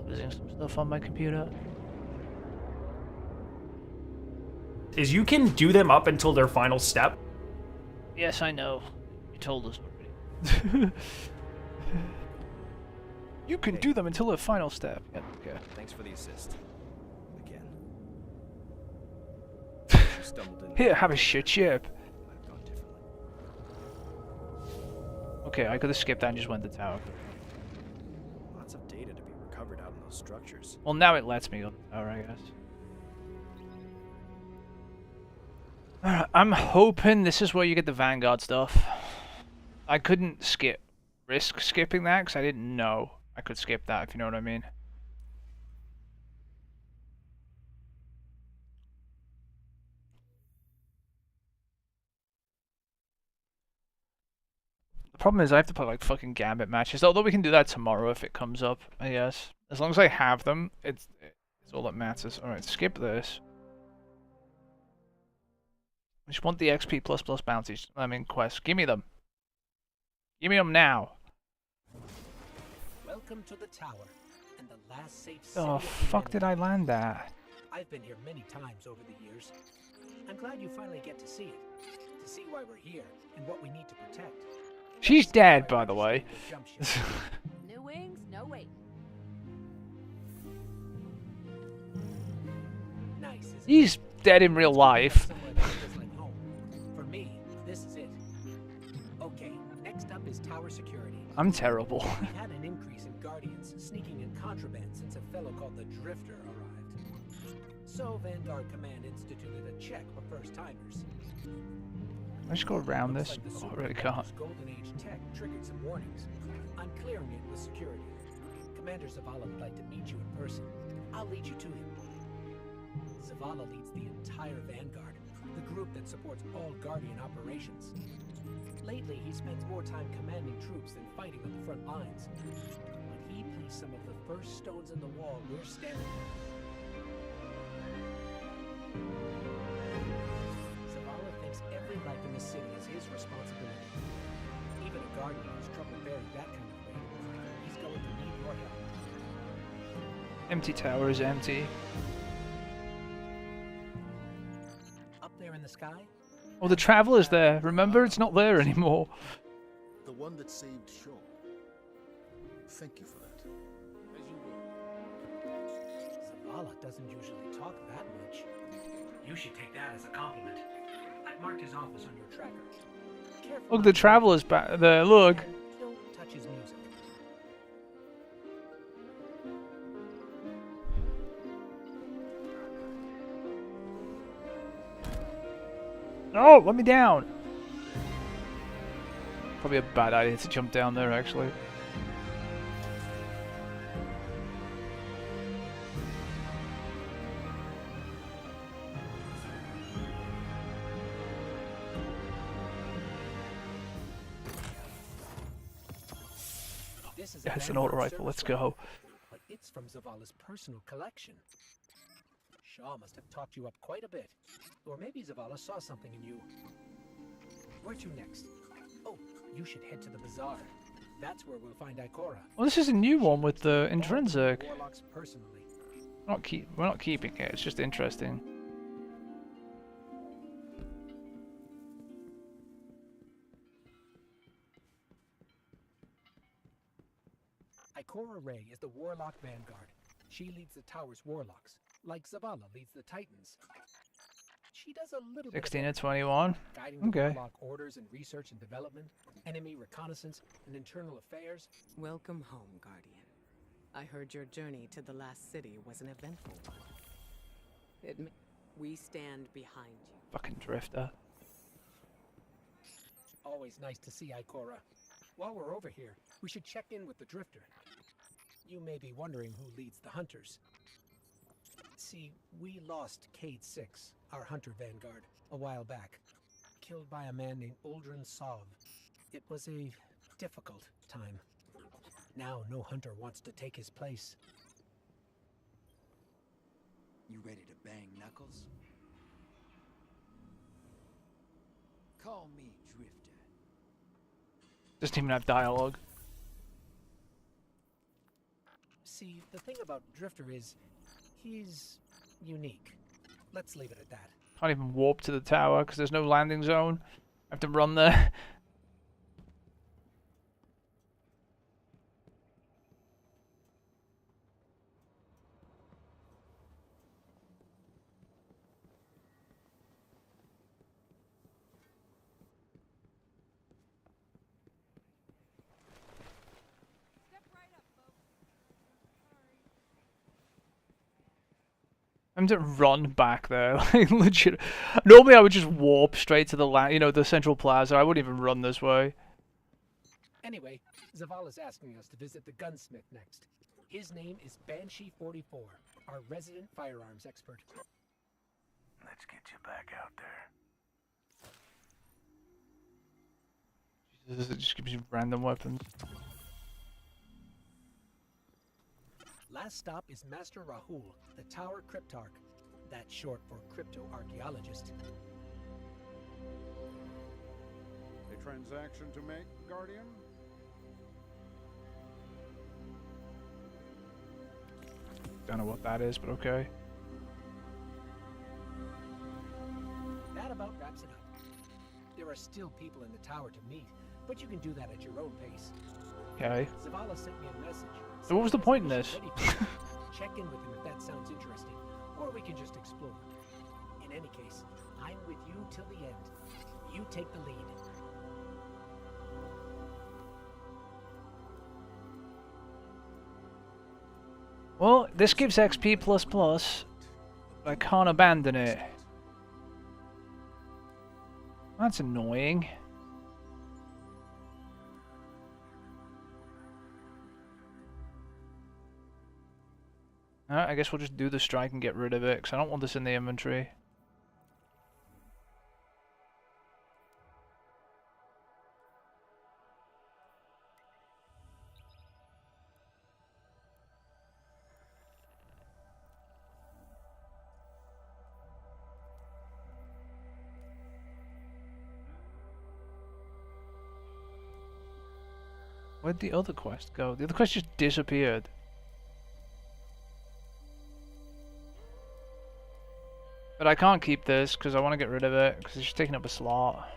closing some stuff on my computer. Is you can do them up until their final step. Yes, I know. You told us already. You can do them until the final step. Yeah, okay. Thanks for the assist. Again. Stumbled in. Here, have a shit ship. I've gone differently. Okay, I could have skipped that and just went to the tower. Lots of data to be recovered out in those structures. Well, now it lets me go to the tower, I guess. Alright, I'm hoping this is where you get the Vanguard stuff. I couldn't risk skipping that because I didn't know I could skip that, if you know what I mean. The problem is I have to play like fucking Gambit matches, although we can do that tomorrow if it comes up, I guess. As long as I have them, it's all that matters. Alright, skip this. I just want the XP plus bounties. I mean quests. Give me them. Give me them now. Welcome to the tower and the last safe city. Oh, of fuck did I land at? I've been here many times over the years. I'm glad you finally get to see it. To see why we're here and what we need to protect. She's dead, by the way. New wings, no wait. Nice, isn't it? He's dead in real life. Somewhere that feels like home. For me, this is it. Okay, next up is tower security. I'm terrible. We've had an increase in guardians sneaking in contraband since a fellow called the Drifter arrived. So Vanguard Command instituted a check for first-timers. I just go around Looks this. like the Oh, I really can't. Supercommander's Golden Age tech triggered some warnings. I'm clearing it with security. Commander Zavala would like to meet you in person. I'll lead you to him. Zavala leads the entire Vanguard, the group that supports all Guardian operations. Lately, he spends more time commanding troops than fighting on the front lines. But he placed some of the first stones in the wall we're standing on. Zavala thinks every life in the city is his responsibility. Even a Guardian who's trouble bearing that kind of weight, he's going to need your help. Empty tower is empty. Up there in the sky, Oh, the Traveler's there. Remember, it's not there anymore. The one that saved Shaw. Thank you for that. Zavala doesn't usually talk that much. You should take that as a compliment. I've marked his office on your tracker. Careful Look, not the to- Traveler's back there. Look. And don't touch his music. No, let me down. Probably a bad idea to jump down there, actually. This is a Yeah, it's an Vanguard auto rifle. Let's service go. but it's from Zavala's personal collection. Shaw must have talked you up quite a bit. Or maybe Zavala saw something in you. Where to next? Oh, you should head to the bazaar. That's where we'll find Ikora. Well, this is a new one with the All of the intrinsic. warlocks personally. We're not keeping it. It's just interesting. Ikora Rey is the Warlock Vanguard. She leads the tower's warlocks, like Zavala leads the Titans. She does a little 16 bit to of 21. guiding the Okay. warlock orders in research and development, enemy reconnaissance, and internal affairs. Welcome home, Guardian. I heard your journey to the last city was an eventful one. We stand behind you. Fucking drifter. Always nice to see Ikora. While we're over here, we should check in with the Drifter. You may be wondering who leads the Hunters. See, we lost Cade 6, our Hunter Vanguard, a while back. Killed by a man named Uldren Sov. It was a difficult time. Now no Hunter wants to take his place. You ready to bang knuckles? Call me Drifter. Doesn't even have dialogue. See, the thing about Drifter is, he's unique. Let's leave it at that. Can't even warp to the tower because there's no landing zone. I have to run there. I'm to run back there, like legit. Normally I would just warp straight to the the central plaza. I wouldn't even run this way. Anyway, Zavala's asking us to visit the gunsmith next. His name is Banshee44, our resident firearms expert. Let's get you back out there. Jesus, it just gives you random weapons. Last stop is Master Rahul, the Tower Cryptarch. That's short for crypto-archaeologist. A transaction to make, Guardian? Don't know what that is, but okay. That about wraps it up. There are still people in the tower to meet, but you can do that at your own pace. Okay. Zavala sent me a message. So what was the point in this? Check in with him if that sounds interesting, or we can just explore. In any case, I'm with you till the end. You take the lead. Well, this gives XP++, but I can't abandon it. That's annoying. Alright, I guess we'll just do the strike and get rid of it, because I don't want this in the inventory. Where'd the other quest go? The other quest just disappeared. But I can't keep this because I want to get rid of it because it's just taking up a slot.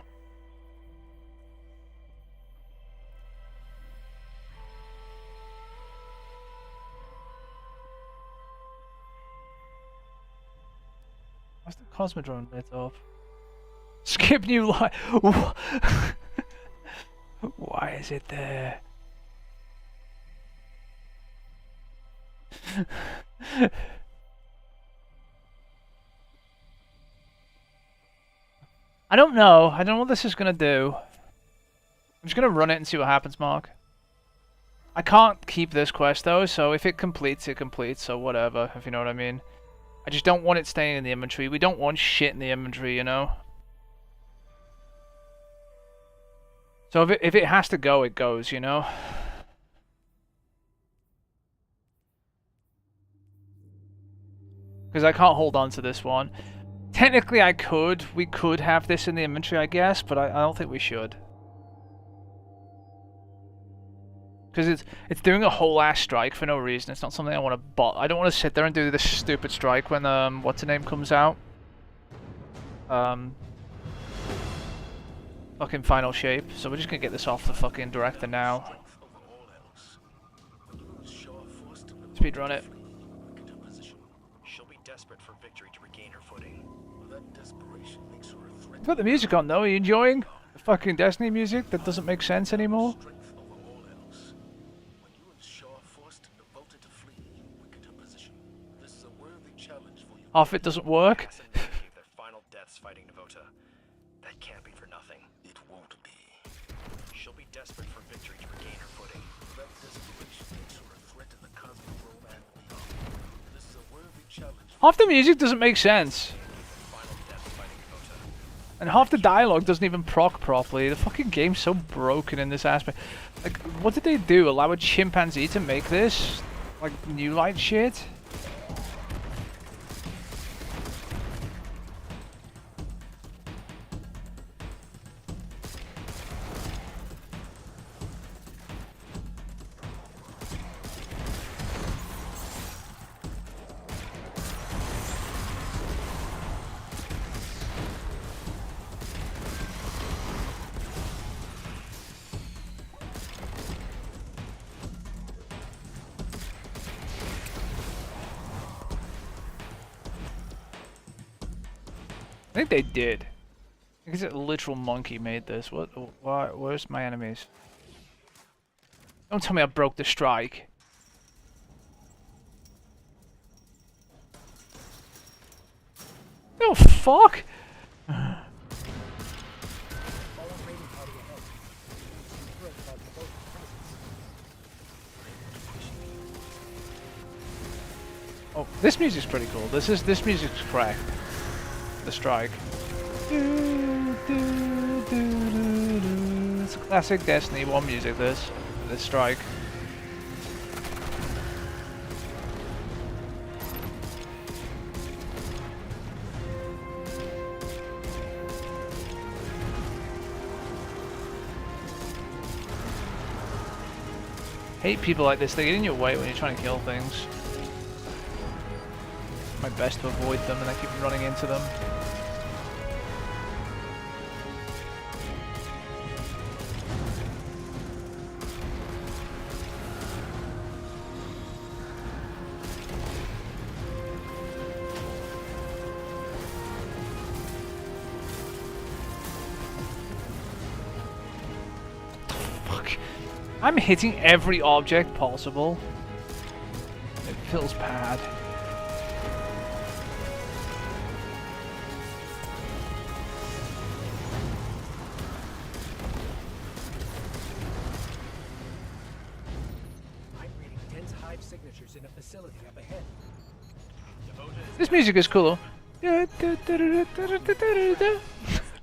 Why's the Cosmodrome lit off? Skip new life. Why is it there? I don't know. I don't know what this is gonna do. I'm just gonna run it and see what happens, Mark. I can't keep this quest though, so if it completes, it completes, so whatever, if you know what I mean. I just don't want it staying in the inventory. We don't want shit in the inventory, you know? So if it has to go, it goes, you know? Because I can't hold on to this one. Technically I could. We could have this in the inventory, I guess, but I don't think we should. Because it's doing a whole ass strike for no reason. It's not something I want to bot. I don't want to sit there and do this stupid strike when what's the name comes out. Fucking final shape. So we're just gonna get this off the fucking director now. Speedrun it. She'll be desperate for victory to regain her footing. That desperation makes her a threat. Put the music on though. Are you enjoying the fucking Destiny music that doesn't make sense anymore? Half it doesn't work. Their final deaths fighting Navota. That can't be for nothing. It won't be. She'll be desperate for victory to regain her footing. That desperation makes her a threat in the Cosmodrome and beyond. This is a worthy challenge. Half the music doesn't make sense. And half the dialogue doesn't even proc properly. The fucking game's so broken in this aspect. Like, what did they do? Allow a chimpanzee to make this? Like, new light shit? think they did. I think it's a literal monkey made this. What? Why? Where's my enemies? Don't tell me I broke the strike. Oh fuck! Oh, this music's pretty cool. This music's correct. The strike. It's a classic Destiny 1 music. This strike. Hate people like this. They get in your way when you're trying to kill things. My best to avoid them, and I keep running into them. Fuck. I'm hitting every object possible. It feels bad. signatures in a facility up ahead. This music is cool. That's the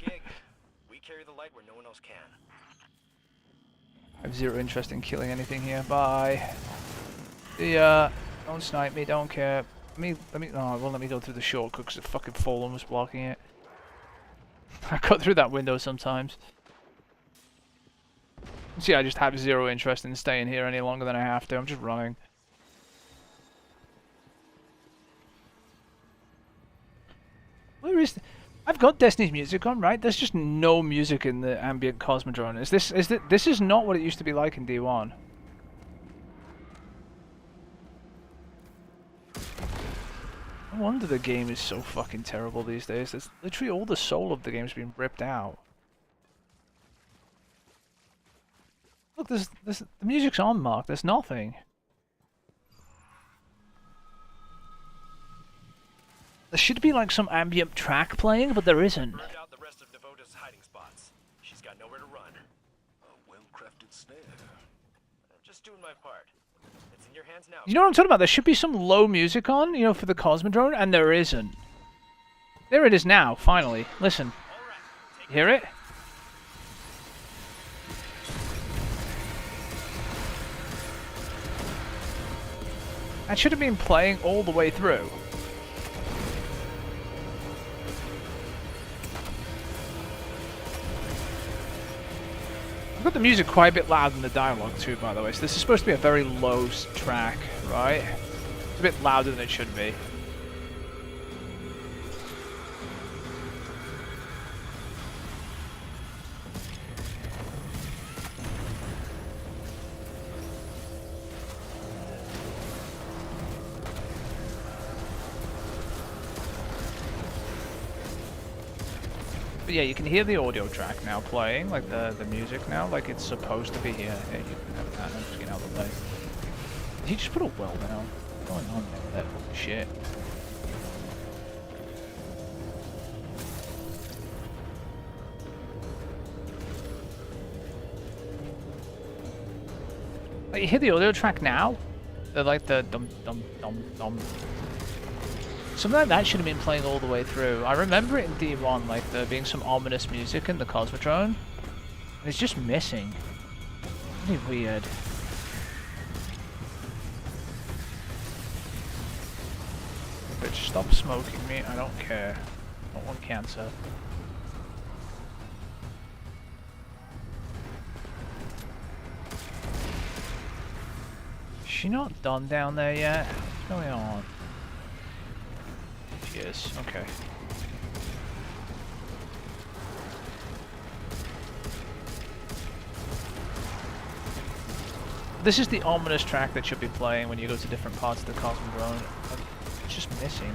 gig. We carry the light where no one else can. I have zero interest in killing anything here. Bye. Yeah. Don't snipe me. Don't care. Oh, it won't let me go through the shortcut because the fucking Fallen was blocking it. I cut through that window sometimes. See, I just have zero interest in staying here any longer than I have to. I'm just running. Where is... I've got Destiny's music on, right? There's just no music in the ambient Cosmodrome. This is not what it used to be like in D1. No wonder the game is so fucking terrible these days. There's literally all the soul of the game's been ripped out. Look, the music's on, Mark. There's nothing. There should be like some ambient track playing, but there isn't. Burned out the rest of Devota's hiding spots. She's got nowhere to run. A well-crafted snare. Just doing my part. It's in your hands now. You know what I'm talking about? There should be some low music on, you know, for the Cosmodrome, and there isn't. There it is now, finally. Listen. You hear it? That should have been playing all the way through. I've got the music quite a bit louder than the dialogue too, by the way, so this is supposed to be a very low track, right? It's a bit louder than it should be. But yeah, you can hear the audio track now playing, like the music now, like it's supposed to be here. Yeah, you can have that. I'm just getting out of the way. Did he just put a well down? What's going on there? That shit. Like, you hear the audio track now? They're like the dum dum dum dum. Something like that should have been playing all the way through. I remember it in D1, like there being some ominous music in the Cosmodrome. And it's just missing. Really weird. Bitch, stop smoking me. I don't care. I don't want cancer. Is she not done down there yet? What's going on? Yes, okay. This is the ominous track that should be playing when you go to different parts of the Cosmodrome. It's just missing.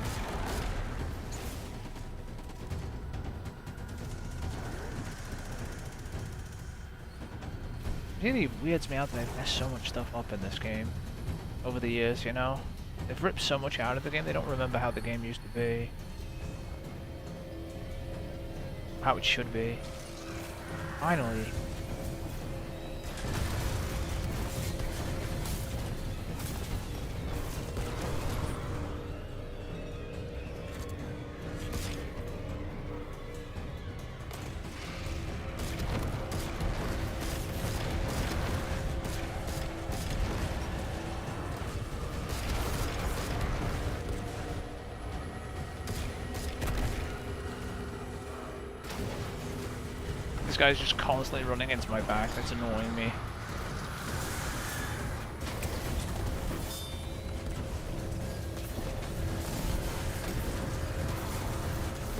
really weirds me out that they've messed so much stuff up in this game over the years, you know? They've ripped so much out of the game, they don't remember how the game used to be. How it should be. Finally. This guy's just constantly running into my back, that's annoying me.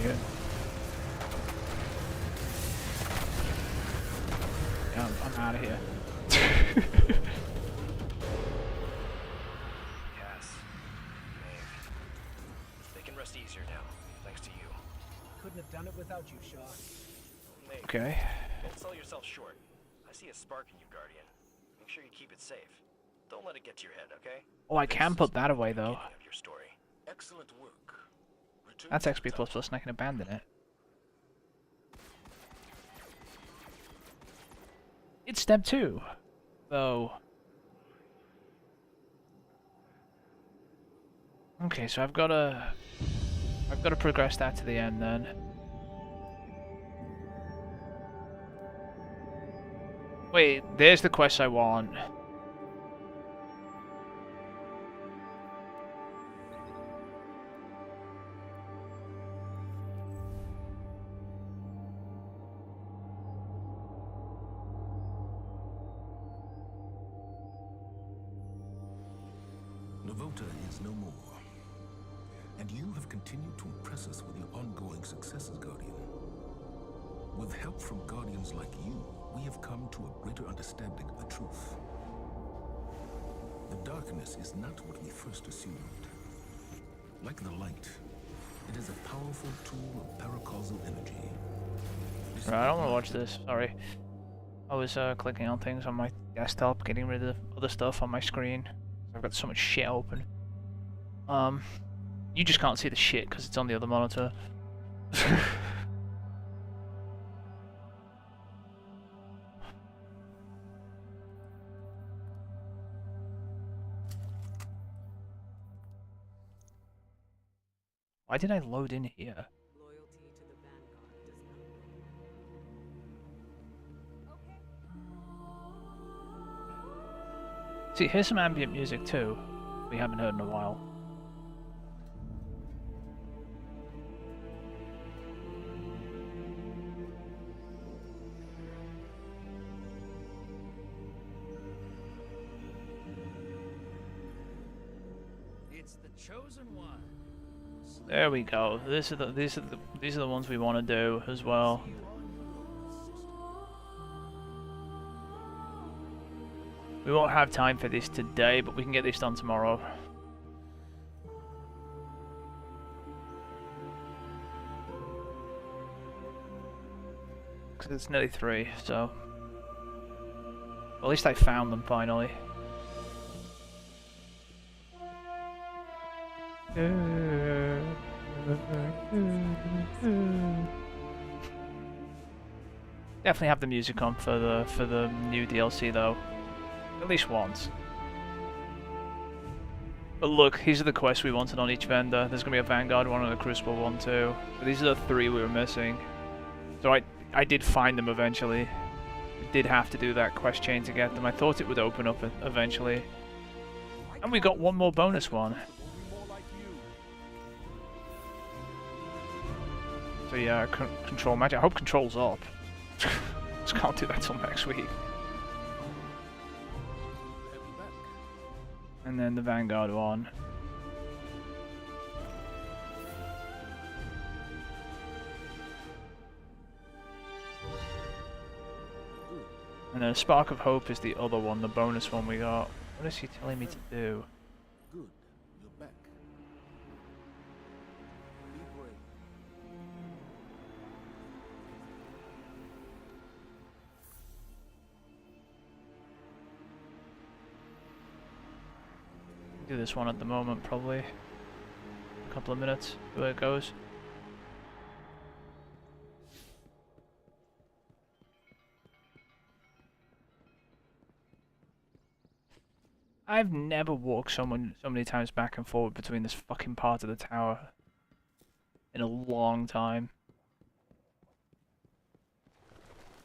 Yeah. Yeah, I'm out of here. Cass, Maeve, they can rest easier now, thanks to you. Couldn't have done it without you, Shaw. Maeve, Okay. don't sell yourself short. I see a spark in you, Guardian. Make sure you keep it safe. Don't let it get to your head, okay? Oh, I can put that away though. Of your story. Excellent work. Return That's to XP++ and I can abandon it. It's step 2, though. Okay, so I've got to progress that to the end then. Wait, there's the quest I want. Navota is no more. And you have continued to impress us with your ongoing successes, Guardian. With help from Guardians like you, we have come to a greater understanding of the truth. The darkness is not what we first assumed. Like the light, it is a powerful tool of paracausal energy. Right, I don't want to watch this, sorry. I was clicking on things on my desktop, getting rid of other stuff on my screen. I've got so much shit open. You just can't see the shit because it's on the other monitor. Why did I load in here? Loyalty to the Vanguard does not. See, here's some ambient music too. We haven't heard in a while. It's the chosen one. There we go. These are the ones we want to do as well. We won't have time for this today, but we can get this done tomorrow. Because it's nearly 3, so... Well, at least I found them finally. Definitely have the music on for the new DLC though. At least once. But look, these are the quests we wanted on each vendor. There's gonna be a Vanguard one and a Crucible one too. So these are the 3 we were missing. So I did find them eventually. I did have to do that quest chain to get them. I thought it would open up eventually. And we got one more bonus one. So yeah, control magic. I hope control's up. Just can't do that till next week. And then the Vanguard one. And then Spark of Hope is the other one, the bonus one we got. What is he telling me to do? Good. You're back. Be brave. Do this one at the moment, probably. A couple of minutes, see where it goes. I've never walked so many times back and forward between this fucking part of the tower in a long time.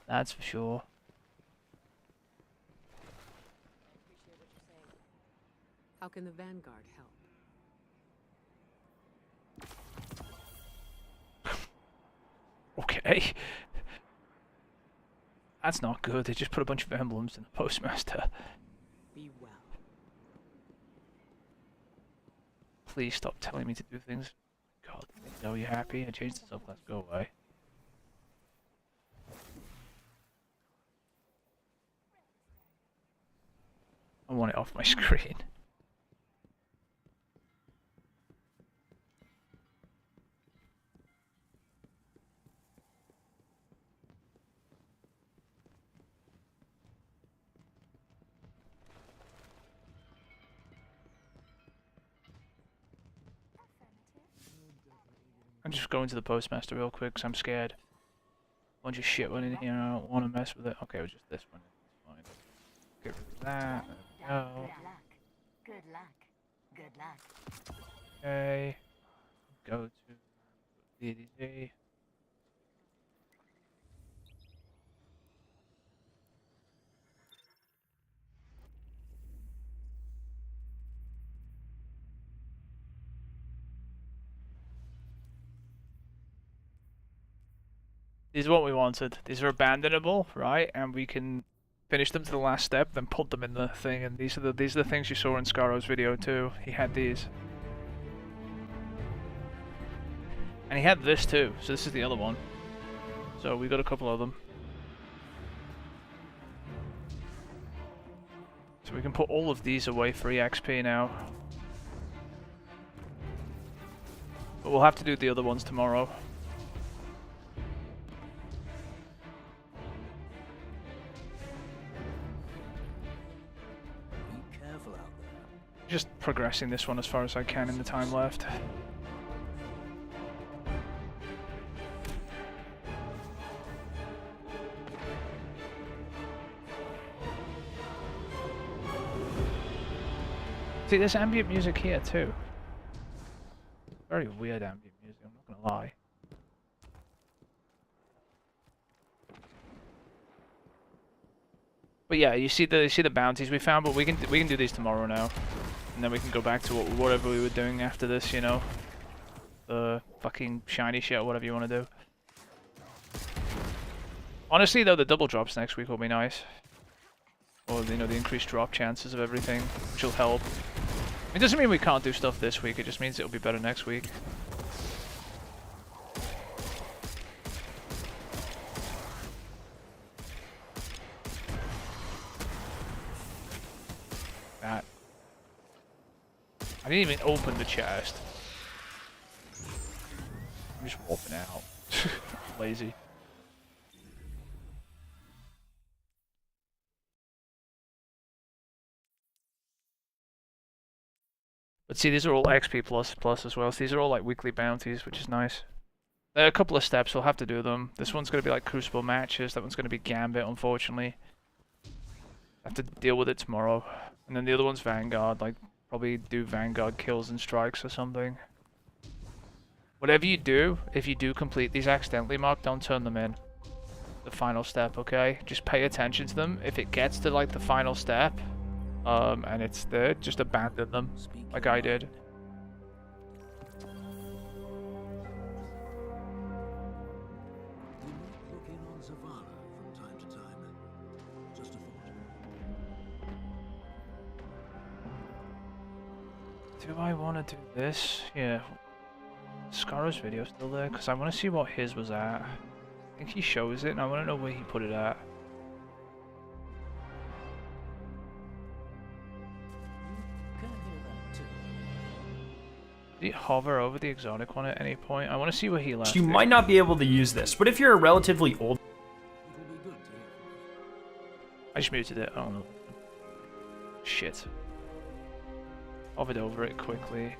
That's for sure. How can the Vanguard help? Okay. That's not good. They just put a bunch of emblems in the postmaster. Be well. Please stop telling me to do things. God, are you happy? I changed the subclass. Go away. I want it off my screen. I'm just going to the postmaster real quick because I'm scared. Bunch of shit went in here and I don't want to mess with it. Okay, it was just this one. It's fine. Get rid of that. There we go. Good luck. Good luck. Okay. Go to DDD. These are what we wanted. These are abandonable, right? And we can finish them to the last step, then put them in the thing. And these are the things you saw in Scaro's video too. He had these, and he had this too. So this is the other one. So we got a couple of them. So we can put all of these away for EXP now. But we'll have to do the other ones tomorrow. Just progressing this one as far as I can in the time left. See, there's ambient music here too. Very weird ambient music, I'm not gonna lie. But yeah, you see the bounties we found, but we can do these tomorrow now. And then we can go back to whatever we were doing after this, you know? The fucking shiny shit or whatever you want to do. Honestly though, the double drops next week will be nice. Or, you know, the increased drop chances of everything, which will help. It doesn't mean we can't do stuff this week, it just means it'll be better next week. That. I didn't even open the chest. I'm just walking out. Lazy. But see, these are all XP plus as well. So these are all like weekly bounties, which is nice. There are a couple of steps, we'll have to do them. This one's going to be like Crucible matches. That one's going to be Gambit, unfortunately. I have to deal with it tomorrow. And then the other one's Vanguard, like probably do Vanguard kills and strikes or something. Whatever you do, if you do complete these accidentally, Mark, don't turn them in. The final step, okay? Just pay attention to them. If it gets to like the final step, and it's there, just abandon them, like I did. Do I want to do this? Yeah. Scaro's video still there? Because I want to see what his was at. I think he shows it, and I want to know where he put it at. Did he hover over the exotic one at any point? I want to see where he left You it. might not be able to use this, but if you're a relatively old... I just muted it. I don't know. Shit. Hovered over it quickly.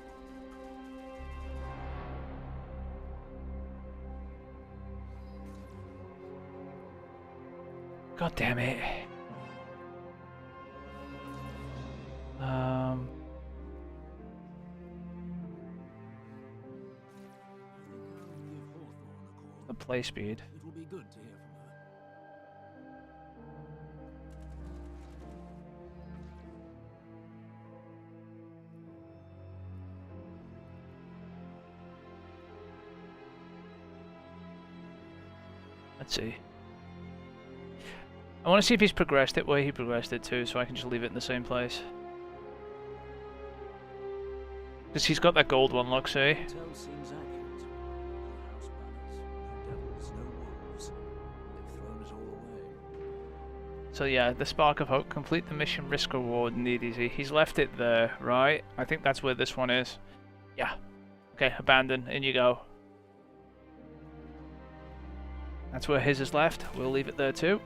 God damn it. The play speed. It will be good to hear from her. Let's see. I want to see if he's progressed it where he progressed it to, so I can just leave it in the same place. Because he's got that gold one, look, see? Intel seems accurate. No house banners, no devils, no wolves. They've thrown us all away. So yeah, the Spark of Hope, complete the mission, risk reward, need easy. He's left it there, right? I think that's where this one is. Yeah. Okay, abandon, in you go. That's where his is left. We'll leave it there too.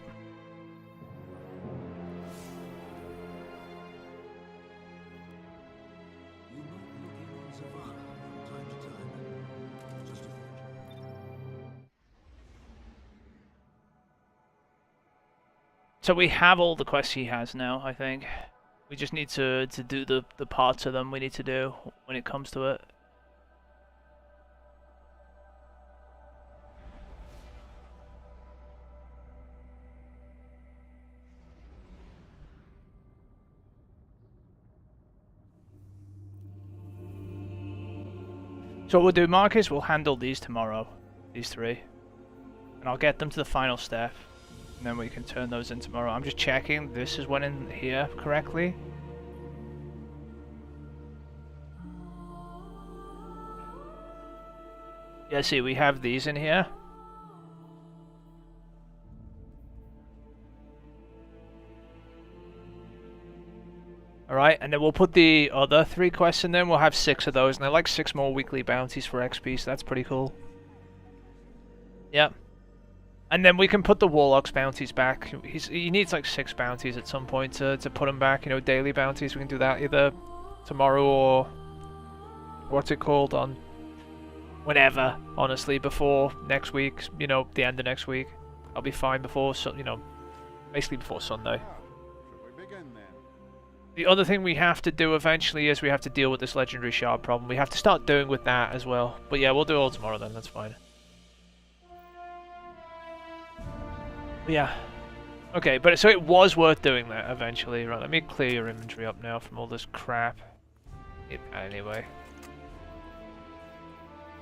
You might look in on Zavala from time to time. Just a thought. So we have all the quests he has now, I think. We just need to do the parts of them we need to do when it comes to it. So what we'll do, Marcus, we'll handle these tomorrow. These three. And I'll get them to the final step. And then we can turn those in tomorrow. I'm just checking this is one in here correctly. Yeah, see, we have these in here. Alright, and then we'll put the other 3 quests in there. We'll have 6 of those, and they're like 6 more weekly bounties for XP, so that's pretty cool. Yep. And then we can put the Warlock's bounties back. He needs like 6 bounties at some point to put them back, you know, daily bounties. We can do that either tomorrow or... what's it called? On... whenever, honestly, before next week, you know, the end of next week. I'll be fine before, you know, basically before Sunday. The other thing we have to do eventually is we have to deal with this legendary shard problem. We have to start doing with that as well. But yeah, we'll do it all tomorrow then, that's fine. But yeah. Okay, but so it was worth doing that eventually. Right, let me clear your inventory up now from all this crap. Anyway.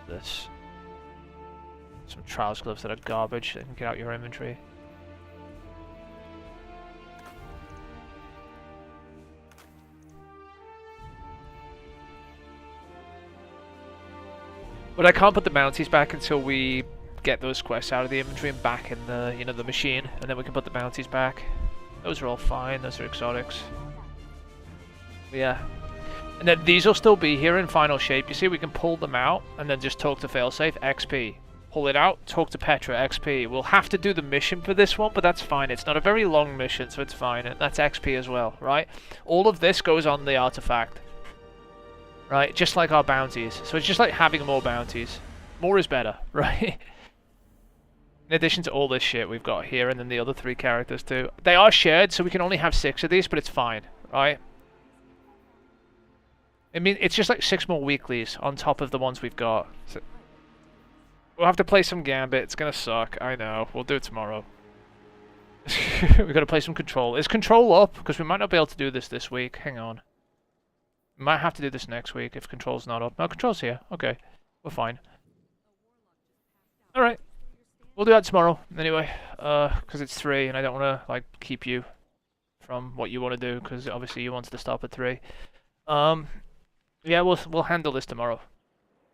This. Some trials gloves that are garbage that can get out your inventory. But I can't put the bounties back until we get those quests out of the inventory and back in the, you know, the machine, and then we can put the bounties back. Those are all fine, those are exotics. But yeah. And then these will still be here in final shape. You see, we can pull them out and then just talk to Failsafe, XP. Pull it out, talk to Petra, XP. We'll have to do the mission for this one, but that's fine. It's not a very long mission, so it's fine. And that's XP as well, right? All of this goes on the artifact. Right, just like our bounties. So it's just like having more bounties. More is better, right? In addition to all this shit we've got here, and then the other 3 characters too. They are shared, so we can only have 6 of these, but it's fine, right? I mean, it's just like 6 more weeklies on top of the ones we've got. So we'll have to play some Gambit. It's gonna suck, I know. We'll do it tomorrow. We've got to play some Control. Is Control up? Because we might not be able to do this week. Hang on. We might have to do this next week if Control's not up. No, Control's here. Okay. We're fine. Alright. We'll do that tomorrow, anyway. Because it's 3, and I don't want to, like, keep you from what you want to do, because obviously you wanted to stop at 3. Yeah, we'll handle this tomorrow.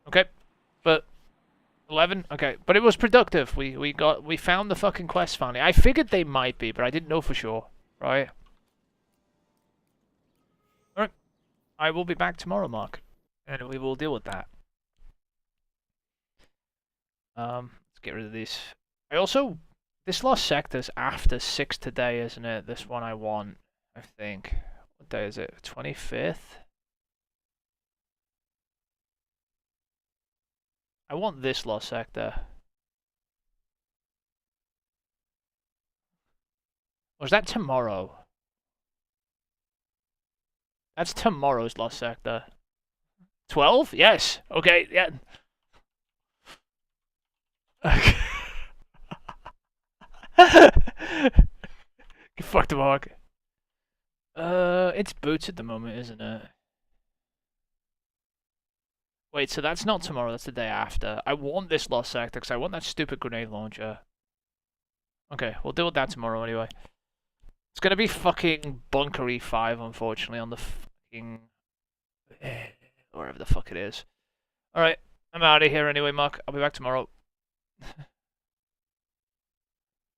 Okay? But 11? Okay. But it was productive. We found the fucking quest finally. I figured they might be, but I didn't know for sure. Right? Alright. I will be back tomorrow, Mark. And we will deal with that. Let's get rid of these. I also... This Lost Sector's after 6 today, isn't it? This one I want, I think. What day is it? 25th? I want this lost sector. Or is that tomorrow? That's tomorrow's lost sector. 12? Yes. Okay, yeah. Okay. Fuck the mark. It's boots at the moment, isn't it? Wait, so that's not tomorrow, that's the day after. I want this lost sector because I want that stupid grenade launcher. Okay, we'll deal with that tomorrow anyway. It's gonna be fucking Bunkery 5, unfortunately, on the fucking... wherever the fuck it is. Alright, I'm out of here anyway, Mark. I'll be back tomorrow.